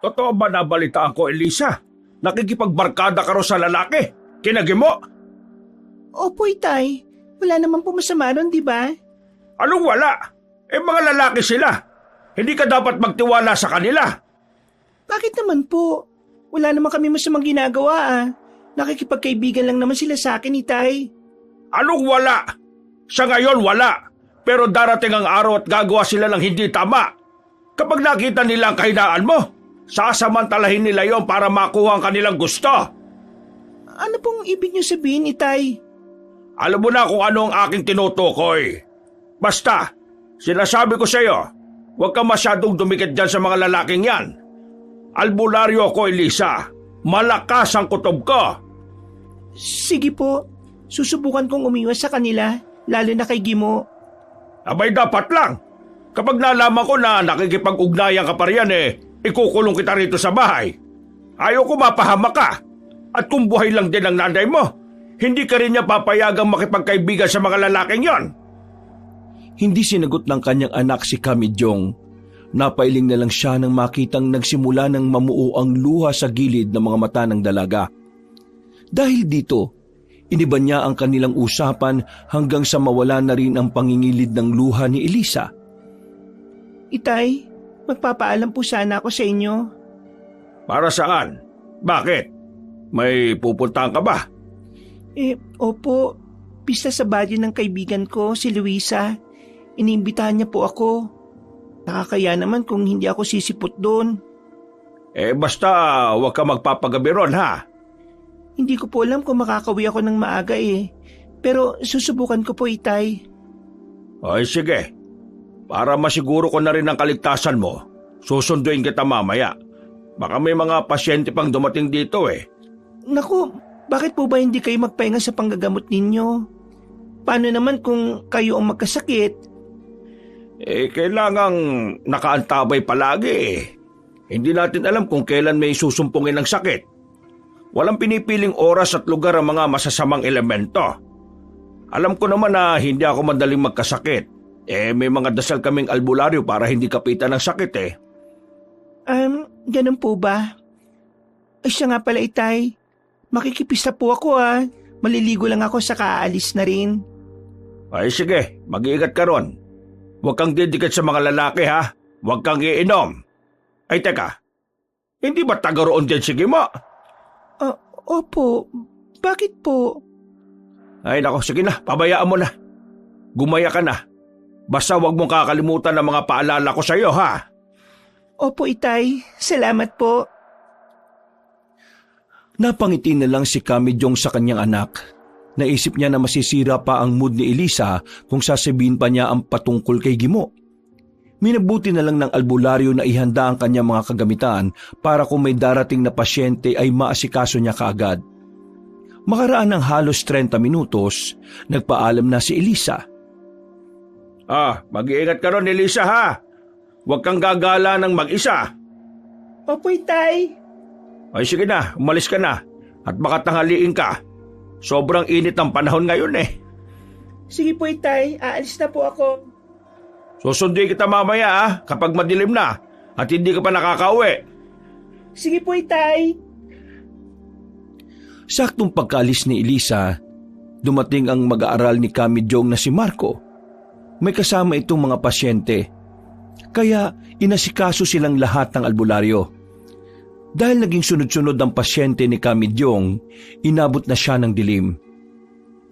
Totoo ba nabalitaan ko, Elisa? Nakikipagbarkada ka ro sa lalaki? Kinagi mo? Opo, Itay. Wala naman po masama ron, di ba? Anong wala? Mga lalaki sila. Hindi ka dapat magtiwala sa kanila. Bakit naman po? Wala naman kami masamang ginagawa ah. Nakikipagkaibigan lang naman sila sa akin, Itay. Anong wala? Sa ngayon wala. Pero darating ang araw at gagawa sila ng hindi tama. Kapag nakita nila ang kahinaan mo, sasamantalahin nila yon para makuha ang kanilang gusto. Ano pong ibig niyo sabihin, Itay? Alam mo na kung ano ang aking tinutukoy. Basta, sinasabi ko sa iyo, huwag ka masyadong dumikit dyan sa mga lalaking yan. Albularyo ko, Elisa. Malakas ang kutob ko. Sige po, susubukan kong umiwas sa kanila, lalo na kay Gimo. Abay dapat lang. Kapag nalaman ko na nakikipag-ugnayan ka pa riyan ikukulong kita rito sa bahay. Ayaw ko mapahamak ka. At kung buhay lang din ang nanay mo, hindi ka rin niya papayagang makipagkaibigan sa mga lalaking yon. Hindi sinagot ng kanyang anak si Kamijong. Napailing na lang siya nang makitang nagsimula ng mamuo ang luha sa gilid ng mga mata ng dalaga. Dahil dito, iniba niya ang kanilang usapan hanggang sa mawala na rin ang pangingilid ng luha ni Elisa. Itay, magpapaalam po sana ako sa inyo. Para saan? Bakit? May pupuntahan ka ba? Opo. Pista sa badyo ng kaibigan ko, si Luisa. Iniimbitahan niya po ako. Nakakaya naman kung hindi ako sisipot doon. Basta huwag ka magpapagabi ron, ha? Hindi ko po alam kung makakawi ako ng maaga Pero susubukan ko po, Itay. Ay sige. Para masiguro ko na rin ang kaligtasan mo, susunduin kita mamaya. Baka may mga pasyente pang dumating dito Naku, bakit po ba hindi kayo magpahinga sa panggagamot ninyo? Paano naman kung kayo ang magkasakit? Kailangang nakaantabay palagi Hindi natin alam kung kailan may susumpungin ng sakit. Walang pinipiling oras at lugar ang mga masasamang elemento. Alam ko naman na hindi ako madaling magkasakit. May mga dasal kaming albularyo para hindi kapitan ng sakit Ganun po ba? Ay siya nga pala, Itay. Makikipista po ako Maliligo lang ako sa kaalis na rin. Ay sige, mag-iingat ka ron. Huwag kang didikit sa mga lalaki ha. Huwag kang iinom. Ay teka, hindi ba taga roon din si Gimo? Opo, bakit po? Ay nako, sige na, pabayaan mo na. Gumaya ka na. Basta huwag mong kakalimutan ang mga paalala ko sa iyo ha. Opo, Itay. Salamat po. Napangiti na lang si Kamijong sa kanyang anak. Naisip niya na masisira pa ang mood ni Elisa kung sasabihin pa niya ang patungkol kay Gimo. Minabuti na lang ng albularyo na ihanda ang kanyang mga kagamitan para kung may darating na pasyente ay maasikaso niya kaagad. Makaraan ng halos 30 minutos, nagpaalam na si Elisa. Mag-iingat ka ron, Elisa ha. Huwag kang gagala ng mag-isa. Opo, Itay. Ay sige na, umalis ka na at baka tanghaliin ka. Sobrang init ang panahon ngayon Sige po, Itay. Aalis na po ako. Susunduin kita mamaya kapag madilim na at hindi ka pa nakakauwi. Sige po, Itay. Saktong pagkaalis ni Elisa, dumating ang mag-aaral ni Kamijong na si Marco. May kasama itong mga pasyente. Kaya inasikaso silang lahat ng albularyo. Dahil naging sunod-sunod ang pasyente ni Kamijong, inabot na siya ng dilim.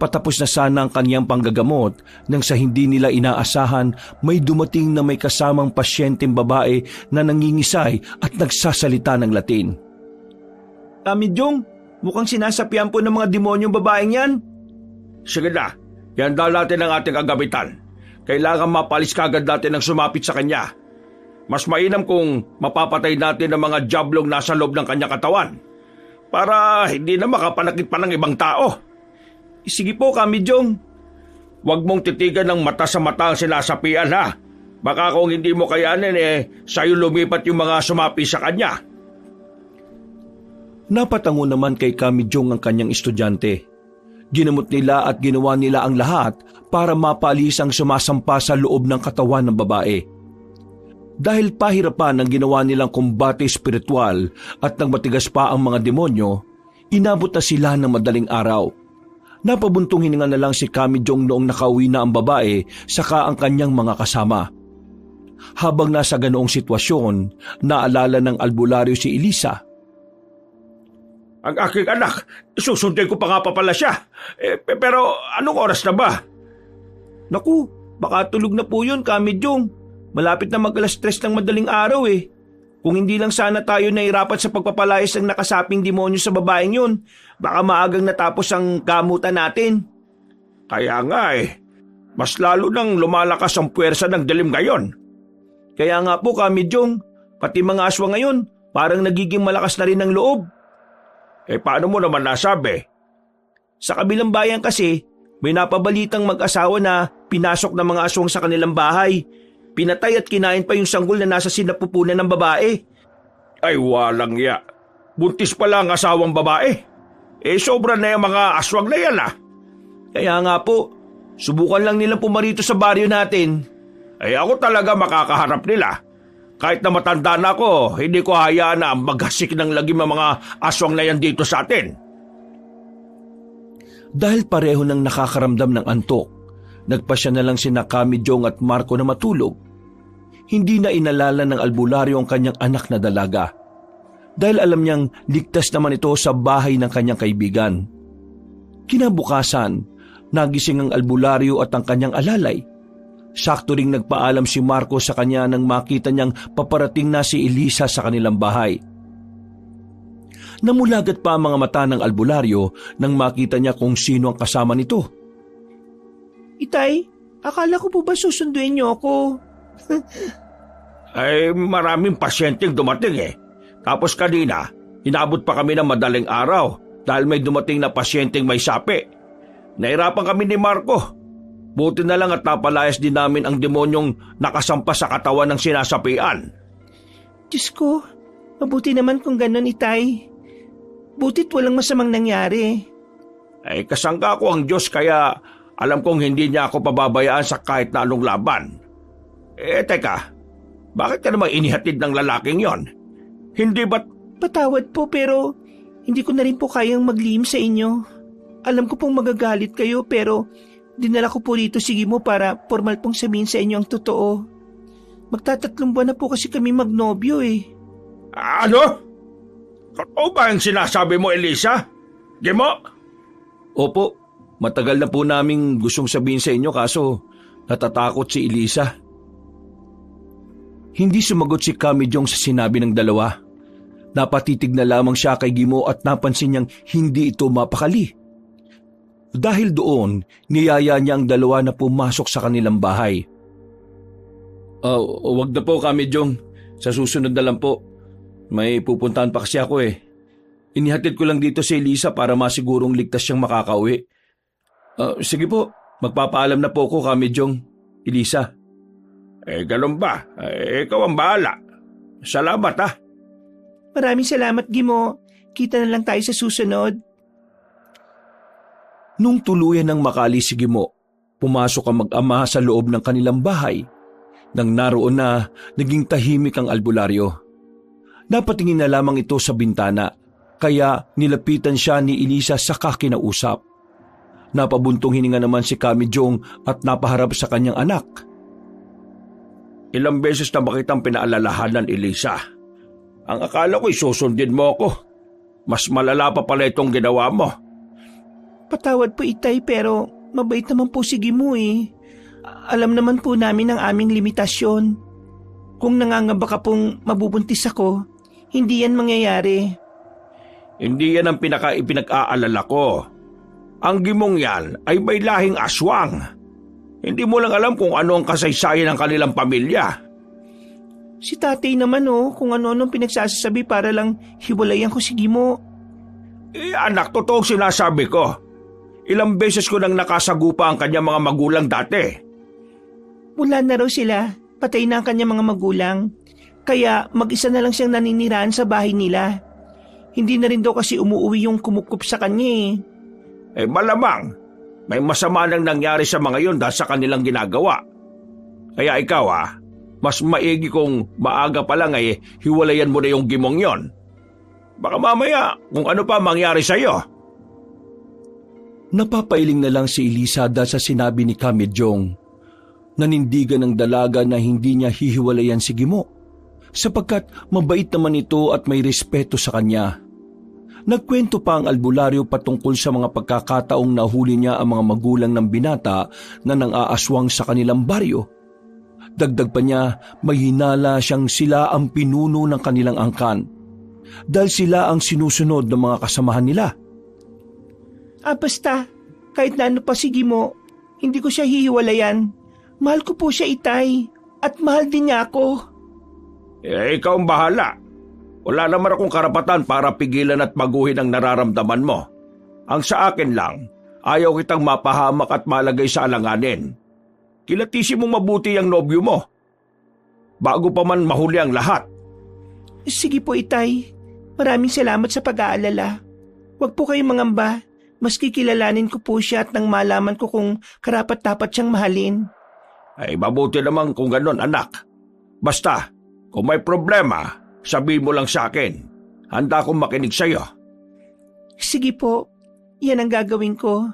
Patapos na sana ang kanyang panggagamot nang sa hindi nila inaasahan may dumating na may kasamang pasyenteng babae na nangingisay at nagsasalita ng Latin. Kamijong, mukhang sinasapian po ng mga demonyong babaeng yan. Sige na, ihanda natin ang ating kagamitan. Kailangan mapalis kagad natin ang sumapit sa kanya. Mas mainam kung mapapatay natin ang mga jablong nasa loob ng kanyang katawan para hindi na makapanakit pa ng ibang tao. Sige po, Kamijong. Huwag mong titigan ng mata sa mata ang sinasapian ha. Baka kung hindi mo kayanin sa'yo lumipat yung mga sumapi sa kanya. Napatango naman kay Kamijong ang kanyang estudyante. Ginamot nila at ginawa nila ang lahat para mapalis ang sumasampa sa loob ng katawan ng babae. Dahil pahirapan ang ginawa nilang kumbate espiritual at nang matigas pa ang mga demonyo, inabot na sila ng madaling araw. Napabuntong hininga na lang si Kami Jong noong nakauwi na ang babae saka ang kanyang mga kasama. Habang nasa ganoong sitwasyon, naalala ng albularyo si Elisa. Ang aking anak, susundin ko pa nga pa pala siya. Pero anong oras na ba? Naku, baka tulog na po yun, Kami Jong. Malapit na mag-alas 3 ng madaling araw eh. Kung hindi lang sana tayo nahirapan sa pagpapalayas ng nakasaping demonyo sa babaeng yun, baka maagang natapos ang gamutan natin. Kaya nga mas lalo nang lumalakas ang puwersa ng dilim ngayon. Kaya nga po, Kami Jong, pati mga aswang ngayon, parang nagiging malakas na rin ang loob. Paano mo naman nasabi? Sa kabilang bayan kasi, may napabalitang mag-asawa na pinasok ng mga aswang sa kanilang bahay. Pinatay at kinain pa yung sanggol na nasa sinapupunan ng babae. Ay walang ya. Buntis pala ang asawang babae. Sobra na yung mga aswang na yan Kaya nga po, subukan lang nilang pumarito sa baryo natin. Ako talaga makakaharap nila. Kahit na matanda na ako, hindi ko hayaan na maghasik ng lagim ang mga aswang na yan dito sa atin. Dahil pareho nang nakakaramdam ng antok, nagpasya na lang sina Kami Jong at Marco na matulog. Hindi na inalala ng albularyo ang kanyang anak na dalaga. Dahil alam niyang ligtas naman ito sa bahay ng kanyang kaibigan. Kinabukasan, nagising ang albularyo at ang kanyang alalay. Sakto ring nagpaalam si Marco sa kanya nang makita niyang paparating na si Elisa sa kanilang bahay. Namulagat pa ang mga mata ng albularyo nang makita niya kung sino ang kasama nito. Itay, akala ko po ba susunduin niyo ako? Maraming pasyenteng dumating Tapos kanina, inabot pa kami ng madaling araw dahil may dumating na pasyenteng may sapi. Nahirapan kami ni Marco. Buti na lang at napalayas din namin ang demonyong nakasampa sa katawan ng sinasapian. Diyos ko, mabuti naman kung ganun, Itay. Butit walang masamang nangyari. Kasangga ko ang Diyos kaya alam kong hindi niya ako pababayaan sa kahit na anong laban. Teka, bakit ka naman inihatid ng lalaking yon? Hindi ba't... Patawad po pero hindi ko na rin po kayang maglihim sa inyo. Alam ko pong magagalit kayo pero dinala ko po rito si Gimo para formal pong sabihin sa inyo ang totoo. Magtatatlong buwan na po kasi kami magnobyo Ano? Totoo ba ang sinasabi mo, Elisa? Gimo? Opo, matagal na po naming gustong sabihin sa inyo kaso natatakot si Elisa. Hindi sumagot si Kami Jong sa sinabi ng dalawa. Napatitig na lamang siya kay Gimo at napansin niyang hindi ito mapakali. Dahil doon, niyaya niya ang dalawa na pumasok sa kanilang bahay. Wag na po, Kami Jong. Sa susunod na lang po. May pupuntahan pa kasi ako Inihatid ko lang dito si Elisa para masigurong ligtas siyang makakauwi. Sige po, magpapaalam na po ako, Kami Jong. Elisa. Ganun ba? Ikaw ang bahala. Salamat Maraming salamat, Gimo. Kita na lang tayo sa susunod. Nung tuluyan ng makalis si Gimo, pumasok ang mag-ama sa loob ng kanilang bahay. Nang naroon na, naging tahimik ang albularyo. Napatingin na lamang ito sa bintana, kaya nilapitan siya ni Elisa sa kinausap. Napabuntong hininga naman si Kami Jong at napaharap sa kanyang anak. Ilang beses na ba kitang pinaalalahanan, Elisa? Ang akala ko'y susundin mo ako. Mas malala pa pala itong ginawa mo. Patawad po, Itay, pero mabait naman po si Gimo Alam naman po namin ang aming limitasyon. Kung nangangamba ka pong mabubuntis ako, hindi yan mangyayari. Hindi yan ang pinag-aalala ko. Ang Gimong yan ay may lahing aswang. Hindi mo lang alam kung ano ang kasaysayan ng kanilang pamilya. Si tatay naman kung ano-anong pinagsasabi para lang hiwalayan ko si Gimo. Anak, totoong sinasabi ko. Ilang beses ko nang nakasagupa ang kanyang mga magulang dati. Wala na raw sila. Patay na ang kanyang mga magulang. Kaya mag-isa na lang siyang naninirahan sa bahay nila. Hindi na rin daw kasi umuwi yung kumukup sa kanya Malamang. May masama nang nangyari sa mga yun dahil sa kanilang ginagawa. Kaya ikaw Mas maigi kung maaga pa lang ay hiwalayan mo na yung gimong yon. Baka mamaya kung ano pa mangyari sa'yo. Napapailing na lang si Elisa dahil sa sinabi ni Kamejong. Nanindigan ng dalaga na hindi niya hihiwalayan si Gimo sapagkat mabait naman ito at may respeto sa kanya. Nagkwento pa ang albularyo patungkol sa mga pagkakataong nahuli niya ang mga magulang ng binata na nang-aaswang sa kanilang baryo. Dagdag pa niya, may hinala siyang sila ang pinuno ng kanilang angkan dahil sila ang sinusunod ng mga kasamahan nila. Basta, kahit na ano pa sige mo, hindi ko siya hihiwalayan. Mahal ko po siya, Itay, at mahal din niya ako. Ikaw ang bahala. Wala naman akong karapatan para pigilan at baguhin ang nararamdaman mo. Ang sa akin lang, ayaw kitang mapahamak at malagay sa alanganin. Kilatisin mong mabuti ang nobyo mo, bago pa man mahuli ang lahat. Sige po, Itay. Maraming salamat sa pag-aalala. Huwag po kayong mangamba. Mas kikilalanin ko po siya at nang malaman ko kung karapat-dapat siyang mahalin. Ay mabuti naman kung ganon, anak. Basta, kung may problema, sabihin mo lang sa akin. Handa akong makinig sa'yo. Sige po, yan ang gagawin ko.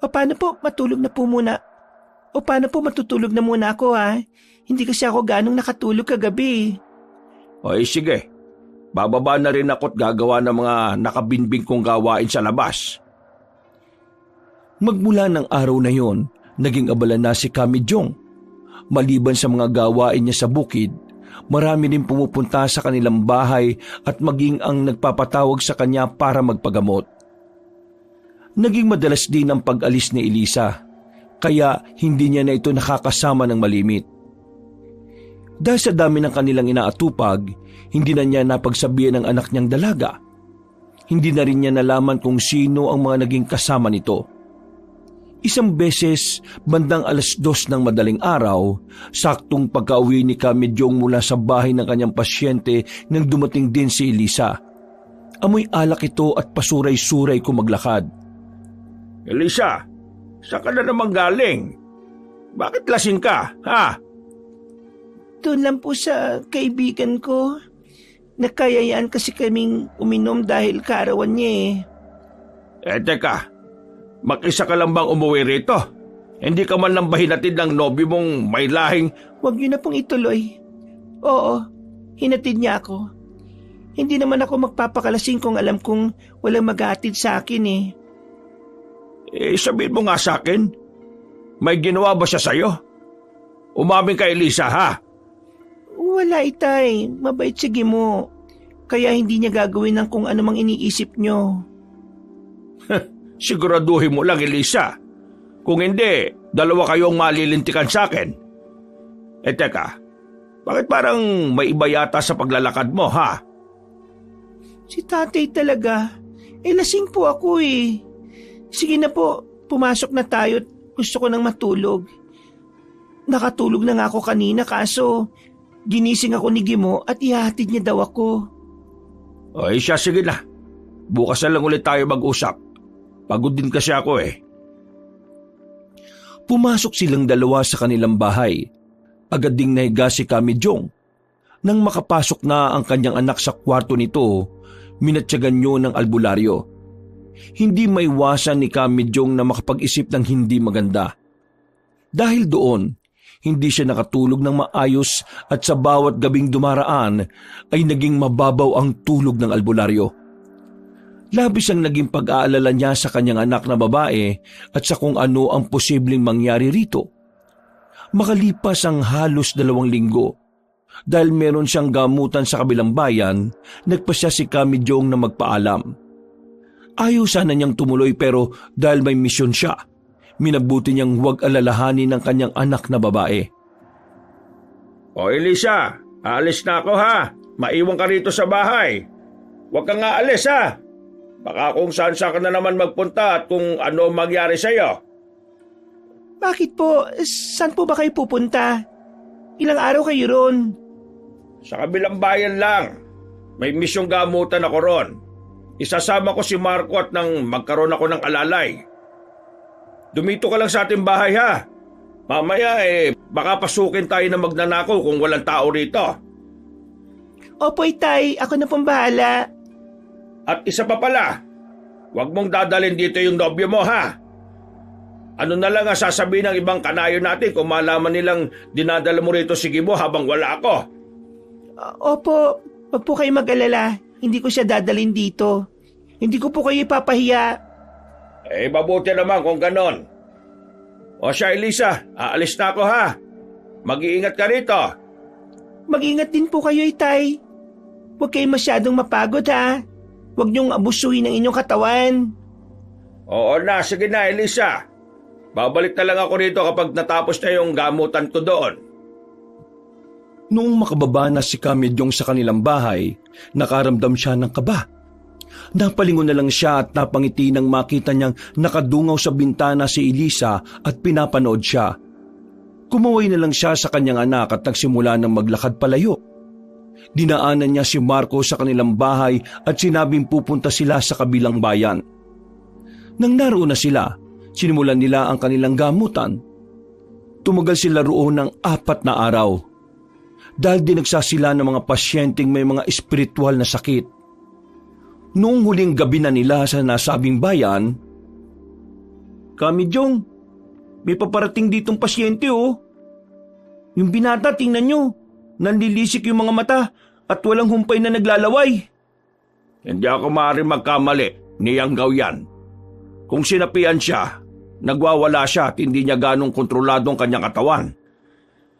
O paano po, matulog na po muna. O paano po, matutulog na muna ako ha? Hindi kasi ako ganong nakatulog kagabi. Ay sige, bababa na rin ako at gagawa ng mga nakabinbing kong gawain sa labas. Magmula ng araw na yon, naging abala na si Kamejong. Maliban sa mga gawain niya sa bukid, marami rin pumupunta sa kanilang bahay at maging ang nagpapatawag sa kanya para magpagamot. Naging madalas din ang pag-alis ni Elisa, kaya hindi niya na ito nakakasama ng malimit. Dahil sa dami ng kanilang inaatupag, hindi na niya napagsabihan ng anak niyang dalaga. Hindi na rin niya nalaman kung sino ang mga naging kasama nito. Isang beses, bandang 2:00 ng madaling araw, saktong pagka-uwi ni Kamejong mula sa bahay ng kanyang pasyente nang dumating din si Elisa. Amoy alak ito at pasuray-suray kumaglakad. Elisa, saan ka na naman galing? Bakit lasing ka, ha? Doon lang po sa kaibigan ko. Nakayayaan kasi kaming uminom dahil kaarawan niya Teka, mag-isa ka lang bang umuwi rito? Hindi ka man lang ba hinatid ng nobyo mong may lahing... Huwag niyo na pong ituloy. Oo, hinatid niya ako. Hindi naman ako magpapakalasing kung alam kong walang maghatid sa akin sabihin mo nga sa akin, may ginawa ba siya sa'yo? Umamin ka, Elisa, ha? Wala, Itay. Mabait sige mo. Kaya hindi niya gagawin ng kung anumang iniisip niyo. Siguraduhin mo lang, Elisa. Kung hindi, dalawa kayong malilintikan sa akin. Teka, bakit parang may iba yata sa paglalakad mo, ha? Si tatay talaga. Lasing po ako Sige na po, pumasok na tayo at gusto ko nang matulog. Nakatulog na nga ako kanina kaso ginising ako ni Gimo at ihahatid niya daw ako. Siya, sige na. Bukas na lang ulit tayo mag-usap. Pagod din kasi ako Pumasok silang dalawa sa kanilang bahay. Agad ding nahiga si Kamejong. Nang makapasok na ang kanyang anak sa kwarto nito, minatyagan niyo ng albularyo. Hindi maiwasan ni Kamejong na makapag-isip ng hindi maganda. Dahil doon, hindi siya nakatulog ng maayos at sa bawat gabing dumaraan ay naging mababaw ang tulog ng albularyo. Labis ang naging pag-aalala niya sa kanyang anak na babae at sa kung ano ang posibleng mangyari rito. Makalipas ang halos 2 linggo, dahil meron siyang gamutan sa kabilang bayan, nagpasya si Kamejong na magpaalam. Ayaw sana niyang tumuloy pero dahil may misyon siya, minabuti niyang huwag alalahanin ng kanyang anak na babae. Elisa, aalis na ako ha. Maiwan ka rito sa bahay. Huwag kang aalis ha. Baka kung saan ka na naman magpunta at kung ano mangyari sa'yo. Bakit po? Saan po ba kayo pupunta? Ilang araw kayo ron? Sa kabilang bayan lang. May misyong gamutan ako ron. Isasama ko si Marco at nang magkaroon ako ng alalay. Dumito ka lang sa ating bahay ha. Mamaya baka pasukin tayo na magnanakaw kung walang tao rito. Opo, Itay. Ako na pong bahala. At isa pa pala, huwag mong dadalhin dito yung nobyo mo, ha? Ano na lang ang sasabihin ng ibang kanayo natin kung malaman nilang dinadala mo rito si Gibo habang wala ako? Opo, wag po kayo mag-alala. Hindi ko siya dadalhin dito. Hindi ko po kayo ipapahiya. Mabuti naman kung ganon. O siya, Elisa, aalis na ako, ha? Mag-iingat ka rito. Mag-ingat din po kayo, Itay. Huwag kayo masyadong mapagod, ha? Huwag niyong abusuhin ang inyong katawan. Oo na, sige na, Elisa. Babalik na lang ako rito kapag natapos na yung gamutan ko doon. Noong makababa na si Kamidyong sa kanilang bahay, nakaramdam siya ng kaba. Napalingon na lang siya at napangiti nang makita niyang nakadungaw sa bintana si Elisa at pinapanood siya. Kumaway na lang siya sa kanyang anak at nagsimula ng maglakad palayo. Dinaanan niya si Marco sa kanilang bahay at sinabing pupunta sila sa kabilang bayan. Nang naroon na sila, sinimulan nila ang kanilang gamutan. Tumagal sila roon ng 4 na araw. Dahil dinagsa sila ng mga pasyenteng may mga espiritual na sakit. Noong huling gabi na nila sa nasabing bayan, Kamidyong, may paparating ditong pasyente, oh. Yung binata, tingnan nyo. Nanlilisik yung mga mata at walang humpay na naglalaway. Hindi ako maaaring magkamali, niyanggaw yan. Kung sinapian siya, nagwawala siya at hindi niya ganong kontrolado ang kanyang katawan.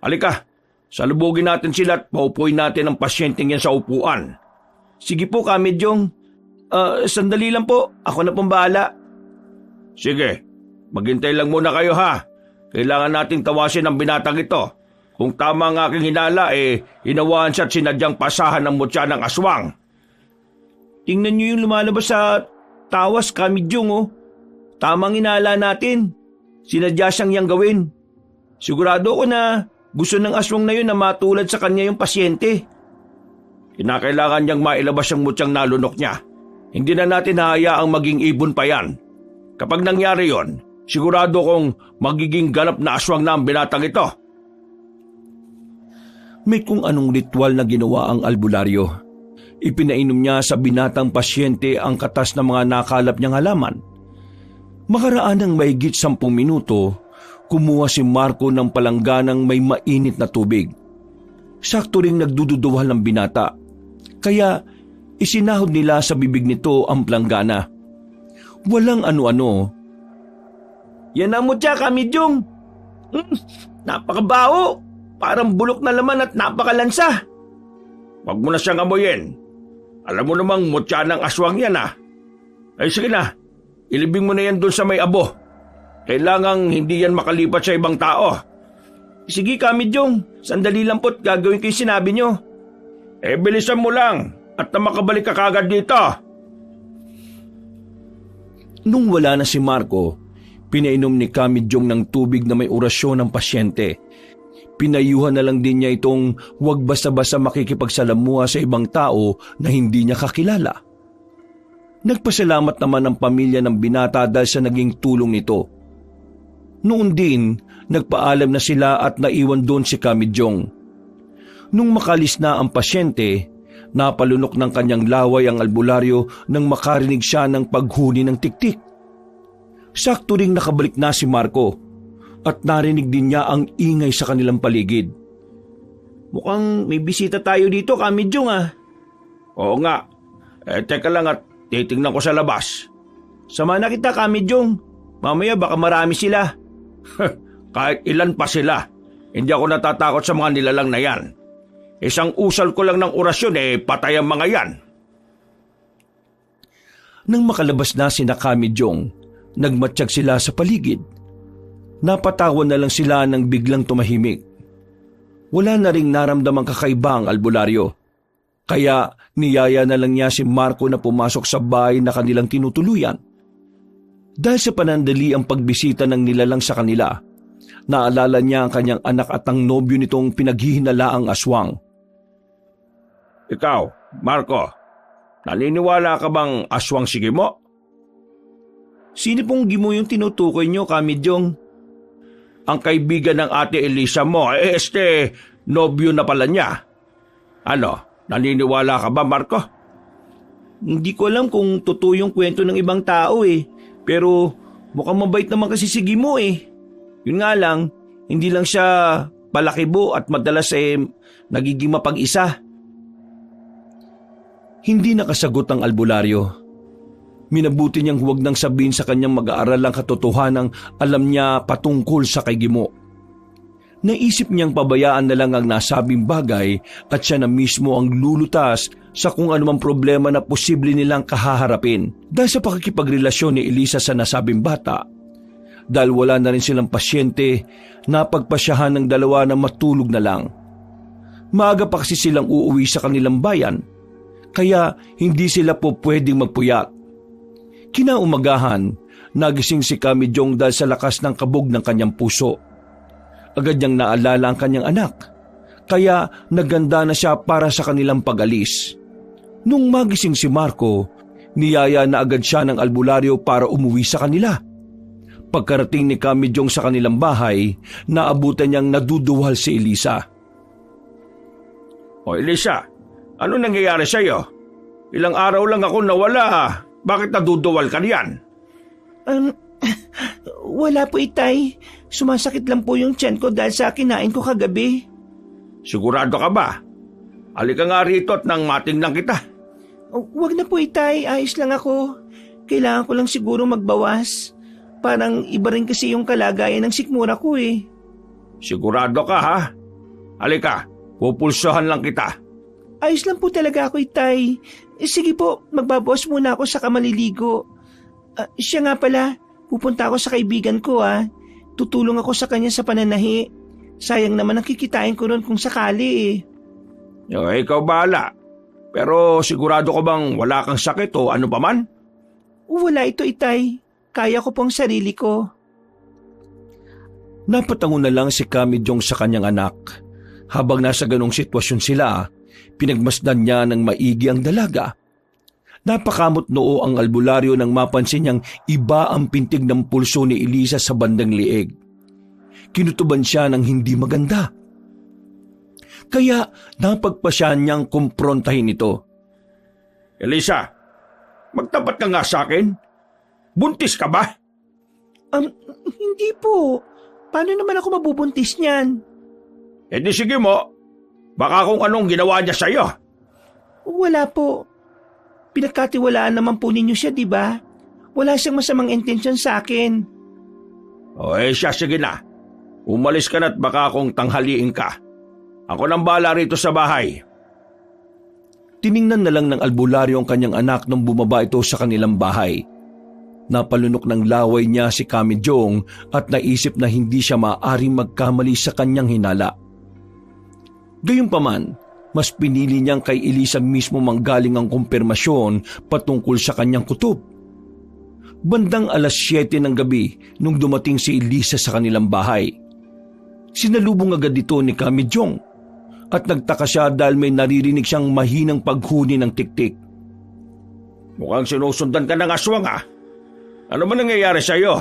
Halika, salubugin natin sila at paupuin natin ang pasyenteng yan sa upuan. Sige po, Kamidyong. Sandali lang po. Ako na pong bahala. Sige, maghintay lang muna kayo, ha. Kailangan nating tawasin ang binatang ito. Kung tama ang aking hinala, hinawaan siya at sinadyang pasahan ng mutya ng aswang. Tingnan nyo yung lumalabas sa tawas, Kamidyong, oh. Tamang hinala natin. Sinadya siyang yang gawin. Sigurado ko na gusto ng aswang na yun na matulad sa kanya yung pasyente. Kinakailangan niyang mailabas ang mutyang nalunok niya. Hindi na natin hahayaang maging ibon pa yan. Kapag nangyari yon, sigurado kong magiging ganap na aswang na ang binatang ito. may kung anong ritual na ginawa ang albularyo. Ipinainom niya sa binatang pasyente ang katas ng mga nakalap niyang halaman. Makaraan ng mahigit 10 minuto, kumuha si Marco ng palangganang may mainit na tubig. Sakto ring nagdududuhal ng binata, kaya isinahod nila sa bibig nito ang palanggana. Walang ano-ano. Yan ang mutya, Kamidyong. Napakabaho. Parang bulok na laman at napakalansa. Huwag mo na siyang amoyin. Alam mo namang mutya ng aswang yan, ah. Ay sige na, ilibing mo na yan doon sa may abo. Kailangang hindi yan makalipat sa ibang tao. Sige, Kamidyong. Sandali lang po't gagawin ko yung sinabi nyo. Bilisan mo lang at na makabalik ka kagad dito. Nung wala na si Marco, pinainom ni Kamidyong ng tubig na may orasyon ng pasyente. Pinayuhan na lang din niya itong huwag basta-basta makikipagsalamuha sa ibang tao na hindi niya kakilala. Nagpasalamat naman ang pamilya ng binata dahil sa naging tulong nito. Noon din, nagpaalam na sila at naiwan doon si Kamidyong. Nung makalis na ang pasyente, napalunok ng kanyang laway ang albularyo nang makarinig siya ng paghuni ng tiktik. Sakto ring nakabalik na si Marco at narinig din niya ang ingay sa kanilang paligid. Mukhang may bisita tayo dito, Kamidyong, ah. Oo nga. Teka lang at titingnan ko sa labas. Sama na kita, Kamidyong. Mamaya baka marami sila. Kahit ilan pa sila, hindi ako natatakot sa mga nilalang na yan. Isang usal ko lang ng orasyon, patay ang mga yan. Nang makalabas na sina Kamidyong, nagmatsyag sila sa paligid. Napatawan na lang sila nang biglang tumahimik. Wala na ring naramdamang kakaiba ang albularyo. Kaya niyaya na lang niya si Marco na pumasok sa bahay na kanilang tinutuluyan. Dahil sa panandali ang pagbisita ng nilalang sa kanila, naalala niya ang kanyang anak at ang nobyo nitong pinaghihinalaang aswang. Ikaw, Marco, naniniwala ka bang aswang si Gimo? Sino pong Gimo yung tinutukoy nyo, Kamidyong? ang kaibigan ng ate Elisa mo, nobyo na pala niya. Ano, naniniwala ka ba, Marco? Hindi ko alam kung totoo yung kwento ng ibang tao pero mukhang mabait naman kasi si Gimo Yun nga lang, hindi lang siya palakibo at madalas nagiging mapag-isa. Hindi nakasagot ang albularyo. Minabuti niyang huwag nang sabihin sa kanyang mag-aaral ang katotohanang alam niya patungkol sa kay Gimo. Naisip niyang pabayaan na lang ang nasabing bagay at siya na mismo ang lulutas sa kung anumang problema na posible nilang kahaharapin dahil sa pakikipagrelasyon ni Elisa sa nasabing bata. Dahil wala na rin silang pasyente, napagpasyahan ng dalawa na matulog na lang. Maaga pa kasi silang uuwi sa kanilang bayan, kaya hindi sila po pwedeng magpuyat. Kinaumagahan, nagising si Kamijong dahil sa lakas ng kabog ng kanyang puso. Agad niyang naalala ang kanyang anak, kaya naganda na siya para sa kanilang pag-alis. Nung magising si Marco, niyaya na agad siya ng albularyo para umuwi sa kanila. Pagkarating ni Kamijong sa kanilang bahay, naabutan niyang naduduwal si Elisa. O Elisa, ano nangyayari sa iyo? Ilang araw lang ako nawala. Bakit naduduwal ka niyan? Wala po, Itay. Sumasakit lang po yung tiyan ko dahil sa kinain ko kagabi. Sigurado ka ba? Halika nga rito at nang matingnan kita. Wag na po, Itay. Ayos lang ako. Kailangan ko lang siguro magbawas. Parang iba rin kasi yung kalagayan ng sikmura ko Sigurado ka ha? Halika, pupulsohan lang kita. Ayos lang po talaga ako, Itay. Sige po, magbabawas muna ako sa kamaliligo. Siya nga pala, pupunta ako sa kaibigan ko Tutulong ako sa kanya sa pananahi. Sayang naman ang kikitain ko ron kung sakali Ikaw bahala. Pero sigurado ka bang wala kang sakit o ano pa man? Wala ito, Itay. Kaya ko pong sarili ko. Napatango na lang si Kamijong sa kanyang anak. Habang nasa ganong sitwasyon sila, pinagmasdan niya ng maigi ang dalaga. Napakamot noo ang albularyo nang mapansin niyang iba ang pintig ng pulso ni Elisa sa bandang liig. Kinutuban siya ng hindi maganda. Kaya napagpasya niyang kumprontahin ito. Elisa, magtapat ka nga sa akin. Buntis ka ba? Hindi po. Paano naman ako mabubuntis niyan? Di sige mo. Baka kung anong ginawa niya sa'yo. Wala po. Pinagkatiwalaan naman po ninyo siya, di ba? Wala siyang masamang intensyon sa akin. Siya, sige na. Umalis ka na't baka kung tanghaliin ka. Ako nang bahala rito sa bahay. Tiningnan na lang ng albularyo ang kanyang anak nung bumaba ito sa kanilang bahay. Napalunok ng laway niya si Kamijong at naisip na hindi siya maaaring magkamali sa kanyang hinala. Gayunpaman, mas pinili niyang kay Elisa mismo manggaling ang kumpirmasyon patungkol sa kanyang kutob. Bandang 7:00 ng gabi nung dumating si Elisa sa kanilang bahay. Sinalubong agad ito ni Kamijong at nagtaka siya dahil may naririnig siyang mahinang paghuni ng tiktik. Mukhang sinusundan ka ng aswang Ano man nangyayari sa'yo?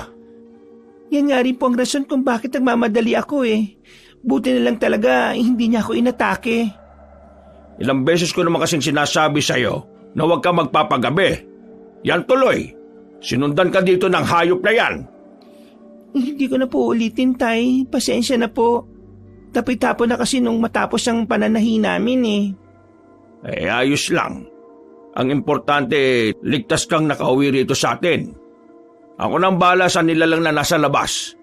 Yan nga rin po ang rason kung bakit nagmamadali ako Buti na lang talaga hindi niya ako inatake. Ilang beses ko naman kasing sinasabi sa'yo na huwag ka magpapagabi. Yan tuloy. Sinundan ka dito ng hayop na yan. Hindi ko na po ulitin, Tay. Pasensya na po. Tapit-tapo na kasi nung matapos ang pananahi namin Ayos lang. Ang importante, ligtas kang nakauwi rito sa atin. Ako nang bahala sa nilalang na nasa labas.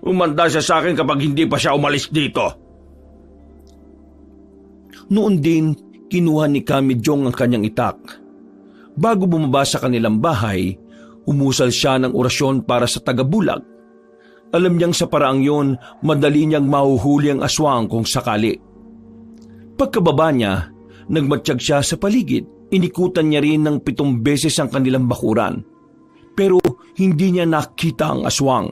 Umanda siya sa akin kapag hindi pa siya umalis dito. Noon din, kinuha ni Kamijong ang kanyang itak. Bago bumaba sa kanilang bahay, umusal siya ng orasyon para sa tagabulag. Alam niyang sa paraang yon, madali niyang mahuhuli ang aswang kung sakali. Pagkababa niya, nagmatsyag siya sa paligid. Inikutan niya rin ng 7 beses ang kanilang bakuran. Pero hindi niya nakita ang aswang.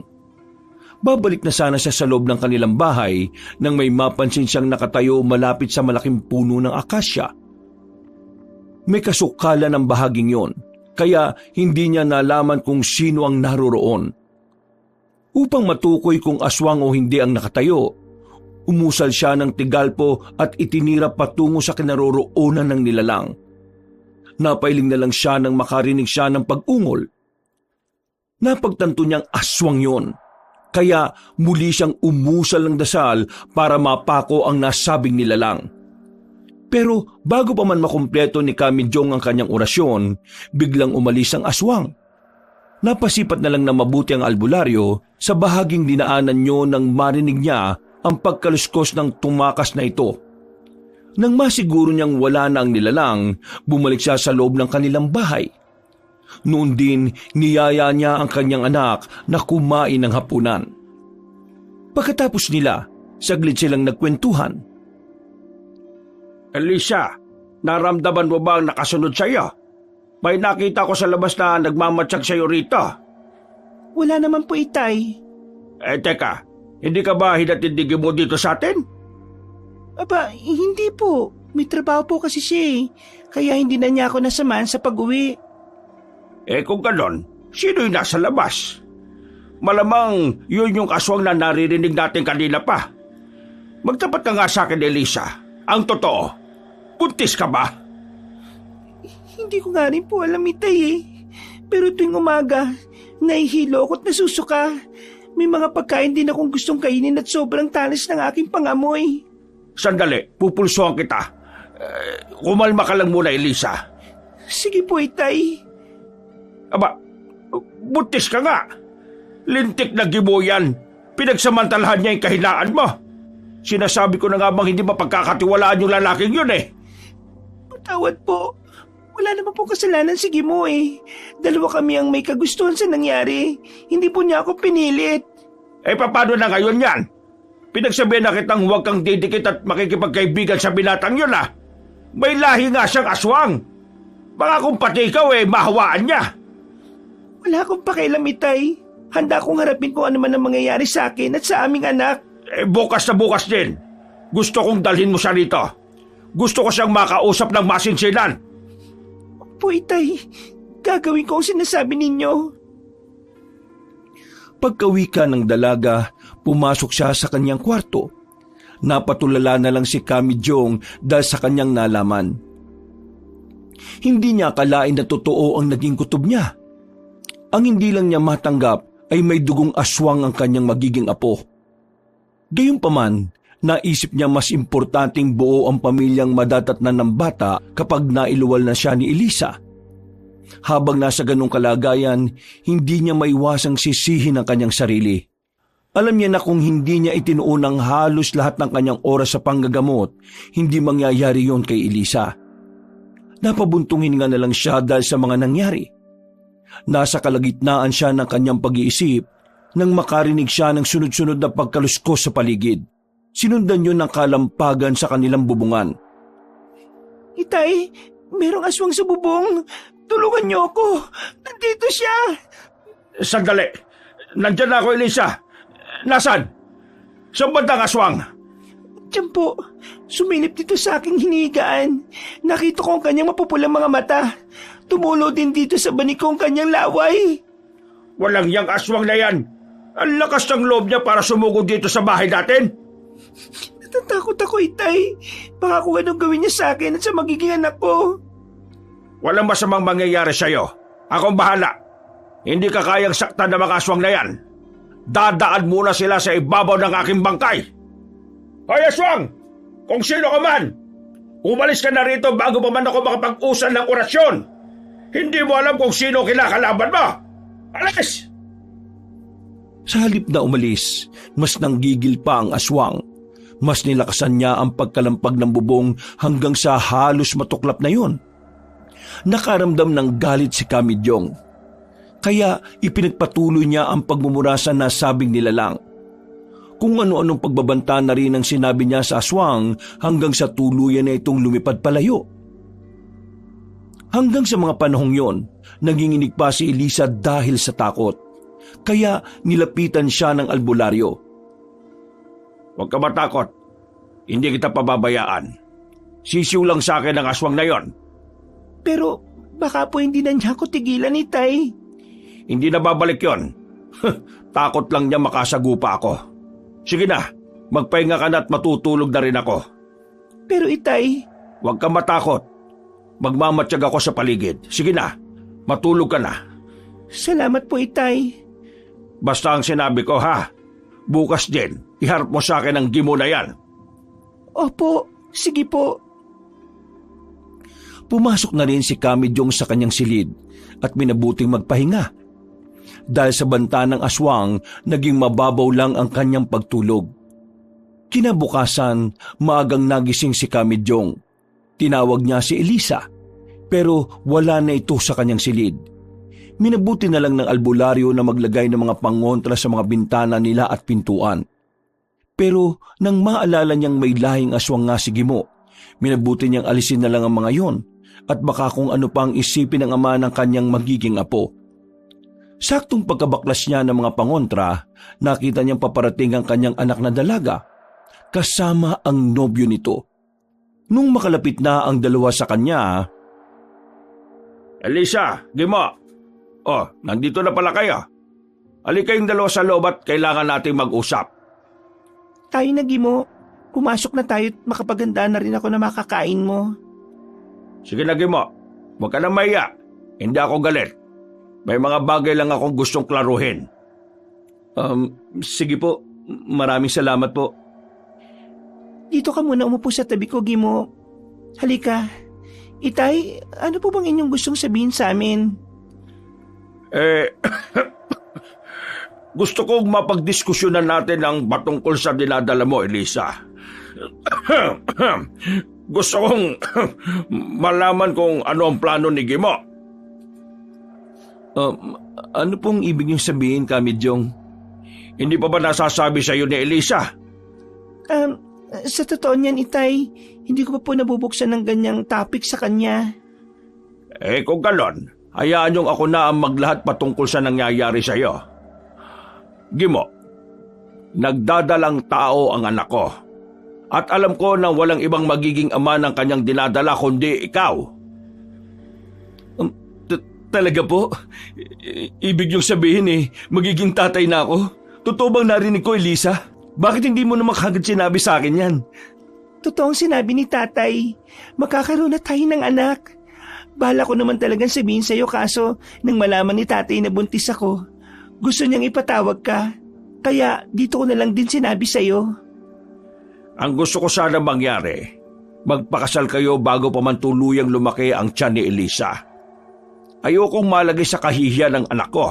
Babalik na sana siya sa loob ng kanilang bahay nang may mapansin siyang nakatayo malapit sa malaking puno ng akasya. May kasukalan ng bahaging yon, kaya hindi niya nalaman kung sino ang naroroon. Upang matukoy kung aswang o hindi ang nakatayo, umusal siya ng tigalpo at itinira patungo sa kinaroroonan ng nilalang. Napailing na lang siya nang makarinig siya ng pag-ungol. Napagtanto niyang aswang yon, kaya muli siyang umusal ng dasal para mapako ang nasabing nilalang. Pero bago pa man makumpleto ni Kamidyong ang kanyang orasyon, biglang umalis ang aswang. Napasipat na lang na mabuti ang albularyo sa bahaging dinaanan niyo nang marinig niya ang pagkaluskos ng tumakas na ito. Nang masiguro niyang wala na ang nilalang, bumalik siya sa loob ng kanilang bahay. Noon din, niyaya niya ang kanyang anak na kumain ng hapunan. Pagkatapos nila, saglit silang nagkwentuhan. Elisa, naramdaman mo ba ang nakasunod sa iyo? May nakita ko sa labas na nagmamatsyag sa iyo rito. Wala naman po, Itay. Teka, hindi ka ba hinatindigin mo dito sa atin? Aba, hindi po. May trabaho po kasi siya eh. Kaya hindi na niya ako nasamahan sa pag-uwi. Kung ganon, sino yung nasa labas? Malamang yun yung aswang na naririnig natin kanina pa. Magtapat ka nga sa akin, Elisa. Ang totoo, buntis ka ba? Hindi ko nga rin po alam, Itay eh. Pero tuwing umaga, nahihilo ako't nasusuka. May mga pagkain din akong gustong kainin at sobrang talas ng aking pangamoy. Sandali, pupulsuhan kita. Kumalma ka lang muna, Elisa. Sige po, Itay. Aba, buntis ka nga. Lintik na gibo yan. Pinagsamantalahan niya yung kahinaan mo. Sinasabi ko na nga bang hindi mapagkakatiwalaan yung lalaking yun eh. Patawad po. Wala naman po kasalanan si Gimo eh. Dalawa kami ang may kagustuhan sa nangyari. Hindi po niya ako pinilit. Paano na ngayon yan? Pinagsabihan na kitang huwag kang didikit at makikipagkaibigan sa binatang yun ah. May lahi nga siyang aswang. Baka kung pati ikaw mahawaan niya. Wala akong pakialam, Itay. Handa akong harapin kung ano man ang mangyayari sa akin at sa aming anak. Bukas na bukas din. Gusto kong dalhin mo siya rito. Gusto ko siyang makausap ng masinsinan. Po, Itay. Gagawin ko ang sinasabi ninyo. Pagkawi ka ng dalaga, pumasok siya sa kanyang kwarto. Napatulala na lang si Kamidyong dahil sa kanyang nalaman. Hindi niya akalain na totoo ang naging kutob niya. Ang hindi lang niya matanggap ay may dugong aswang ang kanyang magiging apo. Gayunpaman, naisip niya mas importanteng buo ang pamilyang madadatnan ng bata kapag nailuwal na siya ni Elisa. Habang nasa ganong kalagayan, hindi niya maiwasang sisihin ang kanyang sarili. Alam niya na kung hindi niya itinuon ang halos lahat ng kanyang oras sa panggagamot, hindi mangyayari yon kay Elisa. Napabuntungin nga na lang siya dahil sa mga nangyari. Nasa kalagitnaan siya ng kanyang pag-iisip nang makarinig siya ng sunod-sunod na pagkaluskos sa paligid. Sinundan yun ng kalampagan sa kanilang bubungan. Itay, merong aswang sa bubong. Tulungan niyo ako. Nandito siya. Sandali. Nandyan na ako, Elisa. Nasaan? Saan bandang aswang? Diyan po. Sumilip dito sa aking hinigaan. Nakita ko ang kanyang mapupulang mga mata. Tumulo din dito sa banig ko ang kanyang laway. Walang yang aswang na yan. Ang lakas ng loob niya para sumugod dito sa bahay natin. Natatakot ako, Itay. Baka kung anong gawin niya sa akin at sa magiging anak ko. Walang masamang mangyayari sa'yo. Akong bahala. Hindi ka kayang saktan ng mga aswang na yan. Dadaan muna sila sa ibabaw ng aking bangkay. Hoy, aswang! Kung sino ka man, umalis ka na rito bago pa man ako makapag-usal ng orasyon. Hindi mo alam kung sino kinakalaban mo. Alis! Sa halip na umalis, mas nanggigil pa ang aswang. Mas nilakasan niya ang pagkalampag ng bubong hanggang sa halos matuklap na yun. Nakaramdam ng galit si Kamidyong. Kaya ipinagpatuloy niya ang pagmumura sa nasabing nilalang. Kung ano-anong pagbabanta na rin ang sinabi niya sa aswang hanggang sa tuluyan na itong lumipad palayo. Hanggang sa mga panahong yon, nanginginig pa si Elisa dahil sa takot. Kaya nilapitan siya ng albularyo. Huwag ka matakot. Hindi kita pababayaan. Sisiw lang sa akin ang aswang na yon. Pero baka po hindi na niya ako tigilan, Itay. Hindi na babalik yon. Takot lang niya makasagupa ako. Sige na, magpahinga ka na at matutulog na rin ako. Pero itay, Huwag kang matakot. Magmamatsyag ako sa paligid. Sige na, matulog ka na. salamat po itay. Basta ang sinabi ko ha, bukas din, iharap mo sa akin ang gimo na yan. Opo, sige po. Pumasok na rin si Kamijong sa kanyang silid at minabuting magpahinga. Dahil sa banta ng aswang, naging mababaw lang ang kanyang pagtulog. Kinabukasan, maagang nagising si Kamijong. Tinawag niya si Elisa, pero wala na ito sa kanyang silid. Minabuti na lang ng albularyo na maglagay ng mga pangontra sa mga bintana nila at pintuan. Pero nang maalala niyang may lahing aswang nga si Gimo, minabuti niyang alisin na lang ang mga yon at baka kung ano pang isipin ng ama ng kanyang magiging apo. Saktong pagkabaklas niya ng mga pangontra, nakita niyang paparating ang kanyang anak na dalaga, kasama ang nobyo nito. Nung makalapit na ang dalawa sa kanya, Elisa, Gimo. Oh, nandito na pala kayo. Halika kayong dalawa sa loob at kailangan nating mag-usap. Tayo na Gimo, pumasok na tayo at makapaganda na rin ako na makakain mo. Sige na, Gimo. Huwag ka na mahiya. Hindi ako galit. May mga bagay lang akong gustong klaruhin. sige po, maraming salamat po. Dito ka muna umupo sa tabi ko, Gimo. Halika. Itay, ano po bang inyong gustong sabihin sa amin? Gusto kong mapagdiskusyonan natin ang patungkol sa dinadala mo, Elisa. Gusto kong malaman kung ano ang plano ni Gimo. Ano pong ibig niyong sabihin, Kamijong? Hindi pa ba nasasabi sa iyo ni Elisa? Sa totoo niyan, Itay, hindi ko pa po nabubuksan ng ganyang topic sa kanya. Kung galon, hayaan niyong ako na ang maglahat patungkol sa nangyayari sa iyo. Gimo, nagdadalang tao ang anak ko. At alam ko na walang ibang magiging ama ng kanyang dinadala kundi ikaw. Talaga po? Ibig niyong sabihin magiging tatay na ako? Totoo bang narinig ko, Elisa? Bakit hindi mo naman kagad sinabi sa akin yan? Totoong sinabi ni tatay, magkakaroon na tayo ng anak. Bahala ko naman talagang sabihin sa'yo kaso nang malaman ni tatay na buntis ako, gusto niyang ipatawag ka. Kaya dito ko na lang din sinabi sa'yo. Ang gusto ko sana mangyari, magpakasal kayo bago pa man tuluyang lumaki ang tiyan ni Elisa. Ayokong malagay sa kahihiyan ng anak ko.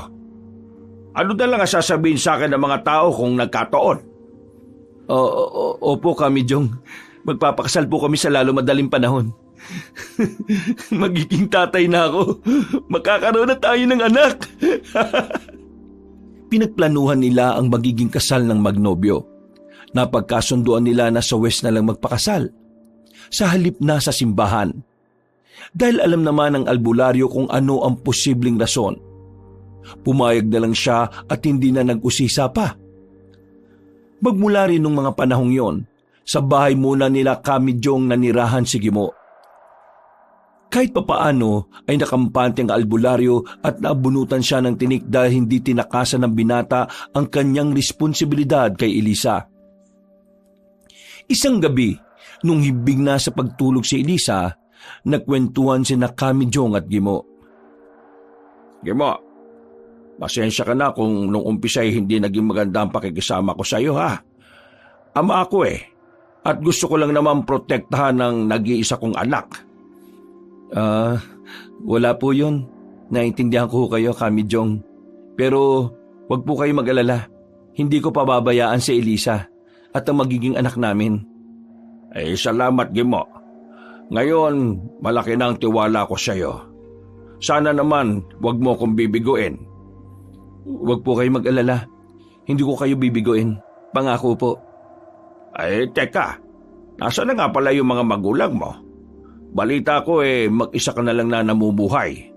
Ano na lang ang sasabihin sa akin ng mga tao kung nagkataon? Opo, Kamijong. Magpapakasal po kami sa lalo madaling panahon. Magiging tatay na ako. Magkakaroon na tayo ng anak. Pinagplanuhan nila ang magiging kasal ng magnobyo. Napagkasunduan nila na sa West na lang magpakasal. Sa halip na sa simbahan. Dahil alam naman ng albularyo kung ano ang posibleng rason. Pumayag na lang siya at hindi na nag-usisa pa. Magmula rin nung mga panahong yon, sa bahay muna nila Kamijong nanirahan si Gimo. Kahit papaano ay nakampante ang albularyo at naabunutan siya ng tinik dahil hindi tinakasan ng binata ang kanyang responsibilidad kay Elisa. Isang gabi, nung hibig na sa pagtulog si Elisa, nagkwentuhan sina Kamijong at Gimo. Gimo, pasensya ka na kung nung umpisa ay hindi naging maganda ang pakikisama ko sa iyo ha. Ama ako at gusto ko lang naman protektahan ng nag-iisa kong anak. Wala po yun. Naintindihan ko kayo, Kamijong. Pero wag po kayo mag-alala. Hindi ko pababayaan si Elisa at ang magiging anak namin. Salamat, Gimo. Ngayon, malaki na ang tiwala ko sa iyo. Sana naman wag mo akong bibiguin. Wag po kayo mag-alala. Hindi ko kayo bibiguin. Pangako po. Teka. Nasaan na nga pala yung mga magulang mo? Balita ko mag-isa ka na lang na namumuhay.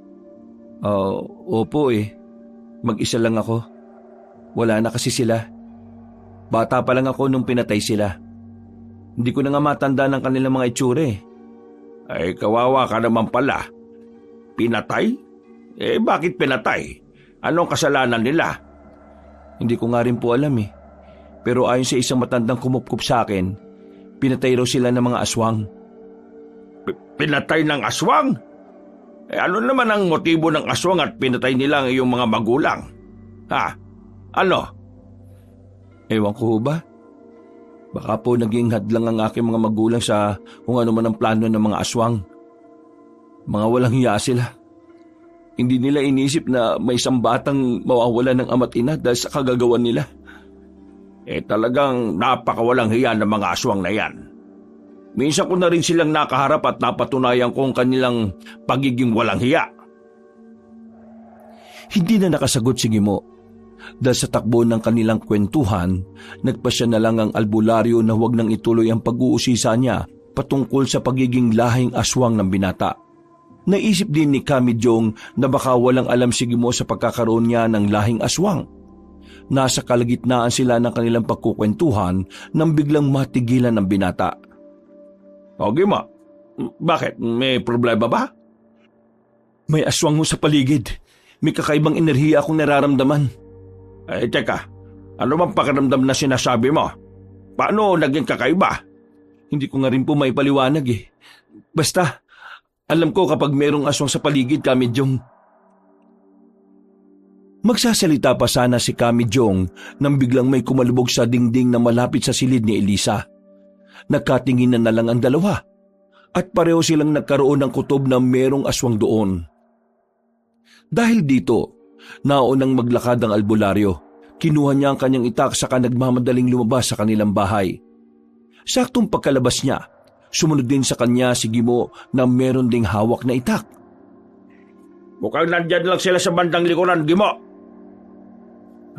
Opo Mag-isa lang ako. Wala na kasi sila. Bata pa lang ako nung pinatay sila. Hindi ko na nga matanda ng kanilang mga itsura Kawawa ka naman pala. Pinatay? Bakit pinatay? Anong kasalanan nila? Hindi ko nga rin po alam eh. Pero ayon sa isang matandang kumupkup sa akin, pinatay raw sila ng mga aswang. Pinatay ng aswang? Ano naman ang motibo ng aswang at pinatay nila ang iyong mga magulang? Ha? Ano? Ewan ko ba? Baka po naging hadlang ang aking mga magulang sa kung ano man ang plano ng mga aswang. Mga walang hiya sila. Hindi nila inisip na may isang batang mawawala ng ama't ina dahil sa kagagawan nila. Talagang napakawalang hiya ng mga aswang na yan. Minsan ko na rin silang nakaharap at napatunayan ko ang kanilang pagiging walang hiya. Hindi na nakasagot si Gimo. Dahil sa takbo ng kanilang kwentuhan, nagpasya na lang ang albularyo na huwag nang ituloy ang pag-uusisa niya patungkol sa pagiging lahing aswang ng binata. Naisip din ni Kamijong na baka walang alam si Gimo sa pagkakaroon niya ng lahing aswang. Nasa kalagitnaan sila ng kanilang pagkukwentuhan nang biglang matigilan ng binata. O Gimo, bakit? May problema ba? May aswang mo sa paligid. May kakaibang enerhiya akong nararamdaman. Teka, ano bang pakiramdam na sinasabi mo? Paano naging kakaiba? Hindi ko nga rin po may paliwanag eh. Basta, alam ko kapag merong aswang sa paligid, Kamijong. Magsasalita pa sana si Kamijong nang biglang may kumalubog sa dingding na malapit sa silid ni Elisa. Nagkatinginan na lang ang dalawa at pareho silang nagkaroon ng kutob na merong aswang doon. Dahil dito, naunang maglakad ang albularyo. Kinuha niya ang kanyang itak saka nagmamadaling lumabas sa kanilang bahay. Saktong pagkalabas niya, sumunod din sa kanya si Gimo na meron ding hawak na itak. Mukhang nandyan lang sila sa bandang likuran, Gimo.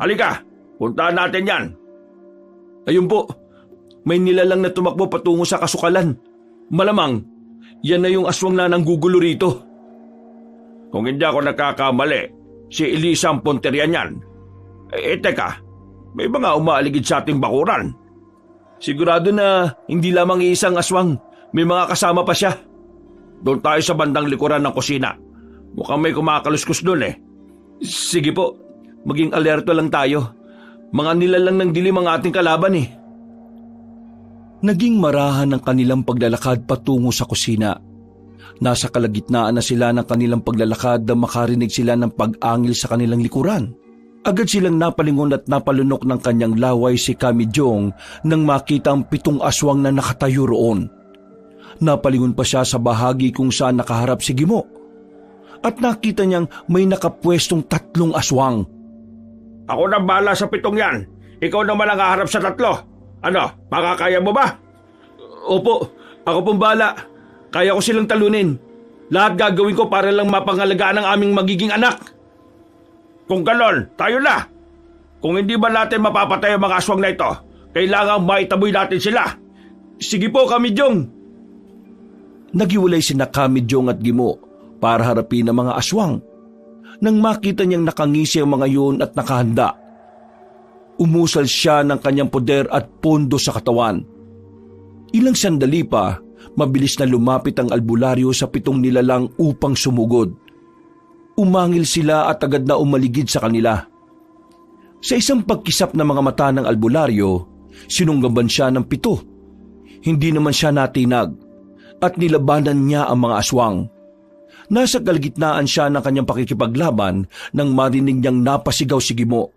Halika, puntaan natin yan. Ayun po, may nilalang na tumakbo patungo sa kasukalan. Malamang, yan na yung aswang na nanggugulo rito. Kung hindi ako nagkakamali, si Elisa ang punteriya niyan. Teka, may mga umaaligid sa ating bakuran. Sigurado na hindi lamang iisang aswang, may mga kasama pa siya. Doon tayo sa bandang likuran ng kusina. Mukhang may kumakaluskus doon eh. Sige po, maging alerto lang tayo. Mga nilalang ng dilim ang ating kalaban eh. Naging marahan ang kanilang paglalakad patungo sa kusina. Nasa kalagitnaan na sila ng kanilang paglalakad na makarinig sila ng pag-angil sa kanilang likuran. Agad silang napalingon at napalunok ng kanyang laway si Kamijong nang makita ang 7 aswang na nakatayo roon. Napalingon pa siya sa bahagi kung saan nakaharap si Gimo. At nakita niyang may nakapwestong 3 aswang. Ako na bahala sa 7 yan. Ikaw naman ang haharap sa 3. Ano, makakaya mo ba? Opo, ako pong bahala. Kaya ko silang talunin. Lahat gagawin ko para lang mapangalagaan ang aming magiging anak. Kung ganon, tayo na. Kung hindi ba natin mapapatay ang mga aswang na ito, kailangan maitaboy natin sila. Sige po, Kamijong. Nagiwalay sina Kamijong at Gimo para harapin ang mga aswang. Nang makita niyang nakangisi ang mga yun at nakahanda, umusal siya ng kanyang poder at pondo sa katawan. Ilang sandali pa, mabilis na lumapit ang albularyo sa 7 nilalang upang sumugod. Umangil sila at agad na umaligid sa kanila. Sa isang pagkisap ng mga mata ng albularyo, sinunggaban siya ng 7. Hindi naman siya natinag at nilabanan niya ang mga aswang. Nasa kalagitnaan siya ng kanyang pakikipaglaban nang marinig niyang napasigaw si Gimo.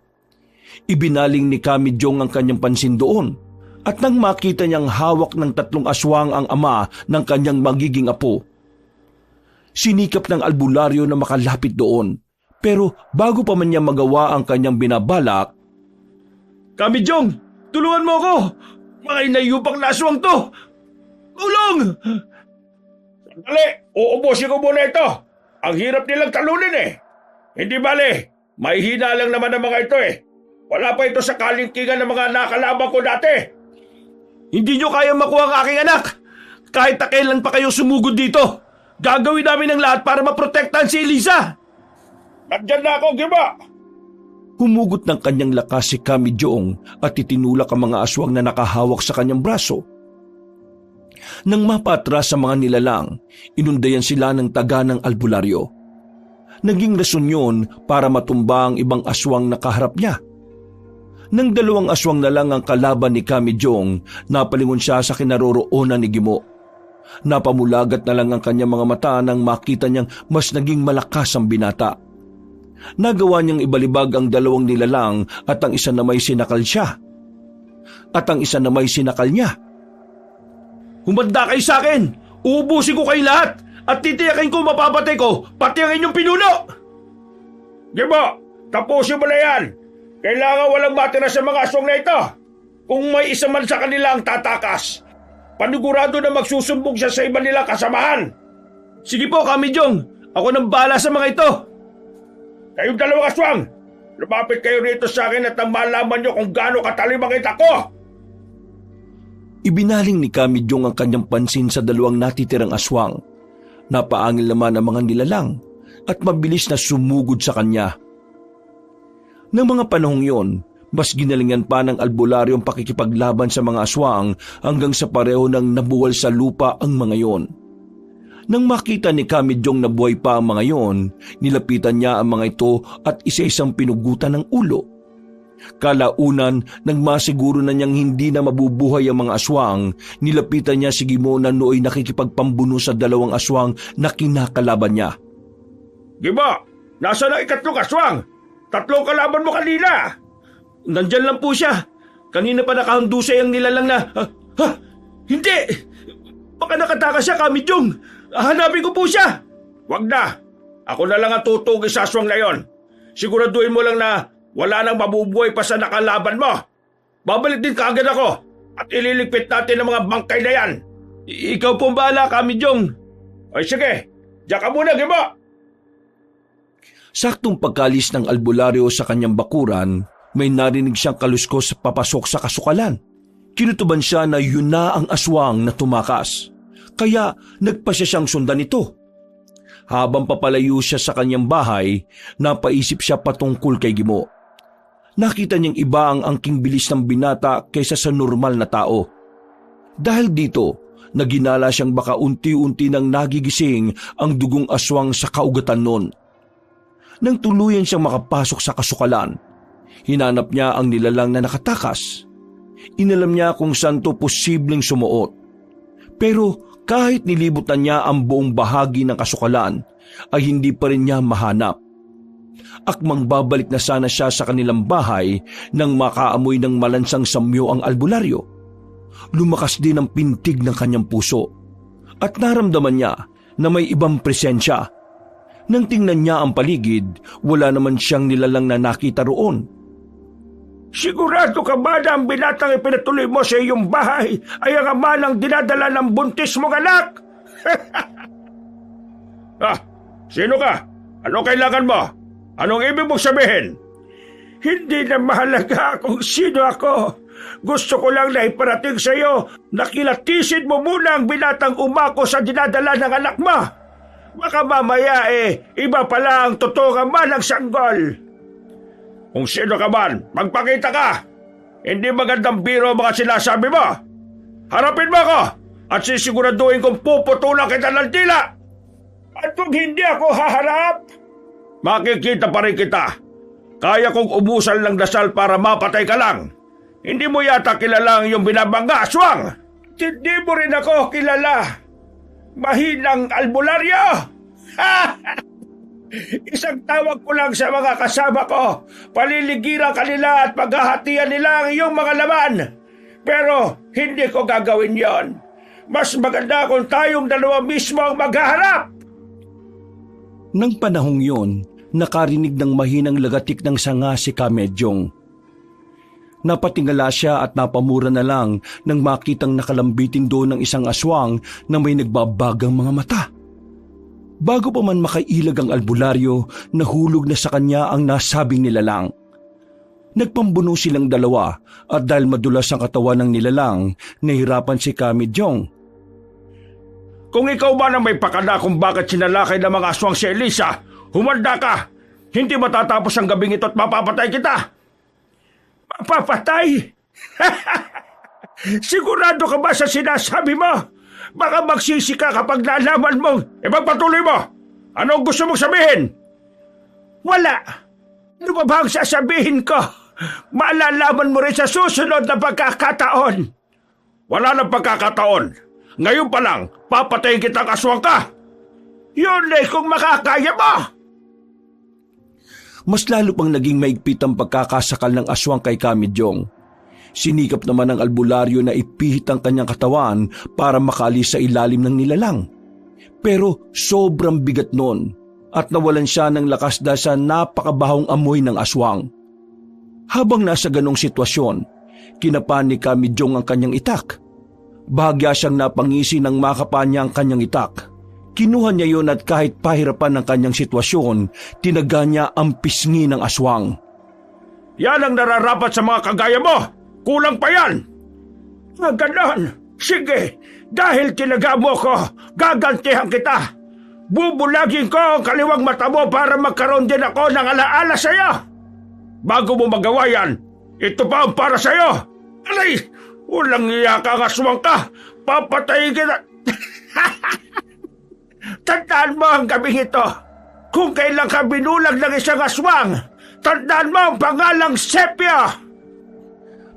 Ibinaling ni Kamijong ang kanyang pansin doon at nang makita niyang hawak ng 3 aswang ang ama ng kanyang magiging apo. Sinikap ng albularyo na makalapit doon, pero bago pa man niya magawa ang kanyang binabalak, Kamijong, tulungan mo ako! Mga inayupang na aswang to! Tulong! Sandali, uubusin ko muna ito. Ang hirap nilang talunin eh. Hindi bale, may hina lang naman ang mga ito eh. Wala pa ito sa kalingkingan ng mga nakalaban ko dati. Hindi nyo kaya makuha ang aking anak! Kahit na kailan pa kayo sumugod dito, gagawin namin ang lahat para maprotektahan si Elisa! Nandyan na ako, Gimo! Humugot ng kanyang lakas si Kamijong at itinulak ang mga aswang na nakahawak sa kanyang braso. Nang mapatras sa mga nilalang, inundayan sila ng taga ng albularyo. Naging rason yun para matumba ang ibang aswang na kaharap niya. Nang 2 aswang na lang ang kalaban ni Kamijong, napalingon siya sa kinaroroonan ni Gimo. Napamulagat na lang ang kanyang mga mata nang makita niyang mas naging malakas ang binata. Nagawa niyang ibalibag ang 2 nilalang at ang isa na may sinakal siya. At ang isa na may sinakal niya. Humanda kayo sa akin! Uubusin ko kayo lahat! At titiyakin ko mapapatay ko, pati ang inyong pinuno! Gimo, tapusin mo na yan! Kailangan walang matira sa mga aswang na ito! Kung may isa man sa kanila ang tatakas, panigurado na magsusumbong siya sa iba nilang kasamahan! Sige po, Kamijong! Ako nang bahala sa mga ito! Kayong 2 aswang, lumapit kayo rito sa akin at nang malaman nyo kung gaano katalim ang kita ko! Ibinaling ni Kamijong ang kanyang pansin sa 2 natitirang aswang. Napaangil naman ang mga nilalang at mabilis na sumugod sa kanya. Nang mga panahong yon, mas ginalingan pa ng albularyo ang pakikipaglaban sa mga aswang hanggang sa pareho nang nabuwal sa lupa ang mga yon. Nang makita ni Kamijong na buhay pa ang mga yon, nilapitan niya ang mga ito at isa-isang pinugutan ng ulo. Kalaunan, nang masiguro na niyang hindi na mabubuhay ang mga aswang, nilapitan niya si Gimo na nooy nakikipagpambuno sa 2 aswang na kinakalaban niya. Gimo, nasa na 3 aswang? 3 kalaban mo kanina! Nandyan lang po siya. Kanina pa nakahandusay ang nilalang na... Hindi! Baka nakatakas siya, Kamijong! Hanapin ko po siya! Wag na! Ako na lang ang tutugis sa aswang na yon. Siguraduhin mo lang na wala nang mabubuhay pa sa nakalaban mo. Babalik din kaagad ako at ililigpit natin ang mga bangkay na yan. Ikaw po ang bahala, Kamijong. Ay sige, diyan ka muna, Gimo! Saktong pagkalis ng albularyo sa kanyang bakuran, may narinig siyang kaluskos papasok sa kasukalan. Kinutuban siya na yun na ang aswang na tumakas. Kaya nagpasya siyang sundan ito. Habang papalayo siya sa kanyang bahay, napaisip siya patungkol kay Gimo. Nakita niyang iba ang angking bilis ng binata kaysa sa normal na tao. Dahil dito, naginala siyang baka unti-unti nang nagigising ang dugong aswang sa kaugatan nun. Nang tuluyan siyang makapasok sa kasukalan, hinanap niya ang nilalang na nakatakas. Inalam niya kung saan to posibleng sumuot. Pero kahit nilibutan niya ang buong bahagi ng kasukalan, ay hindi pa rin niya mahanap. Akmang babalik na sana siya sa kanilang bahay nang makaamoy ng malansang samyo ang albularyo. Lumakas din ang pintig ng kanyang puso at naramdaman niya na may ibang presensya. Nang tingnan niya ang paligid, wala naman siyang nilalang na nakita roon. Sigurado ka ba na ang binatang ipinatuloy mo sa iyong bahay ay ang ama ng dinadala ng buntis mong anak? Sino ka? Ano kailangan mo? Anong ibig mong sabihin? Hindi na mahalaga kung sino ako. Gusto ko lang na iparating sa iyo na kilatisin mo muna ang binatang umako sa dinadala ng anak mo. Baka mamaya iba pala ang totoong ama ng sanggol. Kung sino ka man, magpakita ka. Hindi magandang biro mga sinasabi mo. Harapin mo ako at sisiguraduhin kong puputulan kita ng tila. At kung hindi ako haharap, makikita pa rin kita. Kaya kong umusal ng dasal para mapatay ka lang. Hindi mo yata kilala ang iyong binabangga, aswang. Hindi mo rin ako kilala. Mahinang albularyo. Isang tawag ko lang sa mga kasama ko. Paliligiran kanila at paghahatian nila ang iyong mga laman. Pero hindi ko gagawin yon. Mas maganda kung tayong 2 mismo ang maghaharap. Nang panahong yon, nakarinig ng mahinang lagatik ng sanga si Kamejong. Napatingala siya at napamura na lang nang makitang nakalambitin doon ng isang aswang na may nagbabagang mga mata. Bago pa man makailag ang albularyo, nahulog na sa kanya ang nasabing nilalang. Nagpambuno silang 2 at dahil madulas ang katawan ng nilalang, nahirapan si Kamejong. Kung ikaw ba na may pakana kung bakit sinalakay ng mga aswang si Elisa, humanda ka! Hindi matatapos ang gabing ito at mapapatay kita! Mapapatay? Sigurado ka ba sa sinasabi mo? Baka magsisi ka kapag nalaman mong ipagpatuloy mo! Ano ang gusto mong sabihin? Wala! Ano ba ba ang sasabihin ko? Malalaman mo rin sa susunod na pagkakataon. Wala nang pagkakataon. Ngayon pa lang, papatayin kitang aswang ka. Yun eh kung makakaya mo. Mas lalo pang naging maigpit ang pagkakasakal ng aswang kay Kamidyong. Sinikap naman ng albularyo na ipihit ang kanyang katawan para makalis sa ilalim ng nilalang. Pero sobrang bigat noon at nawalan siya ng lakas dahil sa napakabahong amoy ng aswang. Habang nasa ganong sitwasyon, kinapan ni Kamidyong ang kanyang itak. Bahagya siyang napangisi ng makapa niya ang kanyang itak. Kinuha niya yon at kahit pahirapan ng kanyang sitwasyon, tinaga niya ang pisngi ng aswang. Yan ang nararapat sa mga kagaya mo. Kulang pa yan. Ganon. Sige, dahil tinaga mo ko, gagantihan kita. Bubulagin ko ang kaliwang mata mo para magkaroon din ako ng alaala sa iyo. Bago mo magawa yan, ito pa ang para sa iyo. Aray, walang iya kang aswang ka. Papatayin kita. Tandaan mo ang gabing ito. Kung kailan ka binulag ng isang aswang, tandaan mo ang pangalang Sepio.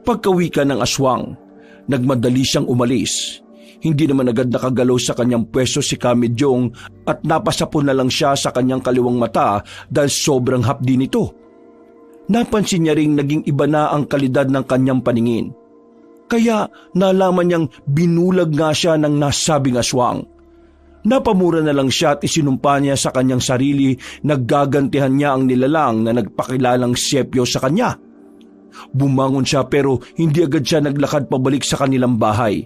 Pagkawika ng aswang, nagmadali siyang umalis. Hindi naman agad nakagalaw sa kanyang pwesto si Kamidyong at napasapon na lang siya sa kanyang kaliwang mata dahil sobrang hapdi nito. Napansin niya ring naging iba na ang kalidad ng kanyang paningin. Kaya nalaman niyang binulag nga siya ng nasabing aswang. Napamura na lang siya at isinumpa niya sa kanyang sarili na gagantihan niya ang nilalang na nagpakilalang Sepio sa kanya. Bumangon siya pero hindi agad siya naglakad pabalik sa kanilang bahay.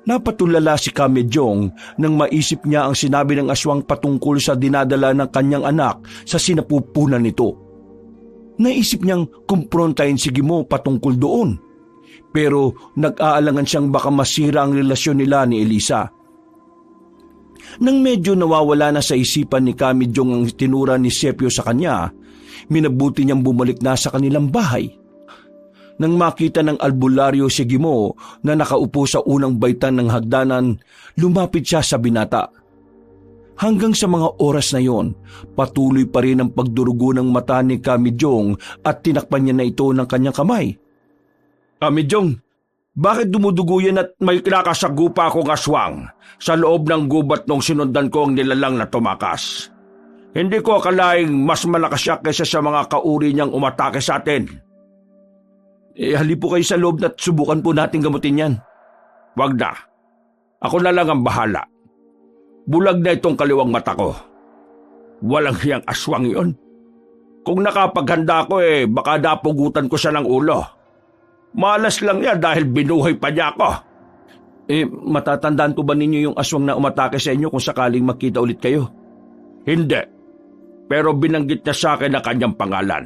Napatulala si Kamidyong nang maisip niya ang sinabi ng aswang patungkol sa dinadala ng kanyang anak sa sinapupunan nito. Naisip niyang kumprontahin si Gimo patungkol doon. Pero nag-aalangan siyang baka masira ang relasyon nila ni Elisa. Nang medyo nawawala na sa isipan ni Kamidyong ang tinura ni Sepio sa kanya, minabuti niyang bumalik na sa kanilang bahay. Nang makita ng albularyo si Gimo na nakaupo sa unang baitan ng hagdanan, lumapit siya sa binata. Hanggang sa mga oras na yon, patuloy pa rin ang pagdurugo ng mata ni Kamidyong at tinakpan niya na ito ng kanyang kamay. Kamidyong, bakit dumudugo yan at may kinakasagupa akong aswang sa loob ng gubat nung sinundan ko ang nilalang na tumakas? Hindi ko akalaing mas malakas siya kaysa sa mga kauri niyang umatake sa atin. Halip po kayo sa loob at subukan po natin gamutin yan. Wag na. Ako na lang ang bahala. Bulag na itong kaliwang mata ko. Walang hiyang aswang yon. Kung nakapaghanda ko baka napugutan ko siya ng ulo. Malas lang yan dahil binuhay pa niya ako. Matatandaan po ba ninyo yung aswang na umatake sa inyo kung sakaling makita ulit kayo? Hindi. Pero binanggit niya sa akin ang kanyang pangalan.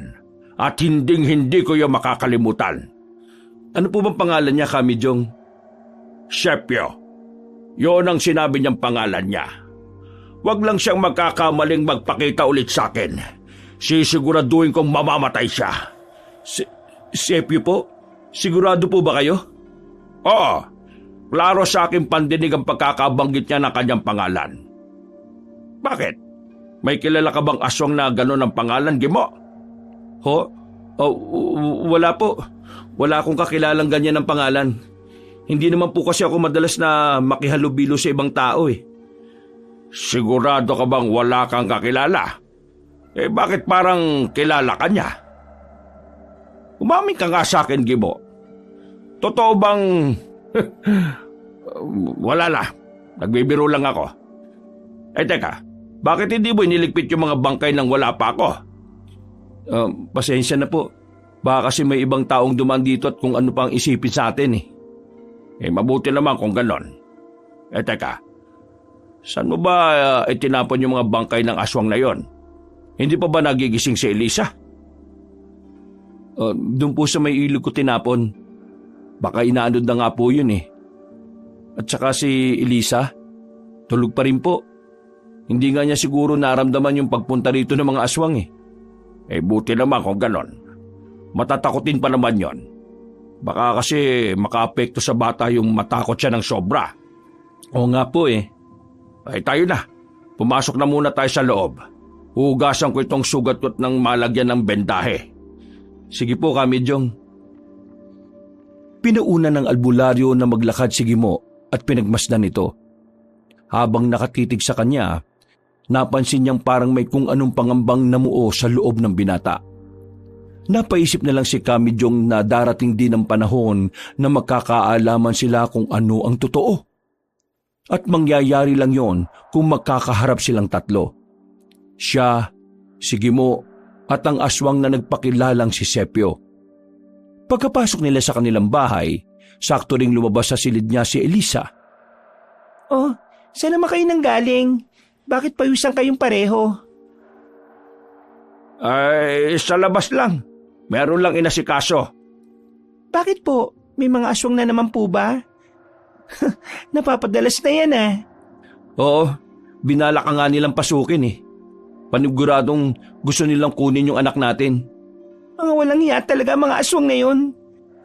At hinding-hindi ko yung makakalimutan. Ano po bang pangalan niya, Kamidyong? Sepio. Yun ang sinabi niyang pangalan niya. Huwag lang siyang magkakamaling magpakita ulit sa akin. Sisiguraduhin kong mamamatay siya. Sepio po? Sigurado po ba kayo? Oo. Klaro sa aking pandinig ang pagkakabanggit niya ng kanyang pangalan. Bakit? May kilala ka bang aswang na gano'n ang pangalan, Gimo? Wala po. Wala akong kakilalang ganyan ng pangalan. Hindi naman po kasi ako madalas na makihalubilo sa ibang tao Sigurado ka bang wala kang kakilala? Bakit parang kilala ka niya? Umamin ka nga sa akin, Gimo. Totoo bang... Wala na. Nagbibiro lang ako. Teka. Bakit hindi mo iniligpit yung mga bangkay nang wala pa ako? Pasensya na po. Baka kasi may ibang taong dumaan dito at kung ano pang isipin sa atin Mabuti naman kung ganon. Teka. Saan mo ba itinapon yung mga bangkay ng aswang na yon? Hindi pa ba nagigising si Elisa? Doon po sa may ilog ko tinapon. Baka inaanod na nga po yun At saka si Elisa, tulog pa rin po. Hindi nga niya siguro naramdaman yung pagpunta rito ng mga aswang buti naman kung ganon. Matatakotin pa naman yon. Baka kasi makaapekto sa bata yung matakot siya ng sobra. Oo nga po Tayo na. Pumasok na muna tayo sa loob. Hugasan ko itong sugat ng malagyan ng bendahe. Sige po, Kamidyong. Pinauna ng albularyo na maglakad si Gimo at pinagmasdan ito. Habang nakatitig sa kanya, napansin niyang parang may kung anong pangambang namuo sa loob ng binata. Napaisip na lang si Kamidyong na darating din ang panahon na magkakaalaman sila kung ano ang totoo. At mangyayari lang yon kung magkakaharap silang tatlo. Siya, si Gimo, at ang aswang na nagpakilalang si Sepio. Pagkapasok nila sa kanilang bahay, sakto ring lumabas sa silid niya si Elisa. Oh, saan naman kayo nanggaling? Bakit pawisan kayong pareho? Ay, sa labas lang. Meron lang inasikaso. Bakit po? May mga aswang na naman po ba? Napapadalas na yan ah. Oo, binala ka nga nilang pasukin eh. Paniguradong gusto nilang kunin yung anak natin. Mga walang hiya talaga mga aswang na yun.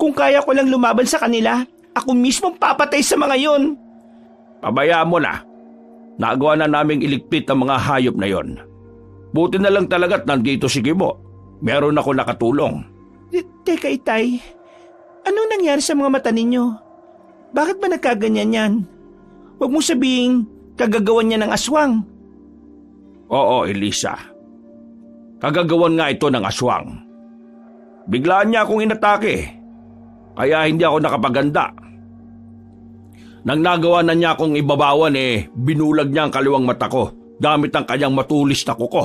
Kung kaya ko lang lumaban sa kanila, ako mismo papatay sa mga yun. Pabayaan mo na. Nagawa na naming iligpit ang mga hayop na yon. Buti na lang talaga't nandito si Gimo. Meron ako nakatulong. Teka Itay, anong nangyari sa mga mata ninyo? Bakit ba nagkaganyan yan? Huwag mong sabihing kagagawan niya ng aswang. Oo, Elisa. Kagagawan nga ito ng aswang. Biglaan niya akong inatake. Kaya hindi ako nakapaganda. Nang nagawa na niya akong ibabawan binulag niya ang kaliwang mata ko gamit ang kanyang matulis na kuko.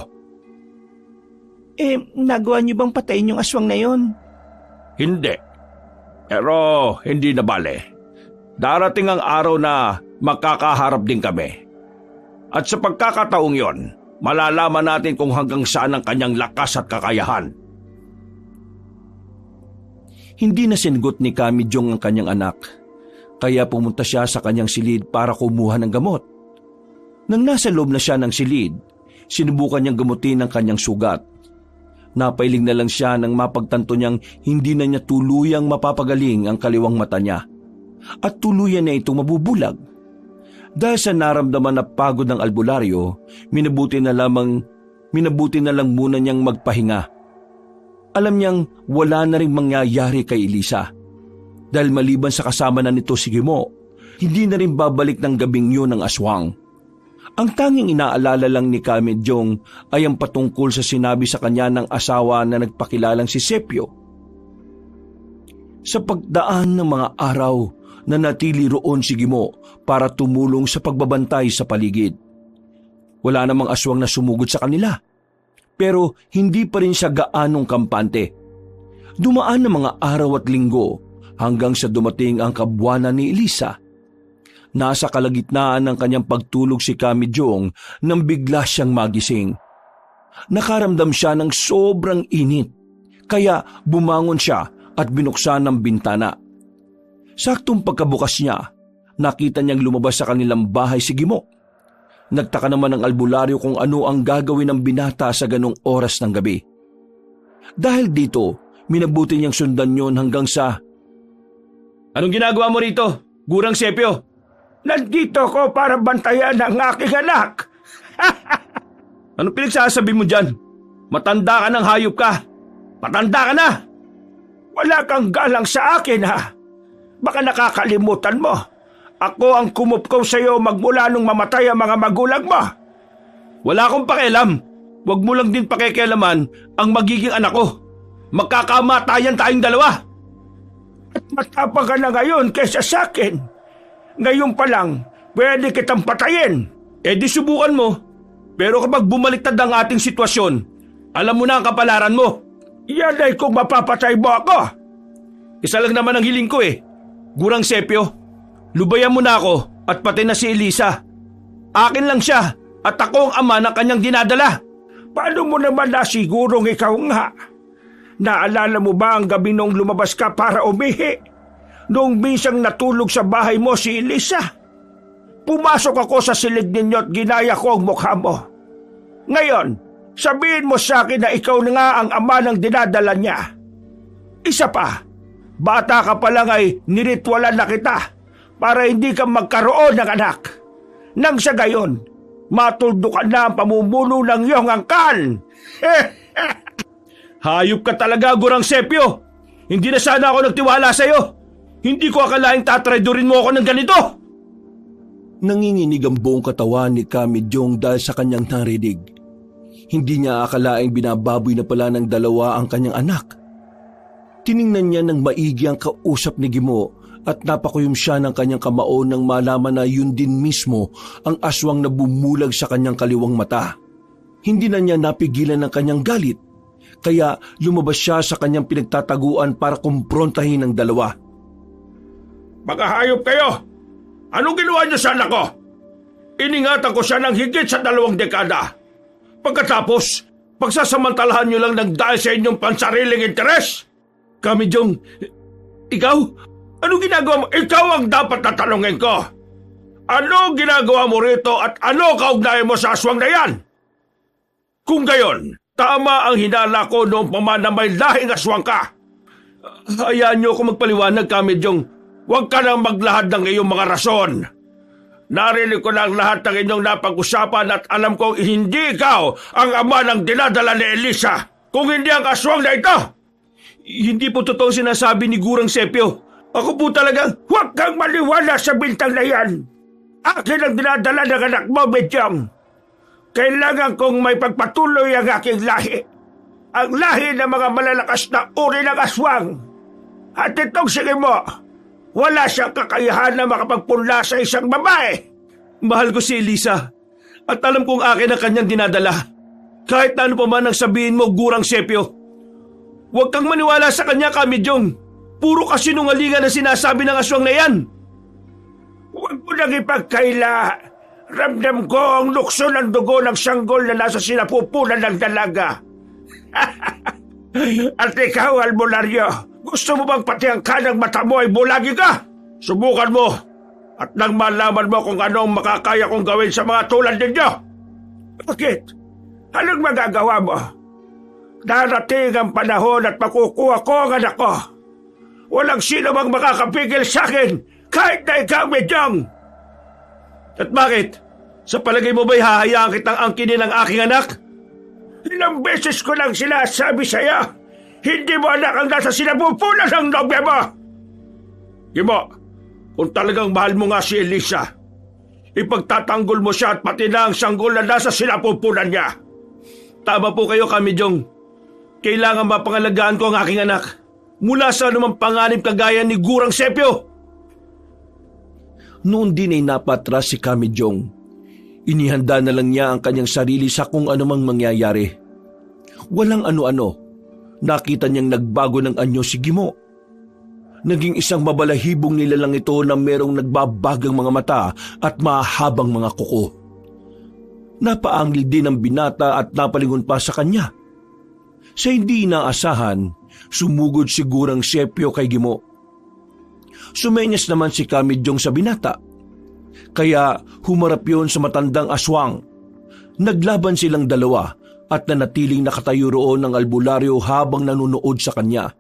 Nagawa niyo bang patayin yung aswang na yon? Hindi. Pero hindi na bale. Darating ang araw na magkakaharap din kami. At sa pagkakataong yon, malalaman natin kung hanggang saan ang kanyang lakas at kakayahan. Hindi na sinagot ni Kamidyong ang kanyang anak, kaya pumunta siya sa kanyang silid para kumuha ng gamot. Nang nasa loob na siya ng silid, sinubukan niyang gamutin ang kanyang sugat. Napailing na lang siya nang mapagtanto niyang hindi na niya tuluyang mapapagaling ang kaliwang mata niya at tuluyan na itong mabubulag. Dahil sa naramdaman na pagod ng albularyo, minabuti na lang muna niyang magpahinga. Alam niyang wala na rin mangyayari kay Elisa. Dahil maliban sa kasama na nito si Gimo, hindi na rin babalik ng gabing yun ng aswang. Ang tanging inaalala lang ni Kamidyong ay ang patungkol sa sinabi sa kanya ng asawa na nagpakilalang si Sepio. Sa pagdaan ng mga araw, nanatili roon si Gimo para tumulong sa pagbabantay sa paligid. Wala namang aswang na sumugod sa kanila, pero hindi pa rin siya gaanong kampante. Dumaan ng mga araw at linggo hanggang sa dumating ang kabuwanan ni Elisa. Nasa kalagitnaan ng kanyang pagtulog si Kamidyong nang bigla siyang magising. Nakaramdam siya ng sobrang init, kaya bumangon siya at binuksan ang bintana. Saktong pagkabukas niya, nakita niyang lumabas sa kanilang bahay si Gimo. Nagtaka naman ang albularyo kung ano ang gagawin ng binata sa ganong oras ng gabi. Dahil dito, minabuti niyang sundan yon hanggang sa... Anong ginagawa mo rito, Gurang Sepio? Nandito ko para bantayan ang aking anak. Anong pinagsasabi mo dyan? Matanda ka ng hayop ka. Matanda ka na. Wala kang galang sa akin ha. Baka nakakalimutan mo. Ako ang kumupkaw sa iyo magmula nung mamatay ang mga magulang mo. Wala akong pakialam. Huwag mo lang din pakikialaman ang magiging anak ko. Magkakamatayan tayong dalawa. At matapang ka na ngayon kaysa sa akin. Ngayon pa lang, pwede kitang patayin. Di subukan mo. Pero kapag bumaliktad ang ating sitwasyon, alam mo na ang kapalaran mo. Yan ay kung mapapatay mo ako. Isa lang naman ang hiling ko Gurang Sepio, lubayan mo na ako at pati na si Elisa. Akin lang siya at ako ang ama ng kanyang dinadala. Paano mo naman nasigurong ikaw nga? Naalala mo ba ang gabi nung lumabas ka para umihi? Noong minsang natulog sa bahay mo si Elisa. Pumasok ako sa silid ninyo at ginaya ko ang mukha mo. Ngayon, sabihin mo sa akin na ikaw na nga ang ama ng dinadala niya. Isa pa, bata ka pa lang ay niritwalan na kita para hindi ka magkaroon ng anak. Nang sa gayon, matuldukan na ang pamumuno ng iyong angkan. Hayop ka talaga, Gurang Sepio! Hindi na sana ako nagtiwala sa'yo! Hindi ko akalaing tatraidorin mo ako ng ganito! Nanginginig ang buong katawan ni Kamidyong dahil sa kanyang narinig. Hindi niya akalaing binababoy na pala ng dalawa ang kanyang anak. Tiningnan niya ng maigi ang kausap ni Gimo at napakuyom siya ng kanyang kamao nang malaman na yun din mismo ang aswang na bumulag sa kanyang kaliwang mata. Hindi na niya napigilan ng kanyang galit, kaya lumabas siya sa kanyang pinagtataguan para kumprontahin ang dalawa. Mga hayop kayo! Anong ginawa niyo sa anak ko? Iningatan ko siya ng higit sa 2 dekada. Pagkatapos, pagsasamantalahan niyo lang ng dahil sa inyong pansariling interes? Kamidyong, ikaw? Anong ginagawa mo? Ikaw ang dapat tatanungin ko. Ano ginagawa mo rito at ano kaugnayan mo sa aswang na yan? Kung gayon, tama ang hinala ko noong pa na may lahing aswang ka. Hayaan niyo ako magpaliwanag, Kamidyong. Huwag ka nang maglahad ng iyong mga rason. Narinig ko na ang lahat ng inyong napag-usapan at alam kong hindi ikaw ang ama ng dinadala ni Elisa, kung hindi ang aswang na ito. Hindi po totoo sinasabi ni Gurang Sepio. Ako po talagang... Huwag kang maniwala sa bintang na yan. Akin ang dinadala ng anak mo, Medyong. Kailangan kong may pagpatuloy ang aking lahi. Ang lahi ng mga malalakas na uri ng aswang. At itong sige mo, wala siyang kakayahan na makapagpunla sa isang babae. Mahal ko si Elisa at alam kong akin ang kanyang dinadala. Kahit na ano pa man ang sabihin mo, Gurang Sepio. Huwag kang maniwala sa kanya, Kamidyong. Puro kasinungalingan ang sinasabi ng aswang na yan. Huwag mo nang ipagkaila. Ramdam ko ang lukso ng dugo ng sanggol na nasa sinapupunan ng dalaga. At ikaw, Albularyo, gusto mo bang pati ang kanang mata mo ay bulagi ka? Subukan mo. At nang malaman mo kung anong makakaya kong gawin sa mga tulad ninyo. Bakit? Anong magagawa mo? Darating ang panahon at makukuha ko ang anak ko. Walang sino bang makakapigil sa akin kahit na ikaw, Medyong. At bakit? Sa palagay mo ba'y hahayaan kitang angkinin ang aking anak? Ilang beses ko lang sinasabi sa'yo, hindi mo anak ang nasa sinapupunan ng nobya mo. Gimo, kung talagang mahal mo nga si Elisa, ipagtatanggol mo siya at pati na ang sanggol na nasa sinapupunan niya. Tama po kayo, Kamidyong. Kailangan mapangalagaan ko ang aking anak mula sa anumang panganib kagaya ni Gurang Sepio. Noon din ay napatras si Kamidyong. Inihanda na lang niya ang kanyang sarili sa kung anumang mangyayari. Walang ano-ano. Nakita niyang nagbago ng anyo si Gimo. Naging isang mabalahibong nilalang ito na merong nagbabagang mga mata at mahabang mga kuko. Napaanggil din ang binata at napalingon pa sa kanya. Sa hindi inaasahan, sumugod si Gurang Sepio kay Gimo. Sumenyas naman si Kamidyong sa binata. Kaya humarap yon sa matandang aswang. Naglaban silang dalawa at nanatiling nakatayo roon ng albularyo habang nanunood sa kanya.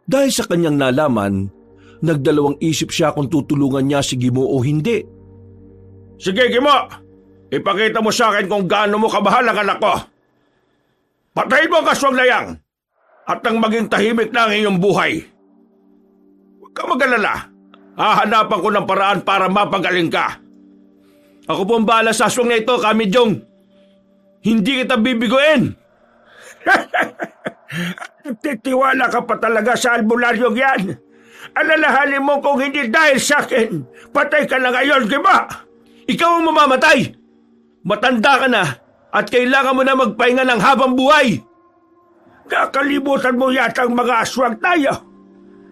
Dahil sa kanyang nalaman, nagdalawang isip siya kung tutulungan niya si Gimo o hindi. Sige, Gimo! Ipakita mo sa akin kung gaano mo kamahal ang anak ko. Patayin mo ang aswang na yan at nang maging tahimik na ang iyong buhay. Huwag kang mag-alala. Hahanapan ko ng paraan para mapagaling ka. Ako po ang bahala sa aswang na ito, Kamidyong. Hindi kita bibiguin. Titiwala ka pa talaga sa albularyong yan. Alalahanin mo kung hindi dahil sa akin, patay ka na ngayon, Gimo. Ikaw ang mamamatay. Matanda ka na at kailangan mo na magpahinga ng habang buhay. Nakalimutan mo yata ang mga aswang tayo.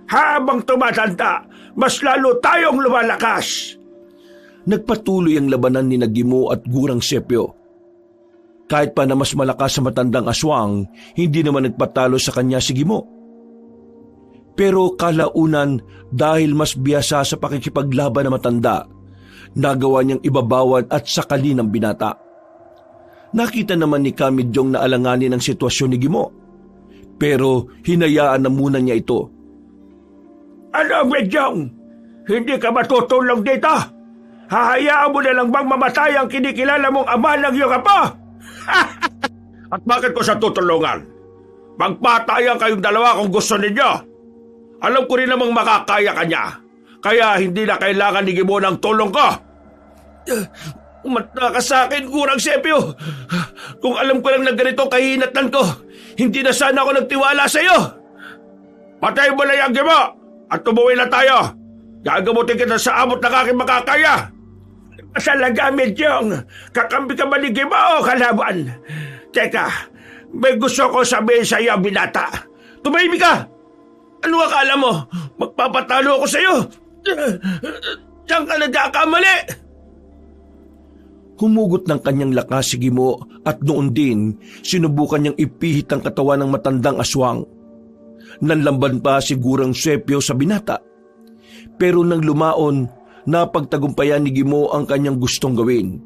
Habang tumatanda, mas lalo tayong lumalakas. Nagpatuloy ang labanan ni Gimo at Gurang Sepio. Kahit pa na mas malakas sa matandang aswang, hindi naman nagpatalo sa kanya si Gimo. Pero kalaunan, dahil mas biyasa sa pakikipaglaban na matanda, nagawa niyang ibabawan at sakalin ang binata. Nakita naman ni Kamidyong na alanganin ang sitwasyon ni Gimo. Pero hinayaan na muna niya ito. Ano, Medyong? Hindi ka matutulong dito? Hahayaan mo na lang bang mamatay ang kinikilala mong ama ng iyong apo? At bakit ko siya tutulungan? Magpatayan kayong dalawa kung gusto ninyo. Alam ko rin namang makakaya ka niya. Kaya hindi na kailangan ni Gimo ng tulong ko. Umatra ka sa akin, Gurang Sepyo. Kung alam ko lang na ganito kahinatnan ko, hindi na sana ako nagtiwala sa iyo. Patay mo na yung Gimo at tumuwi na tayo. Gagamutin kita sa amot ng aking makakaya. Masalaga, Medyong. Kakampi ka ba ni Gimo o kalaban? Teka, may gusto ko sabihin sa iyo, binata. Tumahimik ka! Ano akala mo? Magpapatalo ako sa iyo? Diyan ka nagkakamali! Humugot ng kanyang lakas si Gimo at noon din sinubukan niyang ipihit ang katawan ng matandang aswang. Nanlamban pa si Gurang Sepyo sa binata. Pero nang lumaon, napagtagumpayan ni Gimo ang kanyang gustong gawin.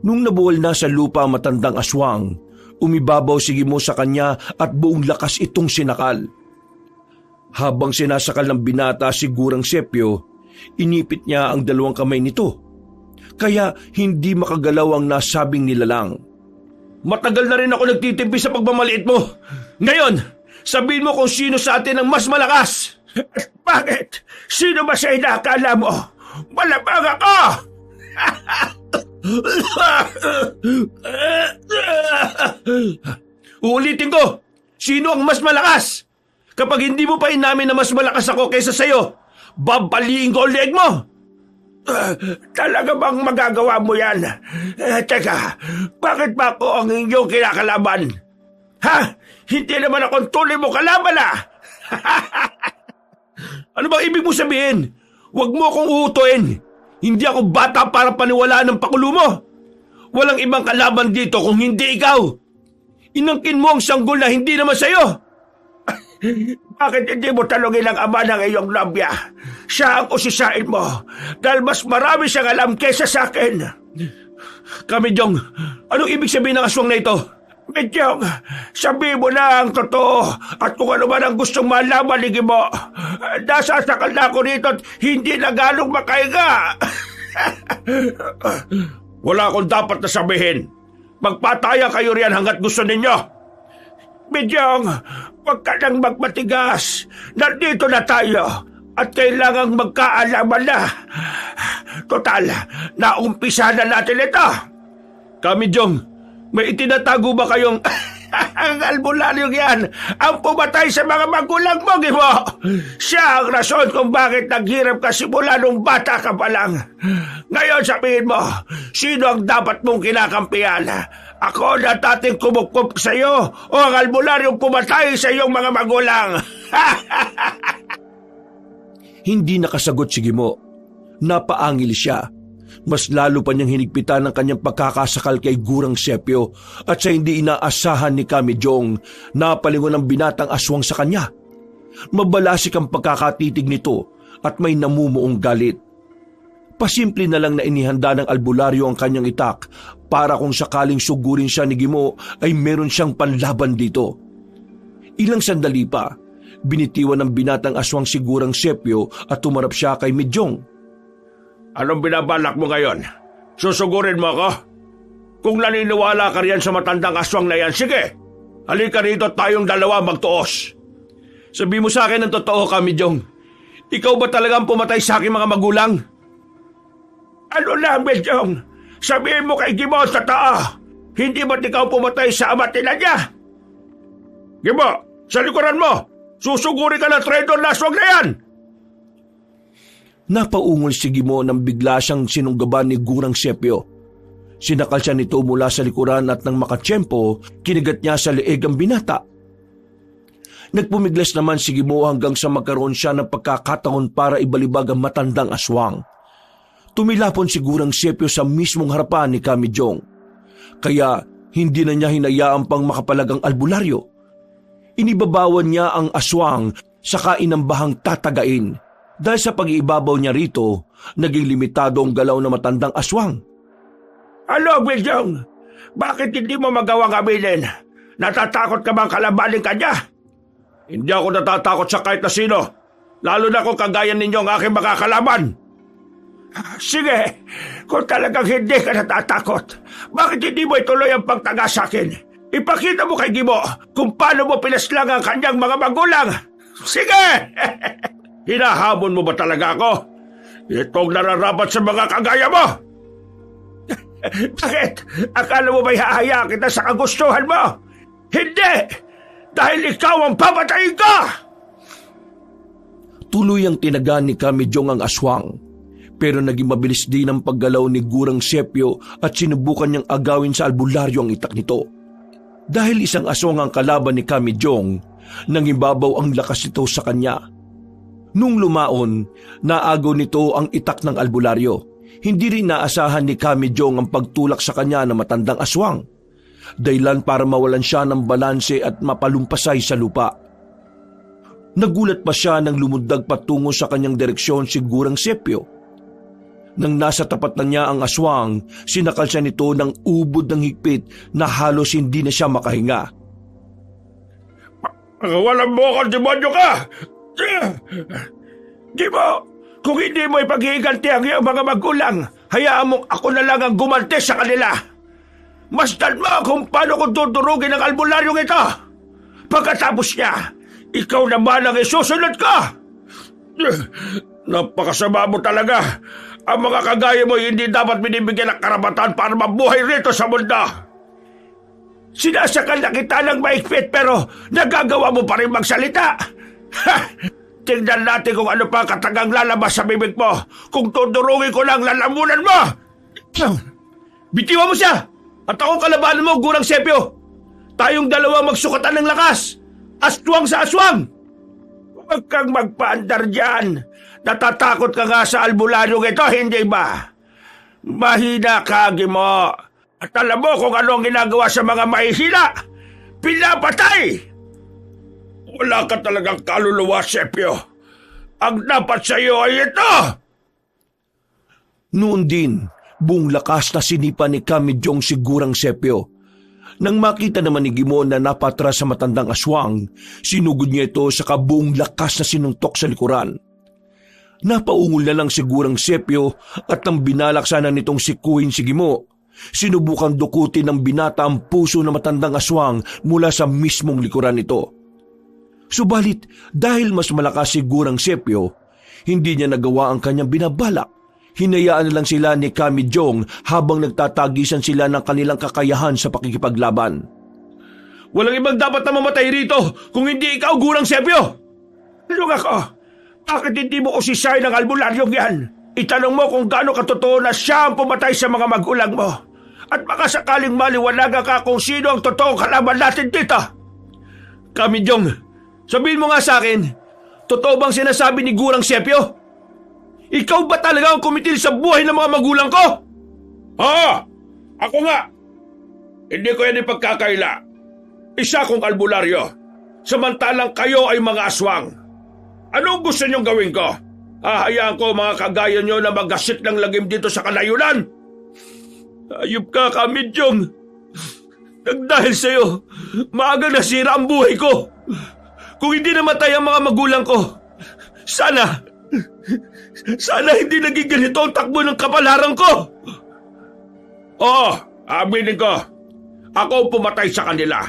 Nung nabuwal na sa lupa ang matandang aswang, umibabaw si Gimo sa kanya at buong lakas itong sinakal. Habang sinasakal ng binata si Gurang Sepyo, inipit niya ang dalawang kamay nito. Kaya hindi makagalaw ang nasabing nilalang. Matagal na rin ako nagtitimpi sa pagmamaliit mo. Ngayon, sabihin mo kung sino sa atin ang mas malakas. Bakit? Sino ba sa inakala mo? Malabang ako! Uulitin ko, sino ang mas malakas? Kapag hindi mo pa inamin na mas malakas ako kaysa sayo, babaliin ko ang leeg mo! Talaga bang magagawa mo yan? Teka, bakit ba ako ang inyong kinakalaban? Ha? Hindi naman akong tunay mo kalaban Ano bang ibig mo sabihin? Huwag mo akong uutuin. Hindi ako bata para paniwalaan ng pakulo mo. Walang ibang kalaban dito kung hindi ikaw. Inangkin mo ang sanggol na hindi naman sayo. Bakit hindi mo talungin ang ama ng iyong nobya? Siya ang usisain mo dahil mas marami siyang alam kesa sa akin. Kamidyong, anong ibig sabihin ng aswang na ito? Medyong, sabihin mo na ang totoo at kung ano man ang gustong malaman ni Gimo. Nasasakal na ako rito at hindi na ganong makahinga. Wala akong dapat na sabihin. Magpataya kayo riyan hanggat gusto ninyo. Medyong, huwag ka nang magmatigas. Nandito na tayo at kailangang magkaalaman na. Total, naumpisa na natin ito. Kamidyong, may itinatago ba kayong... Ang albularyong yan ang pumatay sa mga magulang mo, Gimo. Siya ang rason kung bakit naghirap ka simula nung bata ka pa lang. Ngayon sabihin mo, sino ang dapat mong kinakampihan? Ako na dating kumukup sa iyo o ang albularyong pumatay sa iyong mga magulang? Hindi nakasagot si Gimo. Napaangil siya. Mas lalo pa niyang hinigpitan ang kanyang pagkakasakal kay Gurang Sepyo at sa hindi inaasahan ni Kamidyong napalingon ang binatang aswang sa kanya. Mabalasik ang pagkakatitig nito at may namumuong galit. Pasimple na lang na inihanda ng albularyo ang kanyang itak para kung sakaling sugurin siya ni Gimo ay meron siyang panlaban dito. Ilang sandali pa, binitiwan ng binatang aswang si Gurang Sepyo at tumarap siya kay Medyong. Anong binabalak mo ngayon? Susugurin mo ako? Kung naniniwala ka riyan sa matandang aswang na yan, sige. Halika rito at tayong dalawa magtuos. Sabi mo sa akin ang totoo, Kamidyong. Ikaw ba talagang pumatay sa aking mga magulang? Ano na, Medyong? Sabihin mo kay Gimo ang totoo. Hindi ba't ikaw pumatay sa ama't ina niya? Gimo, sa likuran mo! Susugurin ka ng traidor na aswang na yan! Napaungol si Gimo nang bigla siyang sinunggaban ni Gurang Sepyo. Sinakal siya nito mula sa likuran at nang makatsyempo, kinagat niya sa leeg ang binata. Nagpumiglas naman si Gimo hanggang sa magkaroon siya ng pagkakataon para ibalibag ang matandang aswang. Tumilapon si Gurang Sepyo sa mismong harapan ni Kamidyong. Kaya hindi na niya hinayaan pang makapalag ang albularyo. Inibabawan niya ang aswang saka inambahang tatagain. Dahil sa pag-iibabaw niya rito, naging limitado ang galaw na matandang aswang. Ano, Medyong? Bakit hindi mo magawang aminin? Natatakot ka bang kalabanin ka niya? Hindi ako natatakot sa kahit na sino. Lalo na kung kagaya ninyo ang aking makakalaban. Sige, kung talagang hindi ka natatakot, bakit hindi mo ituloy ang pagtaga sa akin? Ipakita mo kay Gimo kung paano mo pinaslang ang kanyang mga magulang. Sige! Hinahamon mo ba talaga ako? Itong nararapat sa mga kagaya mo! Bakit? Akala mo ba'y hahaya kita sa kagustuhan mo? Hindi! Dahil ikaw ang papatayin ko! Tuloy ang tinagan ni Kamijong ang aswang. Pero naging mabilis din ang paggalaw ni Gurang Sepio at sinubukan niyang agawin sa albularyo ang itak nito. Dahil isang aswang ang kalaban ni Kamijong, nangibabaw ang lakas nito sa kanya. Nung lumaon, naagaw nito ang itak ng albularyo. Hindi rin naasahan ni Kamijong ang pagtulak sa kanya ng matandang aswang. Dahilan para mawalan siya ng balanse at mapalumpasay sa lupa. Nagulat pa siya nang lumundag patungo sa kanyang direksyon si Gurang Sepio. Nang nasa tapat na niya ang aswang, sinakal siya nito ng ubod ng higpit na halos hindi na siya makahinga. Walang mo ka, demonyo ka! Di mo, kung hindi mo ipaghihiganti ang iyong mga magulang, hayaan mong ako na lang ang gumanti sa kanila. Masdan mo kung paano ko tuturugin ang albularyong ito. Pagkatapos niya, ikaw naman ang isusunod ko. Napakasama mo talaga. Ang mga kagaya mo hindi dapat binibigyan ng karapatan para mabuhay rito sa mundo. Sinasakal na kita ng maigpit pero nagagawa mo pa rin magsalita. Tingnan natin kung ano pa katagang lalabas sa bibig mo. Kung tudurungin ko lang lalamunan mo. Bitiwan mo siya! At akong kalabanan mo, Gurang Sepio. Tayong dalawa magsukatan ng lakas. Aswang sa aswang. Huwag kang magpaandar dyan. Natatakot ka nga sa albularyong ito, hindi ba? Mahina ka, Gimo. At alam mo kung ano ang ginagawa sa mga mahihina. Pinapatay! Wala ka talagang kaluluwa, Sepio. Ang dapat sa iyo ay ito! Noon din, buong lakas na sinipa ni Kamijong si Gurang Sepio. Nang makita naman ni Gimo na napatras sa matandang aswang, sinugod niya ito sa kabuong lakas na sinuntok sa likuran. Napaungol na lang si Gurang Sepio at nang binalak sana nitong sikuhin si Gimo, sinubukang dukutin ng binata ang puso ng matandang aswang mula sa mismong likuran nito. Subalit dahil mas malakas si Gurang Sepio, hindi niya nagawa ang kanyang binabalak. Hinayaan na lang sila ni Kamijong habang nagtatagisan sila ng kanilang kakayahan sa pakikipaglaban. Walang ibang dapat na mamatay rito kung hindi ikaw, Gurang Sepio! Tulong ako! Bakit hindi mo usisay ng albularyong yan? Itanong mo kung gaano katotoo na siya ang pumatay sa mga magulang mo. At baka sakaling maliwanagan ka kung sino ang totoong kalaban natin dito. Kamijong, sabihin mo nga sa akin, totoo bang sinasabi ni Gurang Sepio? Ikaw ba talaga ang kumitil sa buhay ng mga magulang ko? Oo, ako nga. Hindi ko yan ipagkakaila. Isa kong albularyo, samantalang kayo ay mga aswang. Anong gusto niyong gawin ko? Hahayaan ko mga kagaya niyo na magasit ng lagim dito sa kalayunan? Ayup ka, Kamijong. Nagdahil sa'yo, maaga nasira ang buhay ko. Kung hindi namatay ang mga magulang ko, sana hindi naging ganito ang takbo ng kapalaran ko. Oo, aminin ko. Ako pumatay sa kanila.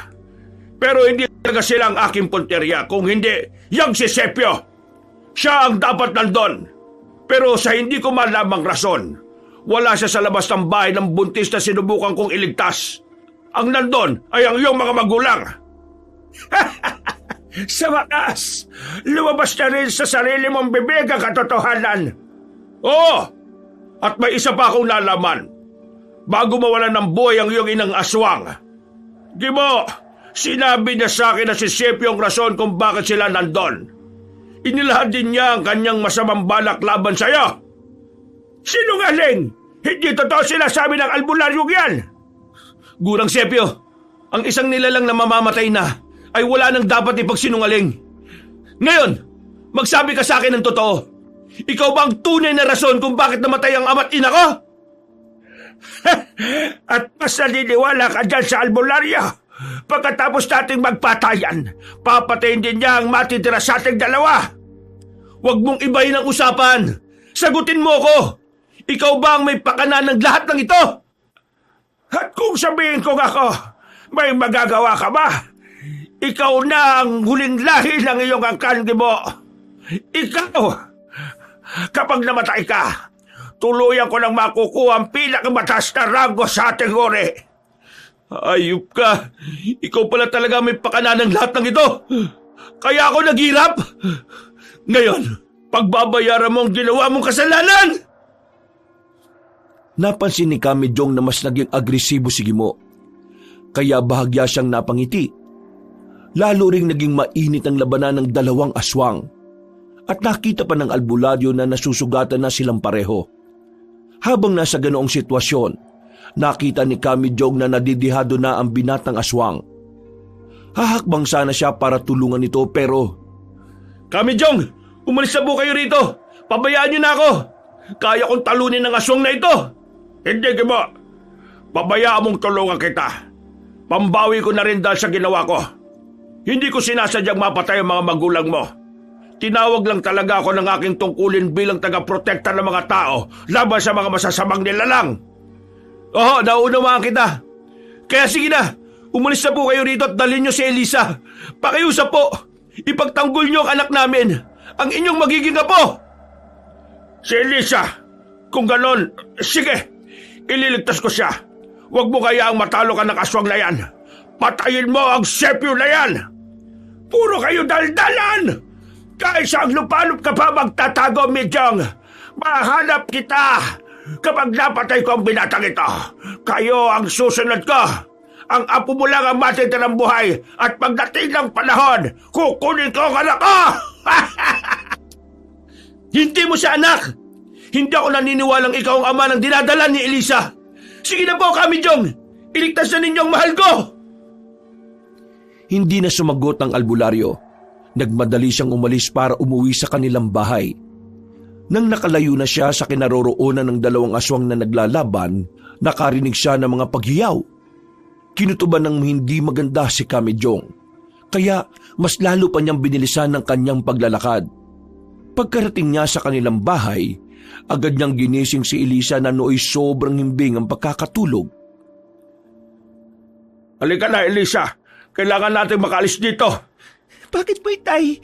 Pero hindi talaga sila ang aking punteriya. Kung hindi, yang si Sepio. Siya ang dapat nandun. Pero sa hindi ko malamang rason, wala siya sa labas ng bahay ng buntis na sinubukan kong iligtas. Ang nandun ay ang iyong mga magulang. Sa wakas, lumabas na rin sa sarili mong bibig ang katotohanan. Oo, at may isa pa akong nalaman. Bago mawalan ng buhay ang iyong inang aswang. Gimo, sinabi niya sa akin na si Sepio ang rason kung bakit sila nandun. Inilahad din niya ang kanyang masamang balak laban sa'yo. Sinungaling! Hindi totoo sinasabi ng albularyong yan! Gurang Sepio, ang isang nilalang na mamamatay na ay wala nang dapat ipagsinungaling. Ngayon, magsabi ka sa akin ng totoo. Ikaw ba ang tunay na rason kung bakit namatay ang ama't ina ko? At mas naniniwala ka dyan sa albularyo. Pagkatapos nating magpatayan, papatayin din niya ang matitira sa ating dalawa. Huwag mong ibahin ang usapan. Sagutin mo ko. Ikaw ba ang may pakana ng lahat ng ito? At kung sabihin ko ako May magagawa ka ba? Ikaw na ang huling lahi ng iyong angkan, Gibo. Ikaw, kapag namatay ka, tuluyan ko nang makukuha ang pinakamataas na ranggo sa ating uri. Ayup ka. Ikaw pala talaga may pakana ng lahat ng ito. Kaya ako naghirap. Ngayon, pagbabayaran mo ang ginawa mong kasalanan. Napansin ni Kamijong na mas naging agresibo si Gimo. Kaya bahagya siyang napangiti. Lalo ring naging mainit ang labanan ng dalawang aswang. At nakita pa ng albularyo na nasusugatan na silang pareho. Habang nasa ganoong sitwasyon, nakita ni Kamijong na nadidihado na ang binatang aswang. Hahakbang sana siya para tulungan ito pero... Kamijong, umalis na po kayo rito. Pabayaan niyo na ako. Kaya kong talunin ng aswang na ito. Hindi, Gibo. Pabayaan mong tulungan kita. Pambawi ko na rin dahil sa ginawa ko. Hindi ko sinasadyang mapatay ang mga magulang mo. Tinawag lang talaga ako ng aking tungkulin bilang taga-protekta ng mga tao laban sa mga masasamang nilalang. Oo, naunawaan kita. Kaya sige na, umalis na po kayo rito at dalhin niyo si Elisa. Pakiusap po, ipagtanggol niyo ang anak namin, ang inyong magiging apo. Si Elisa, kung ganon, sige, ililigtas ko siya. Huwag mo kayaang matalo ka ng aswang na yan. Patayin mo ang sepyo na yan. Puro kayo daldalan. Kahit saan lupalop ka pa magtatago, Mijong. Mahanap kita. Kapag napatay ko ang binatang ito, kayo ang susunod ko. Ang apo mo lang ang matitirang buhay at pagdating ng panahon, kukunin ko ang anak ko! Hindi mo siya anak. Hindi ako naniniwalang ikaw ang ama ng dinadala ni Elisa. Sige na po, Kamijong. Iligtas na ninyo ang mahal ko. Hindi na sumagot ang albularyo. Nagmadali siyang umalis para umuwi sa kanilang bahay. Nang nakalayo na siya sa kinaroroonan ng dalawang aswang na naglalaban, nakarinig siya ng mga paghiyaw. Kinutuban ng hindi maganda si Kamijong. Kaya mas lalo pa niyang binilisan ng kanyang paglalakad. Pagkarating niya sa kanilang bahay, agad niyang ginising si Elisa na nooy sobrang himbing ang pagkakatulog. Halika na, Elisa. Kailangan natin makaalis dito. Bakit po, Itay?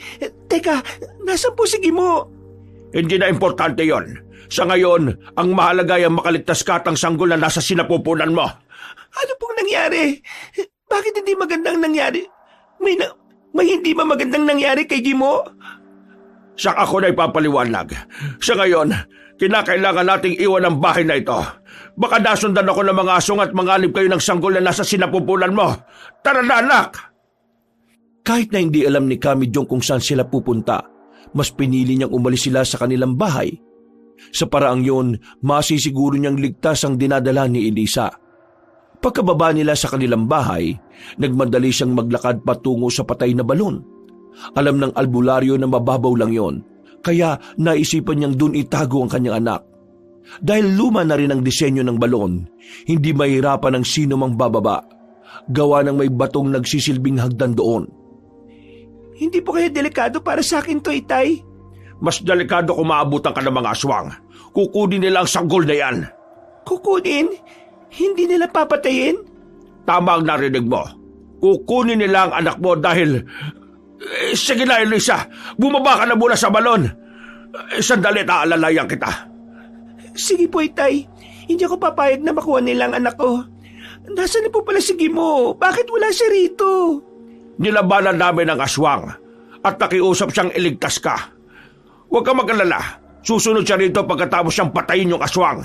Teka, nasan po si Gimo? Hindi na importante yon. Sa ngayon, ang mahalaga ay ang makaligtas ka at ang sanggol na nasa sinapupunan mo. Ano pong nangyari? Bakit hindi magandang nangyari? May hindi ba magandang nangyari kay Gimo? Saka ako na ipapaliwanag. Sa ngayon, kinakailangan nating iwan ang bahay na ito. Baka nasundan ako ng mga asong at mangalib kayo ng sanggol na nasa sinapupunan mo. Tara na, anak! Kahit na hindi alam ni Kamijong kung saan sila pupunta, mas pinili niyang umalis sila sa kanilang bahay. Sa paraang yun, masisiguro niyang ligtas ang dinadala ni Elisa. Pagkababa nila sa kanilang bahay, nagmadali siyang maglakad patungo sa patay na balon. Alam ng albularyo na mababaw lang yon, kaya naisipan niyang dun itago ang kanyang anak. Dahil luma na rin ang disenyo ng balon, hindi mahirapan ang sino mang bababa. Gawa ng may batong nagsisilbing hagdan doon. Hindi po kaya delikado para sa akin to, Itay? Mas delikado kung maabutan ka ng mga aswang. Kukunin nila ang sanggol na yan. Kukunin? Hindi nila papatayin? Tama ang narinig mo. Kukunin nila ang anak mo dahil... sige na, Elisa. Bumaba ka na muna sa balon. Sandali, aalalayan kita. Sige po, Itay. Hindi ako papayag na makuha nila ang anak ko. Nasaan na po pala si Gimo? Bakit wala siya rito? Nilabanan namin ang aswang at nakiusap siyang iligtas ka. Huwag ka mag-alala. Susunod siya rito pagkatapos siyang patayin yung aswang.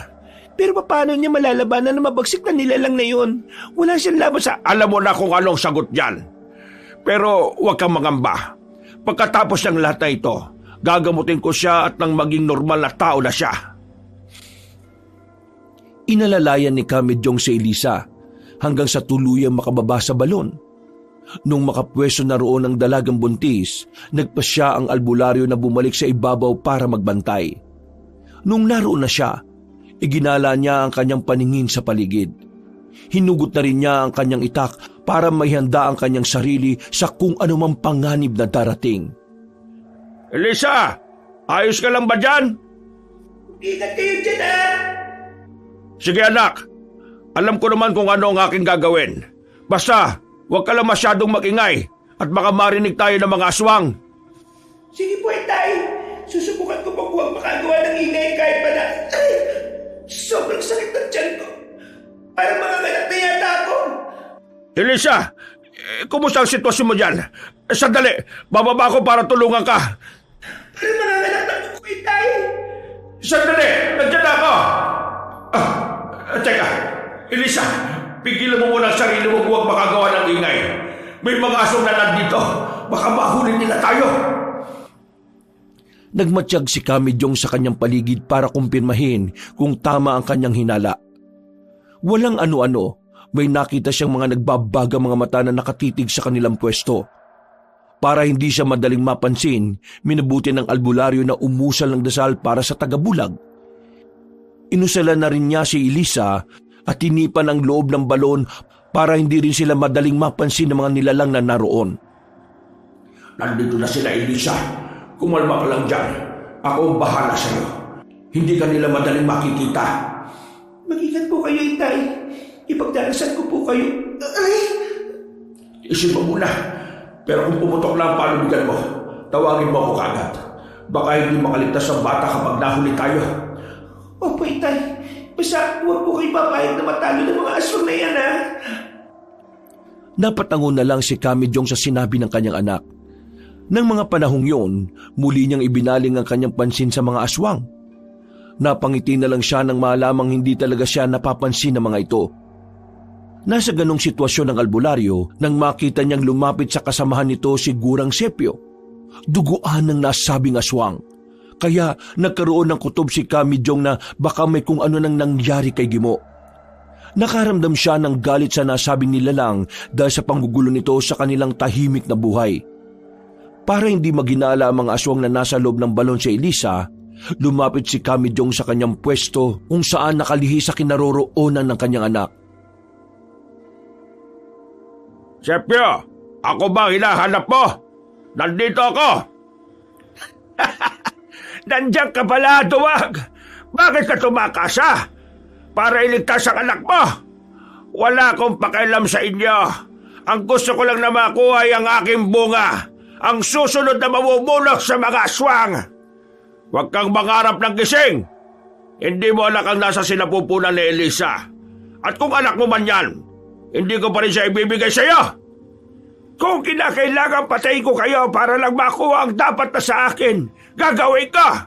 Pero paano niya malalabanan na mabagsik na nilalang na yun? Wala siyang laban sa... Alam mo na kung anong sagot dyan. Pero huwag kang mangamba. Pagkatapos ng lahat na ito, gagamutin ko siya at nang maging normal na tao na siya. Inalalayan ni Kamijong si Elisa hanggang sa tuluyang makababa sa balon. Nung makapwesto na roon ang dalagang buntis, nagpasya ang albularyo na bumalik sa ibabaw para magbantay. Nung naroon na siya, iginala niya ang kanyang paningin sa paligid. Hinugot na rin niya ang kanyang itak para maihanda ang kanyang sarili sa kung anumang panganib na darating. Elisa! Ayos ka lang ba dyan? Ingat kayo dyan, ha? Sige, anak. Alam ko naman kung ano ang aking gagawin. Basta, huwag ka lang masyadong magingay at baka marinig tayo ng mga aswang. Sige po, Itay. Susubukan ko pag huwag makagawa ng ingay kahit pa na... Ay! Sobrang sakit ng tiyan ko. Parang manganganak na yata ako. Elisa, kumusta ang sitwasyon mo dyan? Sandali, bababa ko para tulungan ka. Parang manganganak na ako, Itay. Sandali, nandiyan na ako. Teka, Elisa, pigilan mo muna ang sarili mo huwag makagawa ng ingay. May mga asong na nandito. Baka mahulin nila tayo. Nagmatsyag si Kamidyong sa kanyang paligid para kumpirmahin kung tama ang kanyang hinala. Walang ano-ano, may nakita siyang mga nagbabagang mga mata na nakatitig sa kanilang pwesto. Para hindi siya madaling mapansin, minabuti ng albularyo na umusal ng dasal para sa tagabulag. Inusalan na rin niya si Elisa at tinipan ang loob ng balon para hindi rin sila madaling mapansin ng mga nilalang na naroon. Nandito na sila, Elisa. Kumalma ka lang dyan. Ako ang bahala sa'yo. Hindi ka nila madaling makikita. Mag-ingat po kayo, Itay. Ipagdarasal ko po kayo. Ay! Isip mo muna. Pero kung pumutok lang ang panubigan mo, tawagin mo ako kaagad. Baka hindi makaligtas ang bata kapag nahuli tayo. Opo, Itay. Basta huwag po kayo papayag na matalo ng mga aswang na yan, ha? Napatango na lang si Kamidyong sa sinabi ng kanyang anak. Nang mga panahong yun, muli niyang ibinaling ang kanyang pansin sa mga aswang. Napangiti na lang siya nang malamang hindi talaga siya napapansin ng mga ito. Nasa ganong sitwasyon ng albularyo nang makita niyang lumapit sa kasamahan nito si Gurang Sepio. Duguan ng nasabing aswang. Kaya nagkaroon ng kutob si Kamidyong na baka may kung ano nang nangyari kay Gimo. Nakaramdam siya ng galit sa nasabing nilalang dahil sa panggugulo nito sa kanilang tahimik na buhay. Para hindi maginala ang mga aswang na nasa loob ng balon si Elisa, lumapit si Kamidyong sa kanyang pwesto kung saan nakalihi sa kinaroroonan ng kanyang anak. Sepio, ako ba hinahanap mo? Nandito ako! Nandiyan ka pala, Duwag! Bakit ka tumakasa? Para iligtas ang anak mo? Wala akong pakialam sa inyo. Ang gusto ko lang na makuha ay ang aking bunga. Ang susunod na mamumulok sa mga aswang. Huwag kang mangarap ng gising. Hindi mo anak ang nasa sinapupunan ni Elisa. At kung anak mo man yan, hindi ko pa rin siya ibibigay sa iyo. Kung kinakailangan patayin ko kayo para lang makuha ang dapat na sa akin, gagawin ka.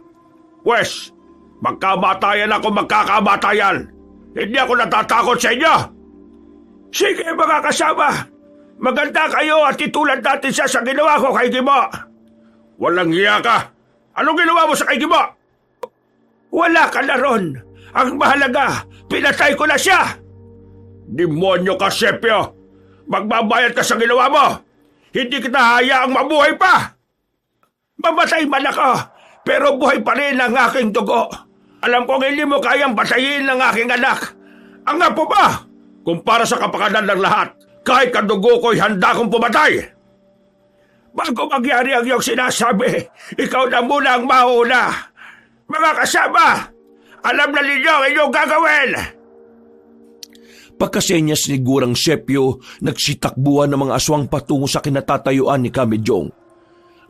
Pwes, magkamatayan ako magkakamatayan. Hindi ako natatakot sa inyo. Sige mga kasama, maganda kayo at itulad natin siya sa ginawa ko kay Gimo. Walang hiya ka. Anong ginawa mo sa kay Gimo? Wala ka na ron. Ang mahalaga, pinatay ko na siya. Demonyo ka, Sepio. Magbabayad ka sa ginawa mo. Hindi kita hayaang mabuhay pa. Mamatay man ako, pero buhay pa rin ang aking dugo. Alam kong hindi mo kayang patayin ang aking anak. Ang nga po ba? Kumpara sa kapakanan ng lahat, kahit kadugo ko'y handa kong pumatay. Bago magyari ang iyong sinasabi, ikaw na muna ang mauna. Mga kasama, alam na ninyo ang inyong gagawin. Pagkasenyas ni Gurang Sepio, nagsitakbuhan ng mga aswang patungo sa kinatatayuan ni Kamidyong.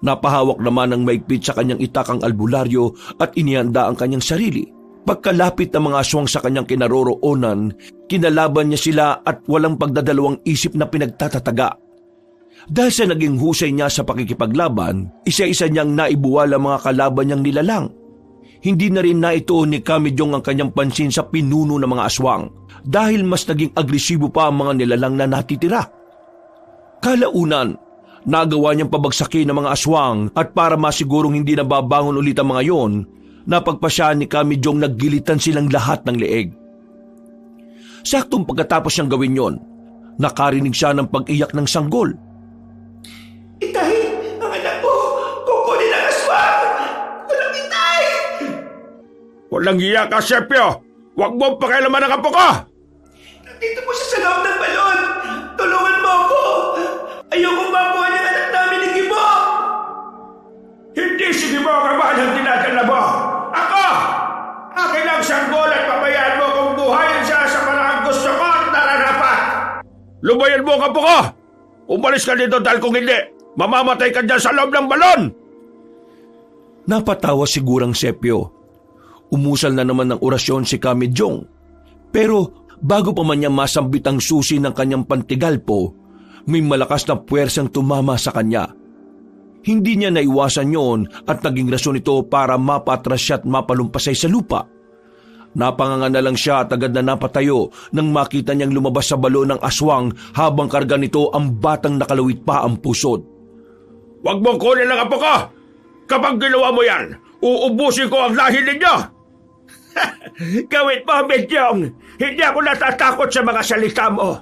Napahawak naman ng maigpit sa kanyang itakang albularyo at inihanda ang kanyang sarili. Pagkalapit ng mga aswang sa kanyang kinaroroonan, kinalaban niya sila at walang pagdadalawang isip na pinagtatataga. Dahil sa naging husay niya sa pakikipaglaban, isa-isa niyang naibuwal ang mga kalaban niyang nilalang. Hindi na rin naituon ni Kamidyong ang kanyang pansin sa pinuno ng mga aswang dahil mas naging agresibo pa ang mga nilalang na natitira. Kalaunan, nagawa niyang pabagsakin ng mga aswang at para masigurong hindi na babangon ulit ang mga yon, napagpasya ni Kamidyong naggilitan silang lahat ng leeg. Saktong pagkatapos niyang gawin yon, nakarinig siya ng pag-iyak ng sanggol. Itay, ang anak ko, kukunin ang aswang! Walang Itay! Walang hiya ka, Sepio! Huwag mo pakialaman ang apo ko! Nandito po siya sa loob ng balon! Tulungan mo ako! Ayokong makuha niyang anak namin ni Gimo! Hindi si Gimo ang mahal ang dinadala mo! Ako! Akin ang sanggol at pabayaan mo kung buhayin siya sa parang gusto ko at nararapat! Lubos Lubayan mo ang apo ko! Umalis ka dito dahil kung hindi, mamamatay ka dyan sa loob ng balon! Napatawa si Gurang Sepio. Umusal na naman ng orasyon si Kamijong. Pero bago pa man niya masambit ang susi ng kanyang pantigalpo, may malakas na puwersang tumama sa kanya. Hindi niya naiwasan yon at naging rason ito para mapatras siya at mapalumpasay sa lupa. Napanganga na lang siya at agad na napatayo nang makita niyang lumabas sa balon ng aswang habang karga nito ang batang nakalawit pa ang pusod. Huwag mong kunin ang apo ko! Kapag ginawa mo yan, uubusin ko ang lahi ninyo! Gawin mo, Medyong! Hindi ako natatakot sa mga salita mo!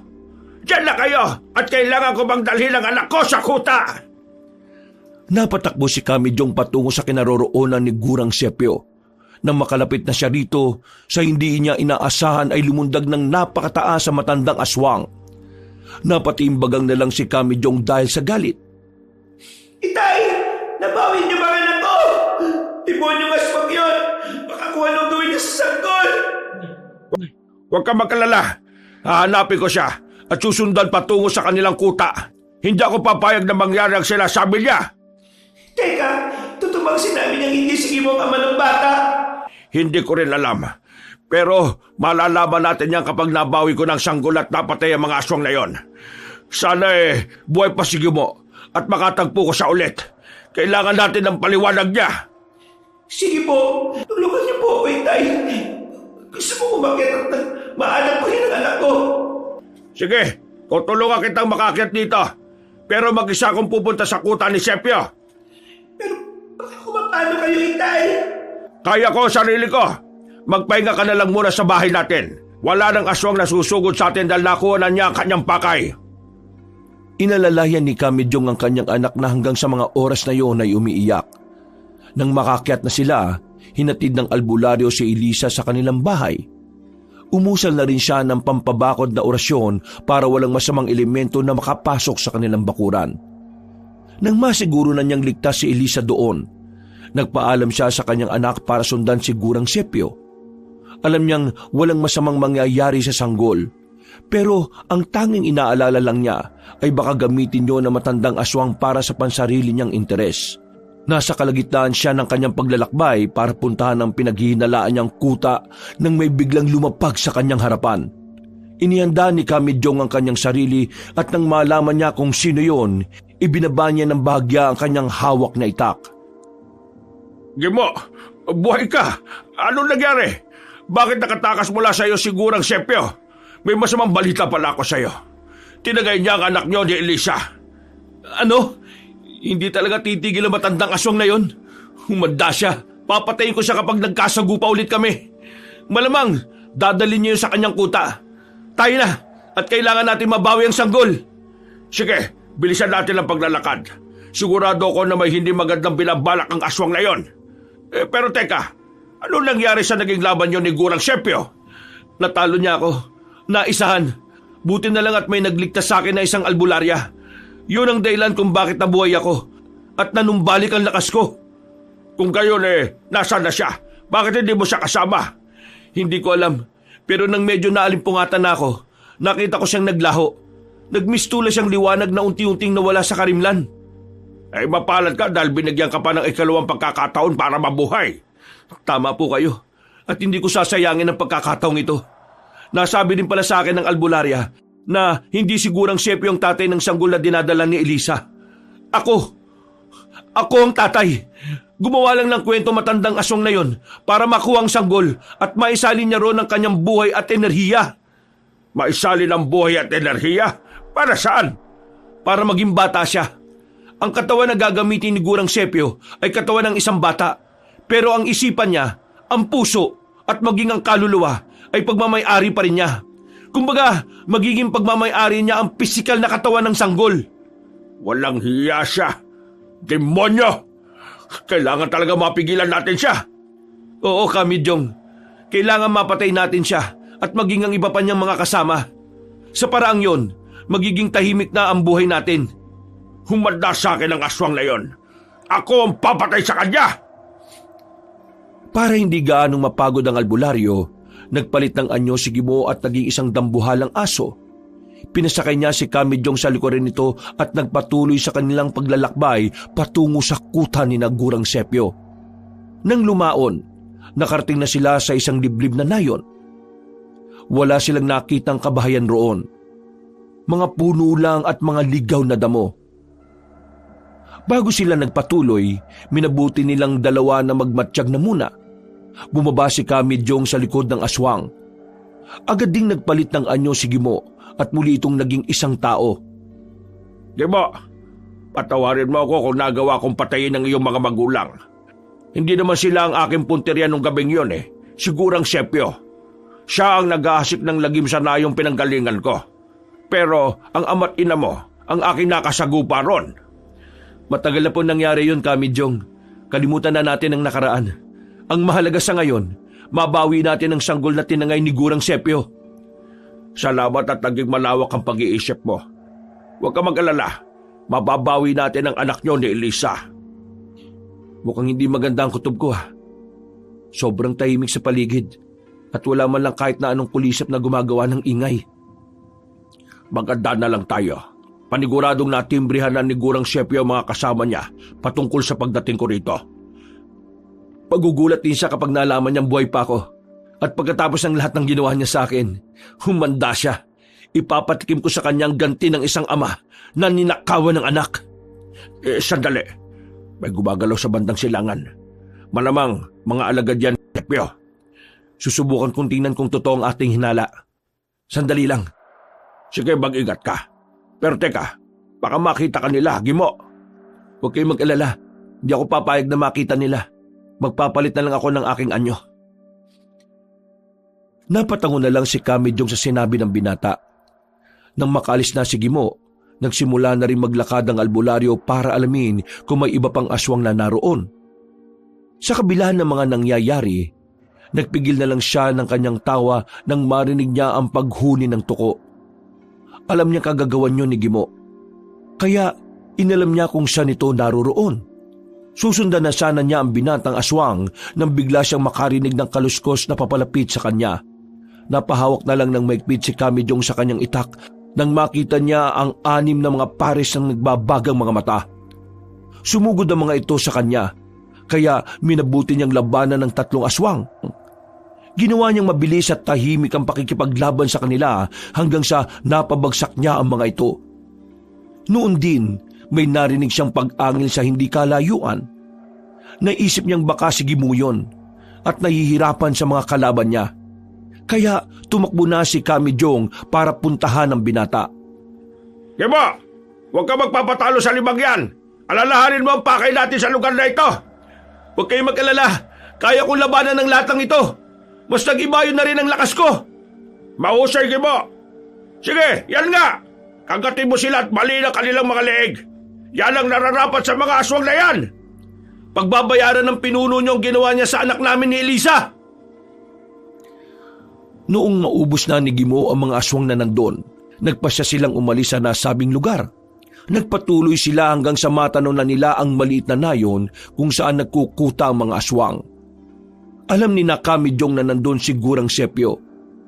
Diyan na kayo at kailangan ko bang dalhin ang anak ko sa kuta! Napatakbo si Kamijong patungo sa kinaroroonan ni Gurang Sepio. Nang makalapit na siya rito, sa hindi niya inaasahan ay lumundag ng napakataas sa matandang aswang. Napatimbagang na lang si Kamijong dahil sa galit. Itay! Nabawi niyo ba anak ko? Demonyong aswang yun! Baka kung anong gawin niya sa sanggol! Huwag ka magkalala. Hahanapin ko siya at susundan patungo sa kanilang kuta. Hindi ako papayag na mangyari ang sinasabi niya. Teka, totoo bang sinabi niyang hindi sige mo ang ama ng bata? Hindi ko rin alam. Pero malalaman natin yan kapag nabawi ko ng sanggol at napatay ang mga aswang na yon. Sana buhay pa sige mo at makatagpo ko siya ulit. Kailangan natin ng paliwanag niya. Sige po, tulungan niyo po ako, Itay. Gusto mo umakyat at maanak ko rin ang anak ko. Sige, tutulungan kitang makakyat dito. Pero mag-isa akong pupunta sa kuta ni Sepio. Pero baka kumapano kayo, Itay? Kaya ko ang sarili ko. Magpahinga ka na lang muna sa bahay natin. Wala nang aswang na susugod sa atin dahil nakuha na niya ang kanyang pakay. Inalalayan ni Kamijong ang kanyang anak na hanggang sa mga oras na iyon ay umiiyak. Nang makakyat na sila, hinatid ng albularyo si Elisa sa kanilang bahay. Umusal na rin siya ng pampabakod na orasyon para walang masamang elemento na makapasok sa kanilang bakuran. Nang masiguro na niyang ligtas si Elisa doon, nagpaalam siya sa kanyang anak para sundan si Gurang Sepio. Alam niyang walang masamang mangyayari sa sanggol, pero ang tanging inaalala lang niya ay baka gamitin niyo na matandang aswang para sa pansarili niyang interes. Nasa kalagitnaan siya ng kanyang paglalakbay para puntahan ang pinaghihinalaan niyang kuta nang may biglang lumapag sa kanyang harapan. Inihanda ni Kamijong ang kanyang sarili at nang malaman niya kung sino yon, ibinaba niya ng bahagya ang kanyang hawak na itak. Gimo, buhay ka. Anong nangyari? Bakit nakatakas mula sa iyo si Gurang Sepio? May masamang balita pala ako sa iyo. Tinagay niya ang anak niyo ni Elisa. Ano? Hindi talaga titigil ang matandang aswang na yon. Humanda siya. Papatayin ko siya kapag nagkasagupa ulit kami. Malamang, dadalhin niyo sa kanyang kuta. Tayo na, at kailangan natin mabawi ang sanggol. Sige, bilisan natin ang paglalakad. Sigurado ko na may hindi magandang binabalak ang aswang na yon. Pero teka, ano nangyari sa naging laban niyo ni Gurang Sepio? Natalo niya ako. Naisahan. Buti na lang at may nagligtas sa akin na isang albularya. Yun ang dahilan kung bakit nabuhay ako at nanumbalik ang lakas ko. Kung gayon nasaan na siya? Bakit hindi mo siya kasama? Hindi ko alam, pero nang medyo naalimpungatan na ako, nakita ko siyang naglaho. Nagmistula siyang liwanag na unti-unting nawala sa karimlan. Ay mapalad ka dahil binigyan ka pa ng ikalawang pagkakataon para mabuhay. Tama po kayo, at hindi ko sasayangin ang pagkakataong ito. Nasabi din pala sa akin ng albularya na hindi sigurang Sepio ang tatay ng sanggol na dinadala ni Elisa. Ako ang tatay. Gumawa lang ng kwento matandang aswang na yon para makuha ang sanggol at maisalin niya roon ang kanyang buhay at enerhiya. Maisalin ang buhay at enerhiya? Para saan? Para maging bata siya. Ang katawan na gagamitin ni Gurang Sepio ay katawan ng isang bata. Pero ang isipan niya, ang puso at maging ang kaluluwa ay pagmamay-ari pa rin niya. Kumbaga, magiging pagmamay-ari niya ang pisikal na katawan ng sanggol. Walang hiya siya. Demonyo! Kailangan talaga mapigilan natin siya. Oo, Kamijong. Kailangan mapatay natin siya at maging ang iba pa niyang mga kasama. Sa paraang yon, magiging tahimik na ang buhay natin. Humanda sa akin ang aswang na yon. Ako ang papatay sa kanya! Para hindi gaanong mapagod ang albularyo, nagpalit ng anyo si Gimo at naging isang dambuhalang aso. Pinasakay niya si Kamijong sa likuran nito at nagpatuloy sa kanilang paglalakbay patungo sa kuta ni Gurang Sepyo. Nang lumaon, nakarating na sila sa isang liblib na nayon. Wala silang nakitang kabahayan roon. Mga puno lang at mga ligaw na damo. Bago sila nagpatuloy, minabuti nilang dalawa na magmatsyag na muna. Bumaba si Kamijong sa likod ng aswang. Agad ding nagpalit ng anyo si Gimo at muli itong naging isang tao. Gimo, patawarin mo ako kung nagawa kong patayin ng iyong mga magulang. Hindi naman sila ang aking punteriya nung gabing yun eh. Sigurang Sepyo. Siya ang nag-aasik ng lagim sa nayong pinanggalingan ko. Pero ang ama't ina mo, ang aking nakasagupa ron. Matagal na po nangyari yun, Kamijong. Kalimutan na natin ang nakaraan. Ang mahalaga sa ngayon, mabawi natin ang sanggol na tinangay ni Gurang Sepyo. Salamat at naging malawak ang pag-iisip mo. Huwag ka mag-alala. Mababawi natin ang anak niyo ni Elisa. Mukhang hindi maganda ang kutob ko ha. Sobrang tahimik sa paligid at wala man lang kahit na anong kulisap na gumagawa ng ingay. Maganda na lang tayo. Paniguradong natimbrihan na ni Gurang Sepyo ang mga kasama niya patungkol sa pagdating ko rito. Pagugulat din siya kapag nalaman niyang buhay pa ako. At pagkatapos ng lahat ng ginawa niya sa akin, humanda siya. Ipapatikim ko sa kanyang ganti ng isang ama na ninakawan ng anak. Sandali. May gumagalaw sa bandang silangan. Malamang mga alagad yan, Sepyo. Susubukan kong tingnan kung totoo ang ating hinala. Sandali lang. Sige, mag-ingat ka. Pero teka, baka makita ka nila, Gimo. Huwag kayong mag-alala. Hindi ako papayag na makita nila. Magpapalit na lang ako ng aking anyo. Napatango na lang si Kamijong sa sinabi ng binata. Nang makaalis na si Gimo, nagsimula na rin maglakad ang albularyo para alamin kung may iba pang aswang na naroon. Sa kabila ng mga nangyayari, nagpigil na lang siya ng kanyang tawa nang marinig niya ang paghuni ng tuko. Alam niya kagagawan yun ni Gimo. Kaya inalam niya kung saan ito naroroon. Susundan na sana niya ang binatang aswang nang bigla siyang makarinig ng kaluskos na papalapit sa kanya. Napahawak na lang ng maigpit si Kamijong sa kanyang itak nang makita niya ang 6 na mga pares ng nagbabagang mga mata. Sumugod ang mga ito sa kanya, kaya minabuti niyang labanan ng 3 aswang. Ginawa niyang mabilis at tahimik ang pakikipaglaban sa kanila hanggang sa napabagsak niya ang mga ito. Noon din, may narinig siyang pag-angil sa hindi kalayuan. Naisip niyang baka si Gimo yun at nahihirapan sa mga kalaban niya. Kaya tumakbo na si Kamijong para puntahan ang binata. Gimo, huwag ka magpapatalo sa 5 yan. Alalahanin mo ang pakay natin sa lugar na ito. Huwag kayong mag-alala. Kaya kong labanan ng latang ito. Mas nag-ibayon na rin ang lakas ko. Mahusay, Gimo. Sige, yan nga. Kagatin mo sila at mali na kanilang mga leeg. Yan ang nararapat sa mga aswang na yan. Pagbabayaran ng pinuno niyo ang ginawa niya sa anak namin ni Elisa. Noong maubos na ni Gimo ang mga aswang na nandun, nagpasya silang umalis sa nasabing lugar. Nagpatuloy sila hanggang sa matanaw na nila ang maliit na nayon kung saan nagkukuta ang mga aswang. Alam ni Kamijong na nandun si Gurang Sepyo,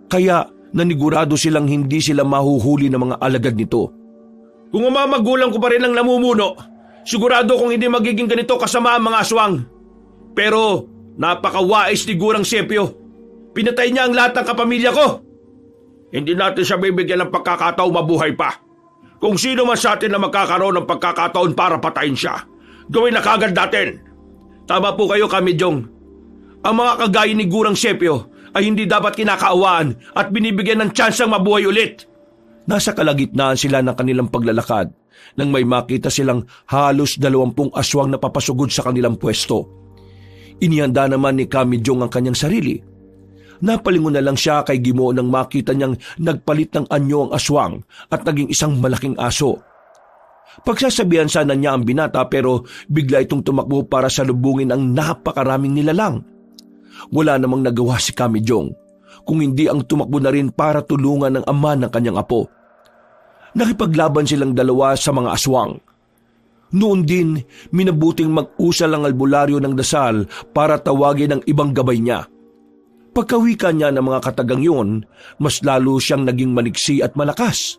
kaya nanigurado silang hindi sila mahuhuli ng mga alagad nito. Kung ang mga magulang ko pa rin ang namumuno, sigurado kong hindi magiging ganito kasama ang mga aswang. Pero napakawais ni Gurang Sepyo. Pinatay niya ang lahat ng kapamilya ko. Hindi natin siya bibigyan ng pagkakataon mabuhay pa. Kung sino man sa atin na magkakaroon ng pagkakataon para patayin siya, gawin na kagad natin. Tama po kayo, Kamijong. Ang mga kagaya ni Gurang Sepyo ay hindi dapat kinakaawaan at binibigyan ng tsansang mabuhay ulit. Nasa kalagitnaan sila ng kanilang paglalakad nang may makita silang halos 20 aswang na papasugod sa kanilang pwesto. Inihanda naman ni Kamijong ang kanyang sarili. Napalingon na lang siya kay Gimo nang makita niyang nagpalit ng anyo ang aswang at naging isang malaking aso. Pagsasabihan sana niya ang binata pero bigla itong tumakbo para salubungin ang napakaraming nilalang. Wala namang nagawa si Kamijong, kung hindi ang tumakbo na rin para tulungan ang ama ng kanyang apo. Nakipaglaban silang dalawa sa mga aswang. Noon din, minabuting mag-usal ang albularyo ng dasal para tawagin ang ibang gabay niya. Pagkawika niya ng mga katagang yun, mas lalo siyang naging maliksi at malakas.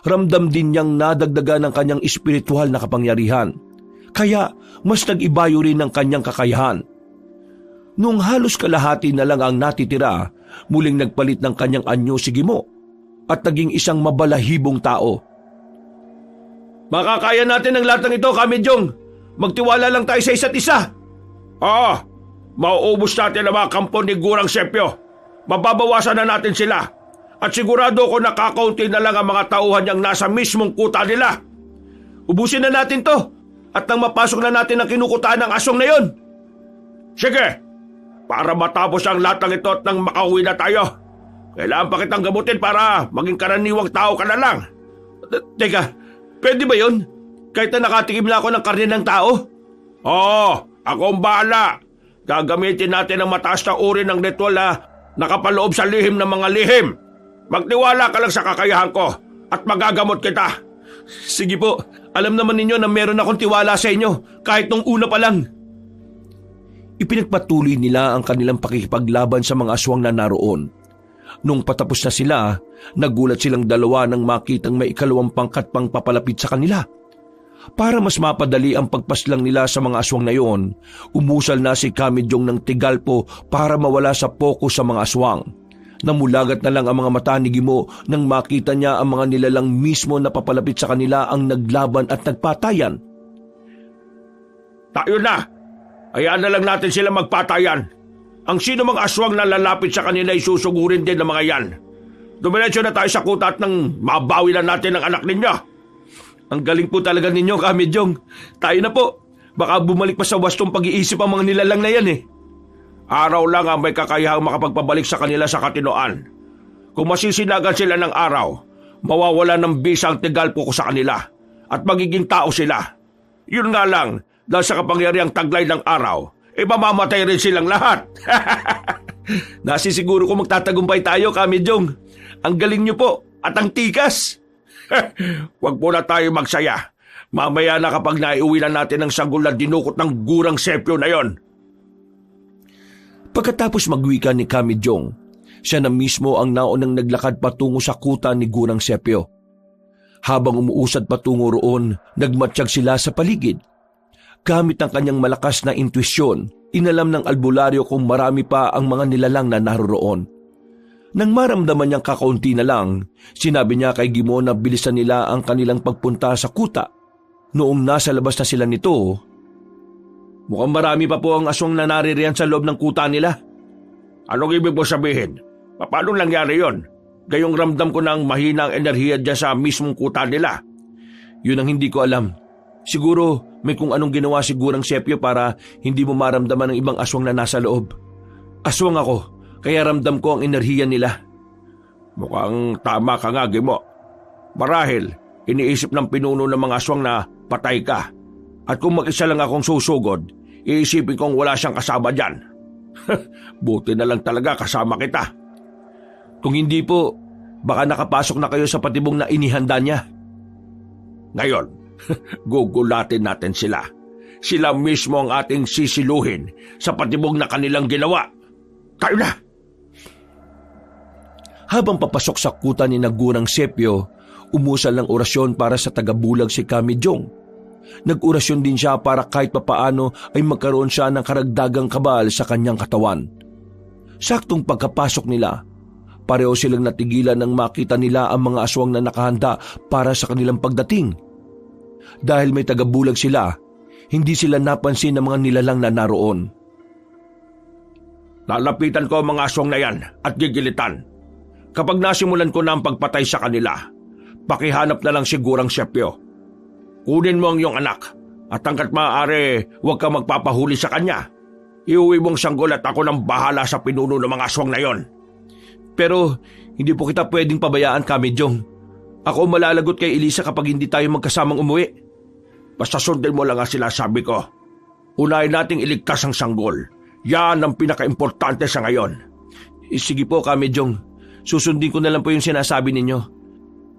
Ramdam din niyang nadagdagan ng kanyang espiritual na kapangyarihan. Kaya mas nag-ibayo rin ng kanyang kakayahan. Nung halos kalahati na lang ang natitira, muling nagpalit ng kanyang anyo si Gimo at naging isang mabalahibong tao. Makakaya natin ang lahat ng ito, Kamidyong. Magtiwala lang tayo sa isa't isa. Oo, mauubos natin ang mga kampo ni Gurang Sepyo. Mababawasan na natin sila. At sigurado ko nakakaunti na lang ang mga tauhan niyang nasa mismong kuta nila. Ubusin na natin to at nang mapasok na natin ang kinukutaan ng aswang na yon. Sige, para matapos ang lahat ng ito at nang makauwi na tayo. Kailangan pa kitang gamutin para maging karaniwang tao ka na lang. Teka, pwede ba yon? Kahit na nakatikim na ako ng karne ng tao? Oo, ako ang bahala. Gagamitin natin ang mataas na uri ng ritual na nakapaloob sa lihim ng mga lihim. Magtiwala ka lang sa kakayahan ko at magagamot kita. Sige po, alam naman ninyo na meron akong tiwala sa inyo kahit nung una pa lang. Ipinagpatuloy nila ang kanilang pakikipaglaban sa mga aswang na naroon. Nung patapos na sila, nagulat silang dalawa nang makitang may ikalawang pangkat pang papalapit sa kanila. Para mas mapadali ang pagpaslang nila sa mga aswang na yon, umusal na si Kamidyong ng tigalpo para mawala sa pokus sa mga aswang. Namulagat na lang ang mga mata ni Gimo nang makita niya ang mga nilalang mismo na papalapit sa kanila ang naglaban at nagpatayan. Tayo na! Hayaan na lang natin sila magpatayan. Ang sino mang aswang na lalapit sa kanila ay susugurin din ng mga yan. Dumiretso na tayo sa kuta at nang mabawi na natin ang anak ninyo. Ang galing po talaga ninyo, Kamidyong. Tayo na po. Baka bumalik pa sa wastong pag-iisip ang mga nilalang na yan eh. Araw lang ang may kakayahang makapagpabalik sa kanila sa katinoan. Kung masisinagan sila ng araw, mawawala ng bisa ang tigalpo ko sa kanila at magiging tao sila. Yun nga lang, dahil sa kapangyarihang taglay ng araw, mamamatay rin silang lahat. Nasisiguro ko magtatagumpay tayo, Kamidyong. Ang galing nyo po at ang tikas. Huwag muna tayo magsaya. Mamaya na kapag naiuwi na natin ang sanggol na dinukot ng Gurang Sepyo na yon. Pagkatapos magwika ni Kamidyong, siya na mismo ang naunang naglakad patungo sa kuta ni Gurang Sepyo. Habang umuusad patungo roon, nagmatsyag sila sa paligid. Gamit ang kanyang malakas na intuisyon, inalam ng albularyo kung marami pa ang mga nilalang na naroroon. Nang maramdaman niyang kakaunti na lang, sinabi niya kay Gimo na bilisan nila ang kanilang pagpunta sa kuta. Noong nasa labas na sila nito, mukhang marami pa po ang aswang na naririyan sa loob ng kuta nila. Anong ibig mo sabihin? Paano nangyari yon? Gayong ramdam ko ng mahina ang enerhiya dyan sa mismong kuta nila. Yun ang hindi ko alam. Siguro may kung anong ginawa si Gurang Sepyo para hindi mo maramdaman ng ibang aswang na nasa loob. Aswang ako, kaya ramdam ko ang enerhiya nila. Mukhang tama ka nga, Gimo. Marahil, iniisip ng pinuno ng mga aswang na patay ka. At kung mag-isa lang akong susugod, iisipin kong wala siyang kasama dyan. Buti na lang talaga kasama kita. Kung hindi po, baka nakapasok na kayo sa patibong na inihanda niya. Ngayon, gugulatin natin sila. Sila mismo ang ating sisiluhin sa patibong na kanilang ginawa. Tayo na! Habang papasok sa kuta ni Gurang Sepyo, umusal ng orasyon para sa tagabulag si Kamidyong. Nag-orasyon din siya para kahit papaano ay magkaroon siya ng karagdagang kabal sa kanyang katawan. Saktong pagkapasok nila, pareho silang natigilan nang makita nila ang mga aswang na nakahanda para sa kanilang pagdating. Dahil may tagabulag sila, hindi sila napansin ng mga nilalang na naroon. Lalapitan ko ang mga aswang na yan at gigilitan. Kapag nasimulan ko na ang pagpatay sa kanila, pakihanap na lang si Gurang Sepyo. Kunin mo ang iyong anak at hanggat maaari huwag ka magpapahuli sa kanya. Iuwi mong sanggol at ako nang bahala sa pinuno ng mga aswang na yon. Pero hindi po kita pwedeng pabayaan, Kamidyong. Ako malalagot kay Elisa kapag hindi tayo magkasamang umuwi. Basta sundin mo lang ang sinasabi ko. Unahin nating iligtas ang sanggol. Yan ang pinaka-importante sa ngayon. Sige po, Kamidyong. Susundin ko na lang po yung sinasabi ninyo.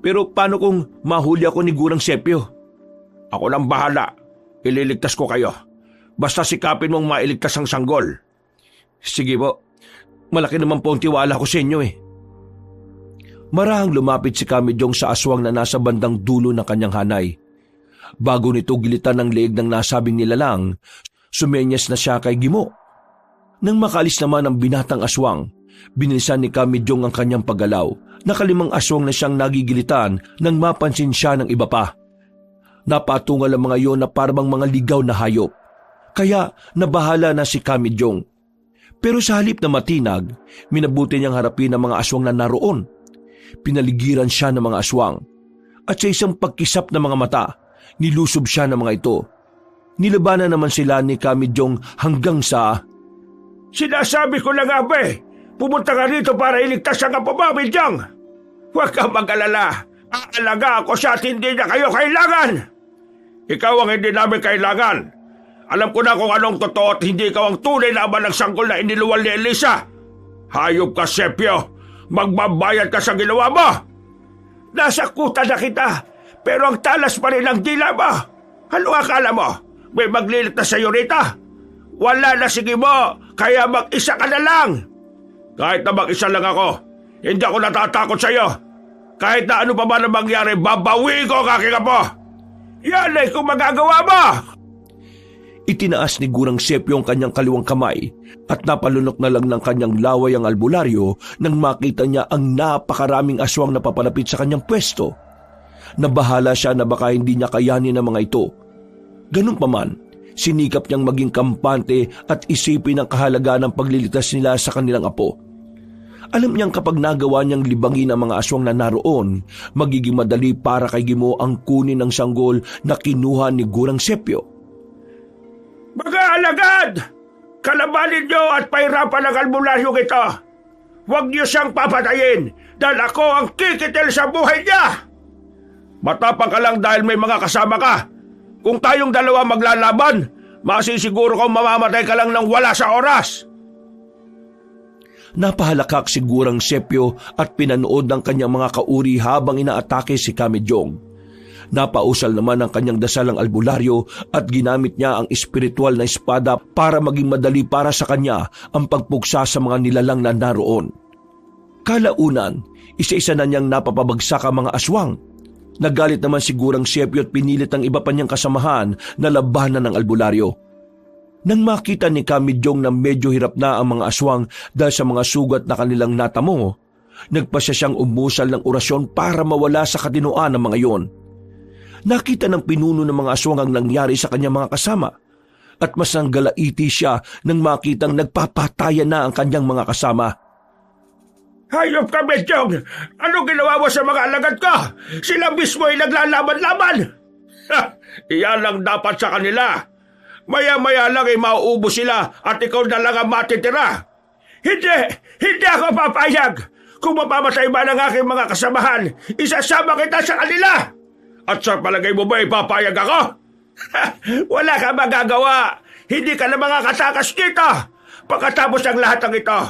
Pero paano kung mahuli ako ni Gurang Sepyo? Ako nang bahala. Ililigtas ko kayo. Basta sikapin mong mailigtas ang sanggol. Sige po. Malaki naman po ang tiwala ko sa inyo eh. Marahang lumapit si Kamijong sa aswang na nasa bandang dulo ng kanyang hanay. Bago nito gilitan ng leeg ng nasabing nilalang, sumenyas na siya kay Gimo. Nang makaalis naman ang binatang aswang, binilisan ni Kamijong ang kanyang paggalaw. Nakalimang aswang na siyang nagigilitan nang mapansin siya ng iba pa. Napatungal ang mga iyon na parang mga ligaw na hayop. Kaya nabahala na si Kamijong. Pero sa halip na matinag, minabuti niyang harapin ang mga aswang na naroon. Pinaligiran siya ng mga aswang. At sa isang pagkisap ng mga mata, nilusob siya ng mga ito. Nilabanan naman sila ni Kamijong hanggang sa... Sinasabi ko na nga ba pumunta ka rito para iligtas ang apo mo, Midyang. Huwag kang mag-alala. Aalaga ako siya at hindi niya kayo kailangan. Ikaw ang hindi namin kailangan. Alam ko na kung anong totoo at hindi ikaw ang tunay na ama ng sanggol na iniluwal ni Elisa. Hayop ka, Sepio. Magbabayad ka sa ginawa mo. Nasakutan na kita, pero ang talas pa rin ang dila mo. Ano akala mo? May magliligtas sa'yo rita? Wala na, sige mo, kaya mag-isa ka na lang. Kahit na mag-isa lang ako, hindi ako natatakot sa'yo. Kahit na ano pa ba na mangyari, babawi ko ang aking apo. Yan ay kung magagawa mo. Itinaas ni Gurang Sepio ang kanyang kaliwang kamay at napalunok na lang ng kanyang laway ang albularyo nang makita niya ang napakaraming aswang na papalapit sa kanyang pwesto. Nabahala siya na baka hindi niya kayanin ang mga ito. Ganun pa man, sinikap niyang maging kampante at isipin ang kahalagaan ng pagliligtas nila sa kanilang apo. Alam niyang kapag nagawa niyang libangin ang mga aswang na naroon, magiging madali para kay Gimo ang kunin ng sanggol na kinuha ni Gurang Sepio. Mga alagad! Kalabanin niyo at pahirapan ang albularyo ito. Huwag niyo siyang papatayin dahil ako ang kikitil sa buhay niya. Matapang ka lang dahil may mga kasama ka. Kung tayong dalawa maglalaban, masisiguro kong mamamatay ka lang ng wala sa oras. Napahalakak si Gurang Sepio at pinanood ng kanyang mga kauri habang inaatake si Kamijong. Napausal naman ang kanyang dasalang albularyo at ginamit niya ang espiritual na espada para maging madali para sa kanya ang pagpuksa sa mga nilalang na naroon. Kalaunan, isa-isa na niyang napapabagsak ang mga aswang. Nagalit naman si Gurang Sepio at pinilit ang iba pa niyang kasamahan na labanan ng albularyo. Nang makita ni Kamijong na medyo hirap na ang mga aswang dahil sa mga sugat na kanilang natamo, nagpasya siyang umusal ng orasyon para mawala sa katinoan ng mga iyon. Nakita ng pinuno ng mga aswang ang nangyari sa kanyang mga kasama at mas nanggalaiti siya nang makitang nagpapatayan na ang kanyang mga kasama. Hayop ka, Midyang! Anong ginawa mo sa mga alagad ko? Sila mismo ay naglalaban-laban! Iyan lang dapat sa kanila. Maya-maya lang ay mauubos sila at ikaw na lang ang matitira. Hindi ako papayag! Kung mapamatay ba ng aking mga kasamahan, isasama kita sa kanila! At sa palagay mo ba ipapayag ako? Wala ka magagawa. Hindi ka na makakatakas dito. Pagkatapos ng lahat ng ito,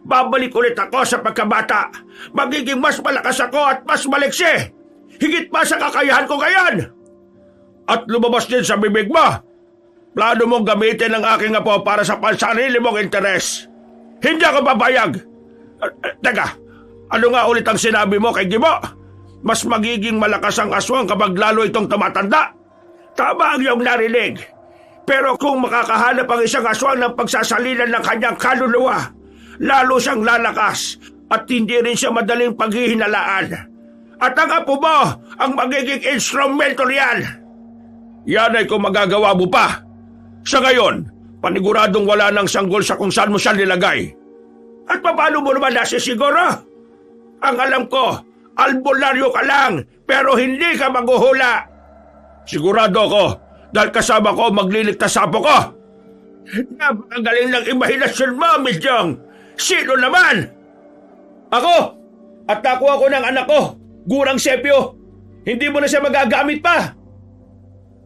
babalik ulit ako sa pagkabata. Magiging mas malakas ako at mas maliksi. Higit pa sa kakayahan ko ngayon. At lumabas din sa bibig mo. Plano mong gamitin ang aking apo para sa pansarili mong interes. Hindi ako papayag. Teka, ano nga ulit ang sinabi mo kay Gimo? Mas magiging malakas ang aswang kapag lalo itong tumatanda. Tama ang iyong narinig. Pero kung makakahanap ang isang aswang ng pagsasalinan ng kanyang kaluluwa, lalo siyang lalakas at hindi rin siya madaling paghihinalaan. At ang apo mo ang magiging instrumento riyan. Yan ay kung magagawa mo pa. Sa ngayon, paniguradong wala ng sanggol sa kung saan mo siya nilagay. At paano mo naman nasisiguro? Ang alam ko, albularyo ka lang, pero hindi ka maghuhula. Sigurado ako, dahil kasama ko magliligtas sa apo ko. Napakagaling ng imahinasyon mo, Midyang. Sino naman? Ako! At nakuha ko ng anak ko, Gurang Sepio. Hindi mo na siya magagamit pa.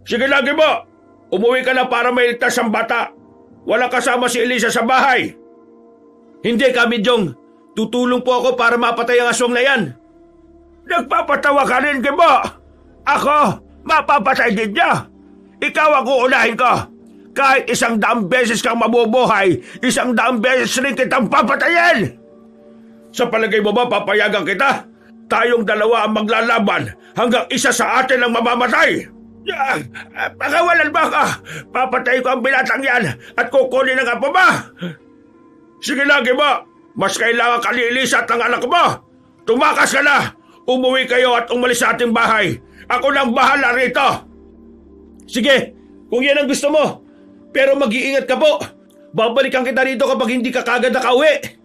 Sige lagi mo, umuwi ka na para mailigtas ang bata. Walang kasama si Elisa sa bahay. Hindi ka, Midyang. Tutulong po ako para mapatay ang aswang na yan. Nagpapatawa ka rin, Gimo. Ako, mapapatay din niya. Ikaw ang uunahin ko. Kahit 100 beses kang mabubuhay, 100 beses rin kitang papatayin. Sa palagay mo ba papayagan kita? Tayong dalawa ang maglalaban hanggang isa sa atin ang mamamatay. Pakawalan ba ka? Papatay ko ang binatang yan at kukunin ang apo ba? Sige lagi ba? Mas kailangan ka ni Elisa at ng anak mo. Tumakas ka na! Umuwi kayo at umalis sa ating bahay. Ako nang bahala rito. Sige, kung yan ang gusto mo. Pero mag-iingat ka po. Babalikan kita rito kapag hindi ka kagad nakauwi.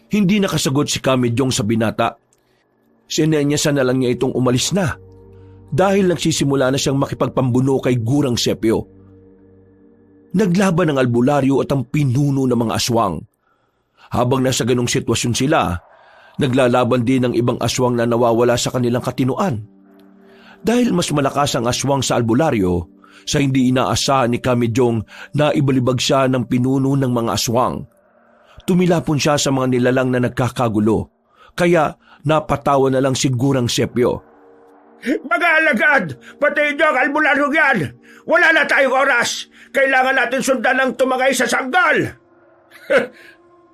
Hindi nakasagot si Kamijong sa binata. Sinenyasan na lang niya itong umalis na dahil nagsisimula na siyang makipagpambuno kay Gurang Sepio. Naglaban ang albularyo at ang pinuno ng mga aswang. Habang nasa ganong sitwasyon sila, naglalaban din ang ibang aswang na nawawala sa kanilang katinuan. Dahil mas malakas ang aswang sa albularyo, sa hindi inaasahan ni Kamijong na ibalibag siya ng pinuno ng mga aswang. Tumilapon siya sa mga nilalang na nagkakagulo, kaya napatawa na lang si Gurang Sepio. Mga alagad, patayin niyo ang albularyo yan. Wala na tayong oras. Kailangan natin sundan ng tumangay sa sanggol.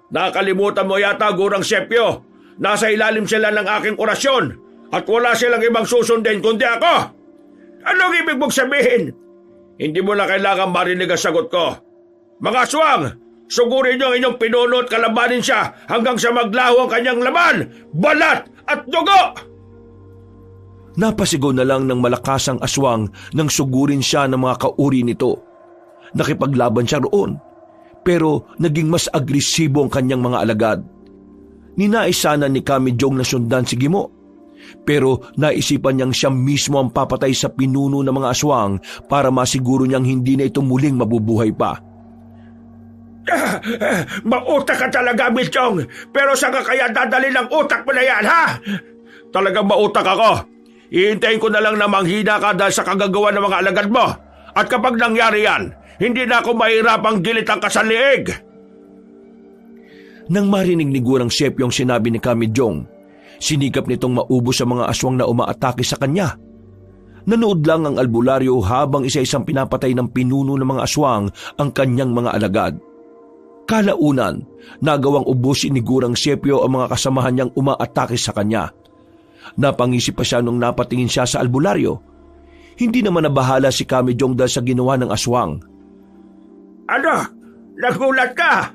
Nakalimutan mo yata, Gurang Sepio. Nasa ilalim sila ng aking orasyon at wala silang ibang susundin kundi ako. Anong ibig mong sabihin? Hindi mo na kailangan marinig ang sagot ko. Mga aswang, sugurin niyo ang inyong pinuno at kalabanin siya hanggang sa maglaho ang kanyang laman, balat at dugo! Napasigaw na lang ng malakas ang aswang nang sugurin siya ng mga kauri nito. Nakipaglaban siya roon, pero naging mas agresibo ang kanyang mga alagad. Ninais sana ni Kamijong na sundan si Gimo, pero naisipan niyang siya mismo ang papatay sa pinuno ng mga aswang para masiguro niyang hindi na ito muling mabubuhay pa. Mautak ka talaga, Milchong, pero saan ka kaya dadali ng utak mo na yan, ha? Talagang mautak ako. Ihintayin ko na lang na manghina ka dahil sa kagagawa ng mga alagad mo. At kapag nangyari yan, hindi na ako mahirapang gilitang ka sa liig. Nang marinig ni Gurang Sepio ang sinabi ni Kamijong, sinikap nitong maubos ang mga aswang na umaatake sa kanya. Nanood lang ang albularyo habang isa-isang pinapatay ng pinuno ng mga aswang ang kanyang mga alagad. Kalaunan, nagawang ubusin ni Gurang Sepio ang mga kasamahan niyang umaatake sa kanya. Napangisip pa siya nung napatingin siya sa albularyo. Hindi naman nabahala si Kamijong dahil sa ginawa ng aswang. Ano? Nagulat ka?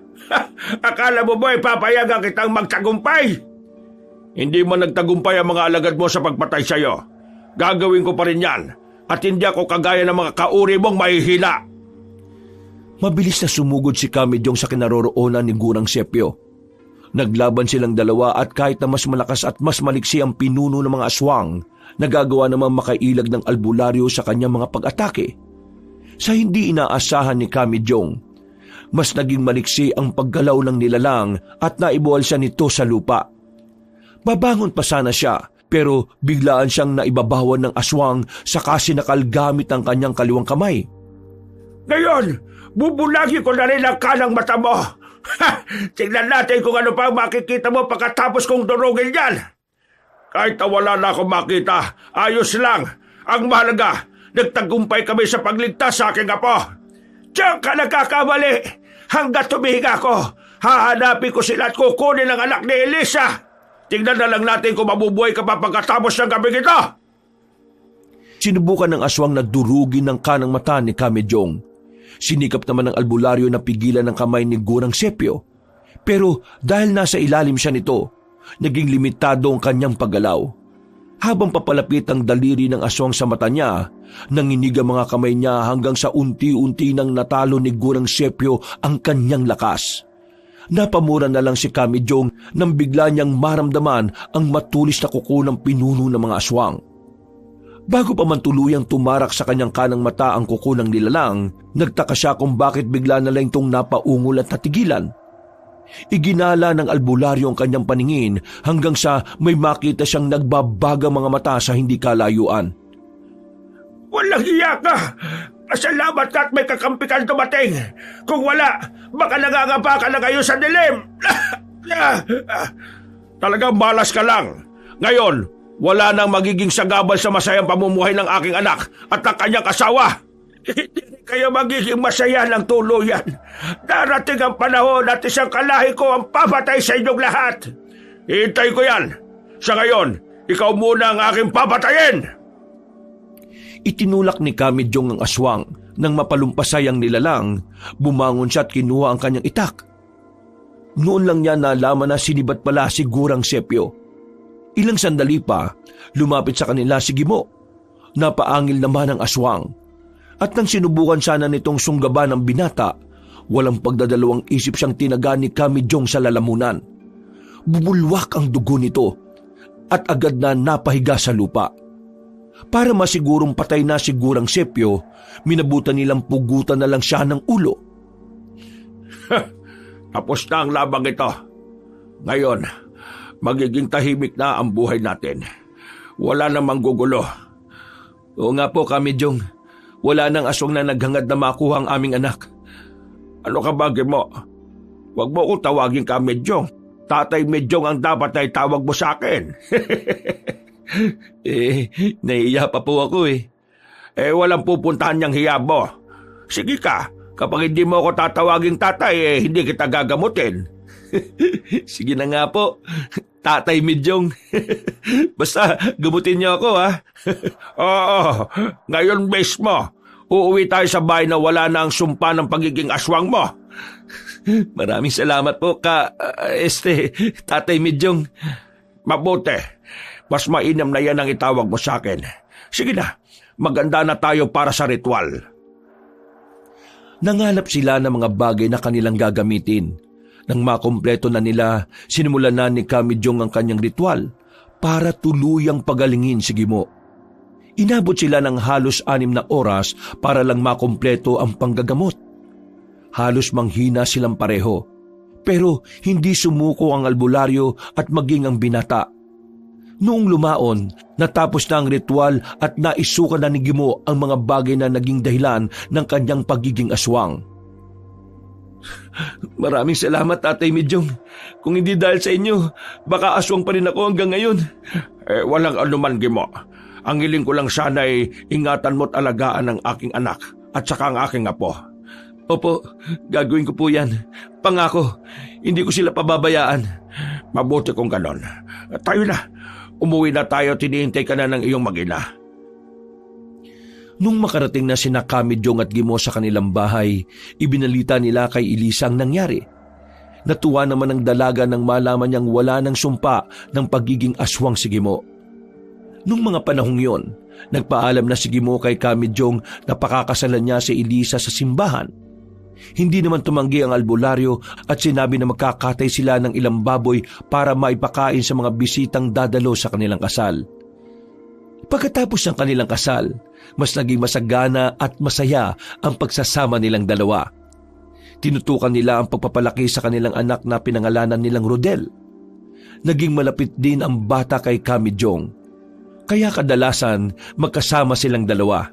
Akala mo ba ipapayagan kitang magtagumpay? Hindi man nagtagumpay ang mga alagad mo sa pagpatay sa'yo. Gagawin ko pa rin yan at hindi ako kagaya ng mga kauri mong mahihila. Mabilis na sumugod si Kamijong sa kinaroroonan ni Gurang Sepio. Naglaban silang dalawa at kahit na mas malakas at mas maliksi ang pinuno ng mga aswang, nagagawa namang makailag ng albularyo sa kanyang mga pag-atake. Sa hindi inaasahan ni Kamijong, mas naging maliksi ang paggalaw ng nilalang at naibuwal siya nito sa lupa. Babangon pa sana siya, pero biglaan siyang naibabawan ng aswang saka sinakal gamit ang kanyang kaliwang kamay. Ngayon, bubulagi ko na rin ang kanang mata mo. Tingnan natin kung ano pa makikita mo pagkatapos kong durugin yan. Kahit na wala na akong makita, ayos lang. Ang mahalaga, nagtagumpay kami sa pagligtas sa aking apo. Diyan ka nagkakamali. Hanggat tumihiga ko, hahanapin ko sila at kukunin ang anak ni Elisa. Tingnan na lang natin kung mabubuhay ka pa pagkatapos ng gabi ito. Sinubukan ng aswang na durugin ng kanang mata ni Kamijong. Sinikap naman ng albularyo na pigilan ng kamay ni Gurang Sepio. Pero dahil nasa ilalim siya nito, naging limitado ang kanyang paggalaw. Habang papalapit ang daliri ng aswang sa mata niya, nanginig ang mga kamay niya hanggang sa unti-unti nang natalo ni Gurang Sepio ang kanyang lakas. Napamura na lang si Kamijong nang bigla niyang maramdaman ang matulis na kuko ng pinuno ng mga aswang. Bago pa man tuluyang tumarak sa kanyang kanang mata ang kuko ng nilalang, nagtaka siya kung bakit bigla na lang itong napaungol at natigilan. Iginala ng albularyo ang kanyang paningin hanggang sa may makita siyang nagbabagang mga mata sa hindi kalayuan. Walang iya ka! Pasalamat ka at may kakampi kang dumating. Kung wala, baka nangangapa ka na ngayon sa dilim. Talagang malas ka lang. Ngayon, wala nang magiging sagabal sa masayang pamumuhay ng aking anak at ng kanyang asawa. Hindi kayo magiging masaya ng tuluyan. Darating ang panahon at isang kalahi ko ang papatay sa inyong lahat. Hintay ko yan. Sa ngayon, ikaw muna ang aking papatayin! Itinulak ni Kamidyong ang aswang. Nang mapalumpasay ang nilalang, bumangon siya at kinuha ang kanyang itak. Noon lang niya nalaman na sinibat pala si Gurang Sepio. Ilang sandali pa, lumapit sa kanila si Gimo. Napaangil naman ang aswang. At nang sinubukan sana nitong sunggaban ng binata, walang pagdadalawang isip siyang tinaga ni Kamidyong sa lalamunan. Bubulwak ang dugo nito at agad na napahiga sa lupa. Para masigurong patay na si Gurang Sepio, minabutan nilang pugutan na lang siya ng ulo. Tapos na ang labang ito. Ngayon, magiging tahimik na ang buhay natin. Wala namang gugulo. Oo nga po, Kamidyong. Wala nang aswang na naghangad na makuha ang aming anak. Ano ka ba, Gimo? Huwag mo kong tawagin ka Medyong. Tatay Medyong ang dapat na itawag mo sa akin. Nahiya pa po ako eh. Walang pupuntahan niyang hiya mo. Sige ka, kapag hindi mo ako tatawaging tatay, hindi kita gagamutin. Sige na nga po, Tatay Medyong. Basta gamutin niyo ako ha. Oo, ngayon mismo. Uuwi tayo sa bahay na wala na ang sumpa ng pagiging aswang mo. Maraming salamat po Tatay Medyong. Mabuti. Mas mainam na yan ang itawag mo sa akin. Sige na, maganda na tayo para sa ritual. Nangalap sila ng mga bagay na kanilang gagamitin. Nang makumpleto na nila, sinimulan na ni Kamidyong ang kanyang ritual para tuluyang pagalingin si Gimo. Inabot sila ng halos 6 na oras para lang makumpleto ang panggagamot. Halos manghina silang pareho, pero hindi sumuko ang albularyo at maging ang binata. Noong lumaon, natapos na ang ritual at naisuka na ni Gimo ang mga bagay na naging dahilan ng kanyang pagiging aswang. Maraming salamat, Tatay Medyong. Kung hindi dahil sa inyo, baka aswang pa rin ako hanggang ngayon. Walang anuman, Gimo. Ang hiling ko lang sana ay ingatan mo't alagaan ang aking anak at saka ang aking apo. Opo, gagawin ko po yan. Pangako, hindi ko sila pababayaan. Mabuti kung ganon. Tayo na. Umuwi na tayo, tinihintay ka na ng iyong mag-ina. Nung makarating na sina Kamidyong at Gimo sa kanilang bahay, ibinalita nila kay Elisa ang nangyari. Natuwa naman ang dalaga nang malaman niyang wala ng sumpa ng pagiging aswang si Gimo. Nung mga panahong yon, nagpaalam na si Gimo kay Kamidyong na pakakasalan niya si Elisa sa simbahan. Hindi naman tumanggi ang albularyo at sinabi na magkakatay sila ng ilang baboy para maipakain sa mga bisitang dadalo sa kanilang kasal. Pagkatapos ng kanilang kasal, mas naging masagana at masaya ang pagsasama nilang dalawa. Tinutukan nila ang pagpapalaki sa kanilang anak na pinangalanan nilang Rodel. Naging malapit din ang bata kay Kamidyong, kaya kadalasan magkasama silang dalawa.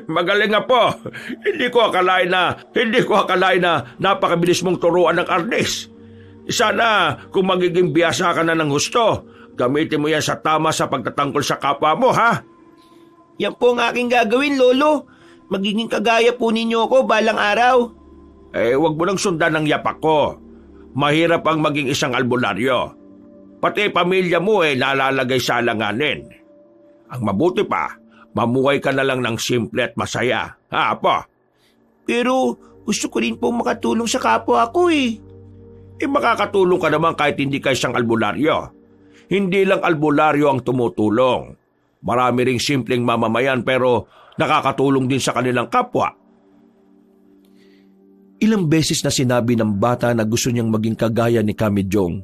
Magaling nga po. Hindi ko akalain na napakabilis mong turuan ng arnis. Sana kung magiging biyasa ka na ng husto, gamitin mo yan sa tama sa pagtatangkol sa kapwa mo, ha? Yan po ang aking gagawin, Lolo. Magiging kagaya po ninyo ako balang araw. Wag mo nang sundan ng yapak ko. Mahirap ang maging isang albularyo. Pati pamilya mo nalalagay sa alanganin. Ang mabuti pa, mamuhay ka na lang ng simple at masaya. Ha, Apo? Pero gusto ko rin po makatulong sa kapwa ko Makakatulong ka naman kahit hindi ka isang albularyo. Hindi lang albularyo ang tumutulong. Marami ring simpleng mamamayan pero nakakatulong din sa kanilang kapwa. Ilang beses na sinabi ng bata na gusto niyang maging kagaya ni Kamidyong.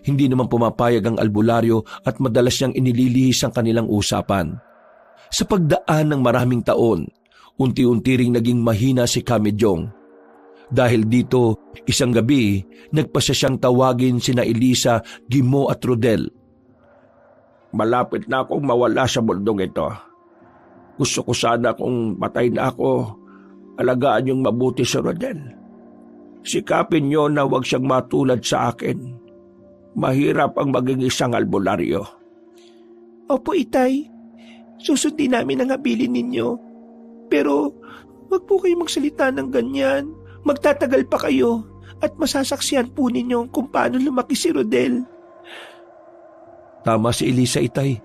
Hindi naman pumapayag ang albularyo at madalas niyang inililihis ang kanilang usapan. Sa pagdaan ng maraming taon, unti-unti ring naging mahina si Kamidyong. Dahil dito, isang gabi, nagpasya siyang tawagin sina Elisa, Gimo at Rodel. Malapit na akong mawala sa mundong ito. Gusto ko sana kung patay na ako, alagaan niyong mabuti si Rodel. Sikapin niyo na huwag siyang matulad sa akin. Mahirap ang maging isang albularyo. Opo, Itay. Susundin namin ang habilin ninyo. Pero wag po kayo magsalita ng ganyan. Magtatagal pa kayo at masasaksihan po ninyo kung paano lumaki si Rodel. Tama si Elisa, Itay.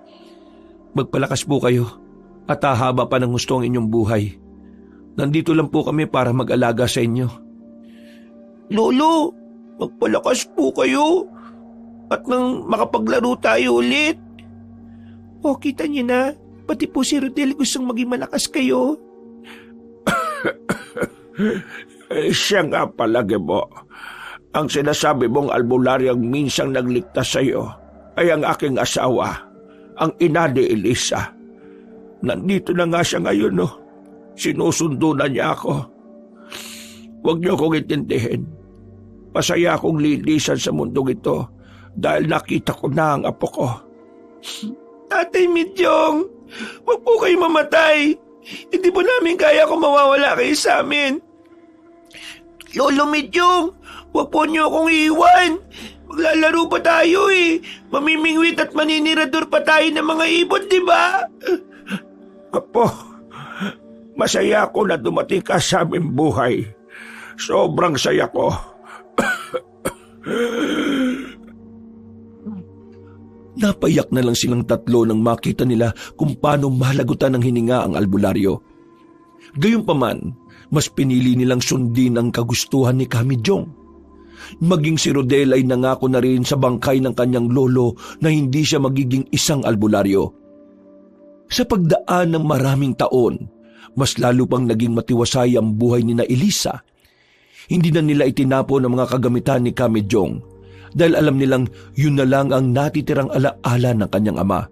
Magpalakas po kayo at hahaba pa ng gusto ang inyong buhay. Nandito lang po kami para mag-alaga sa inyo. Lolo, magpalakas po kayo at nang makapaglaro tayo ulit. O, kita niyo na, pati po si Rodel gustong maging malakas kayo. Siya nga pala, Gebo. Ang sinasabi mong albularyang minsang nagligtas sa iyo ay ang aking asawa, ang ina ni Elisa. Nandito na nga siya ngayon, no? Sinusundo na niya ako. Huwag niyo akong intindihin. Pasaya akong lilisan sa mundong ito dahil nakita ko na ang apo ko. Tatay Midyong, huwag po kayo mamatay. Hindi po namin kaya kung mawawala kayo sa amin. Lolo Midyong, huwag po niyo akong iwan. Maglalaro pa tayo eh. Mamimingwit at maninirador pa tayo ng mga ibon, di ba? Apo, masaya ako na dumating ka sa aming buhay. Sobrang saya ko. Napayak na lang silang tatlo nang makita nila kung paano malagutan ng hininga ang albularyo. Gayunpaman, mas pinili nilang sundin ang kagustuhan ni Kamidyong. Maging si Rodel ay nangako na rin sa bangkay ng kanyang lolo na hindi siya magiging isang albularyo. Sa pagdaan ng maraming taon, mas lalo pang naging matiwasay ang buhay ni na Elisa. Hindi na nila itinapon ang mga kagamitan ni Kamidyong dahil alam nilang yun na lang ang natitirang alaala ng kanyang ama.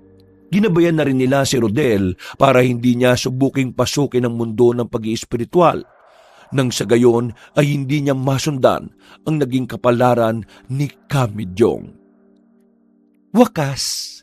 Ginabayan na rin nila si Rodel para hindi niya subuking pasukin ang mundo ng pag-iespiritual. Nang sa gayon ay hindi niya masundan ang naging kapalaran ni Kamidyong. Wakas.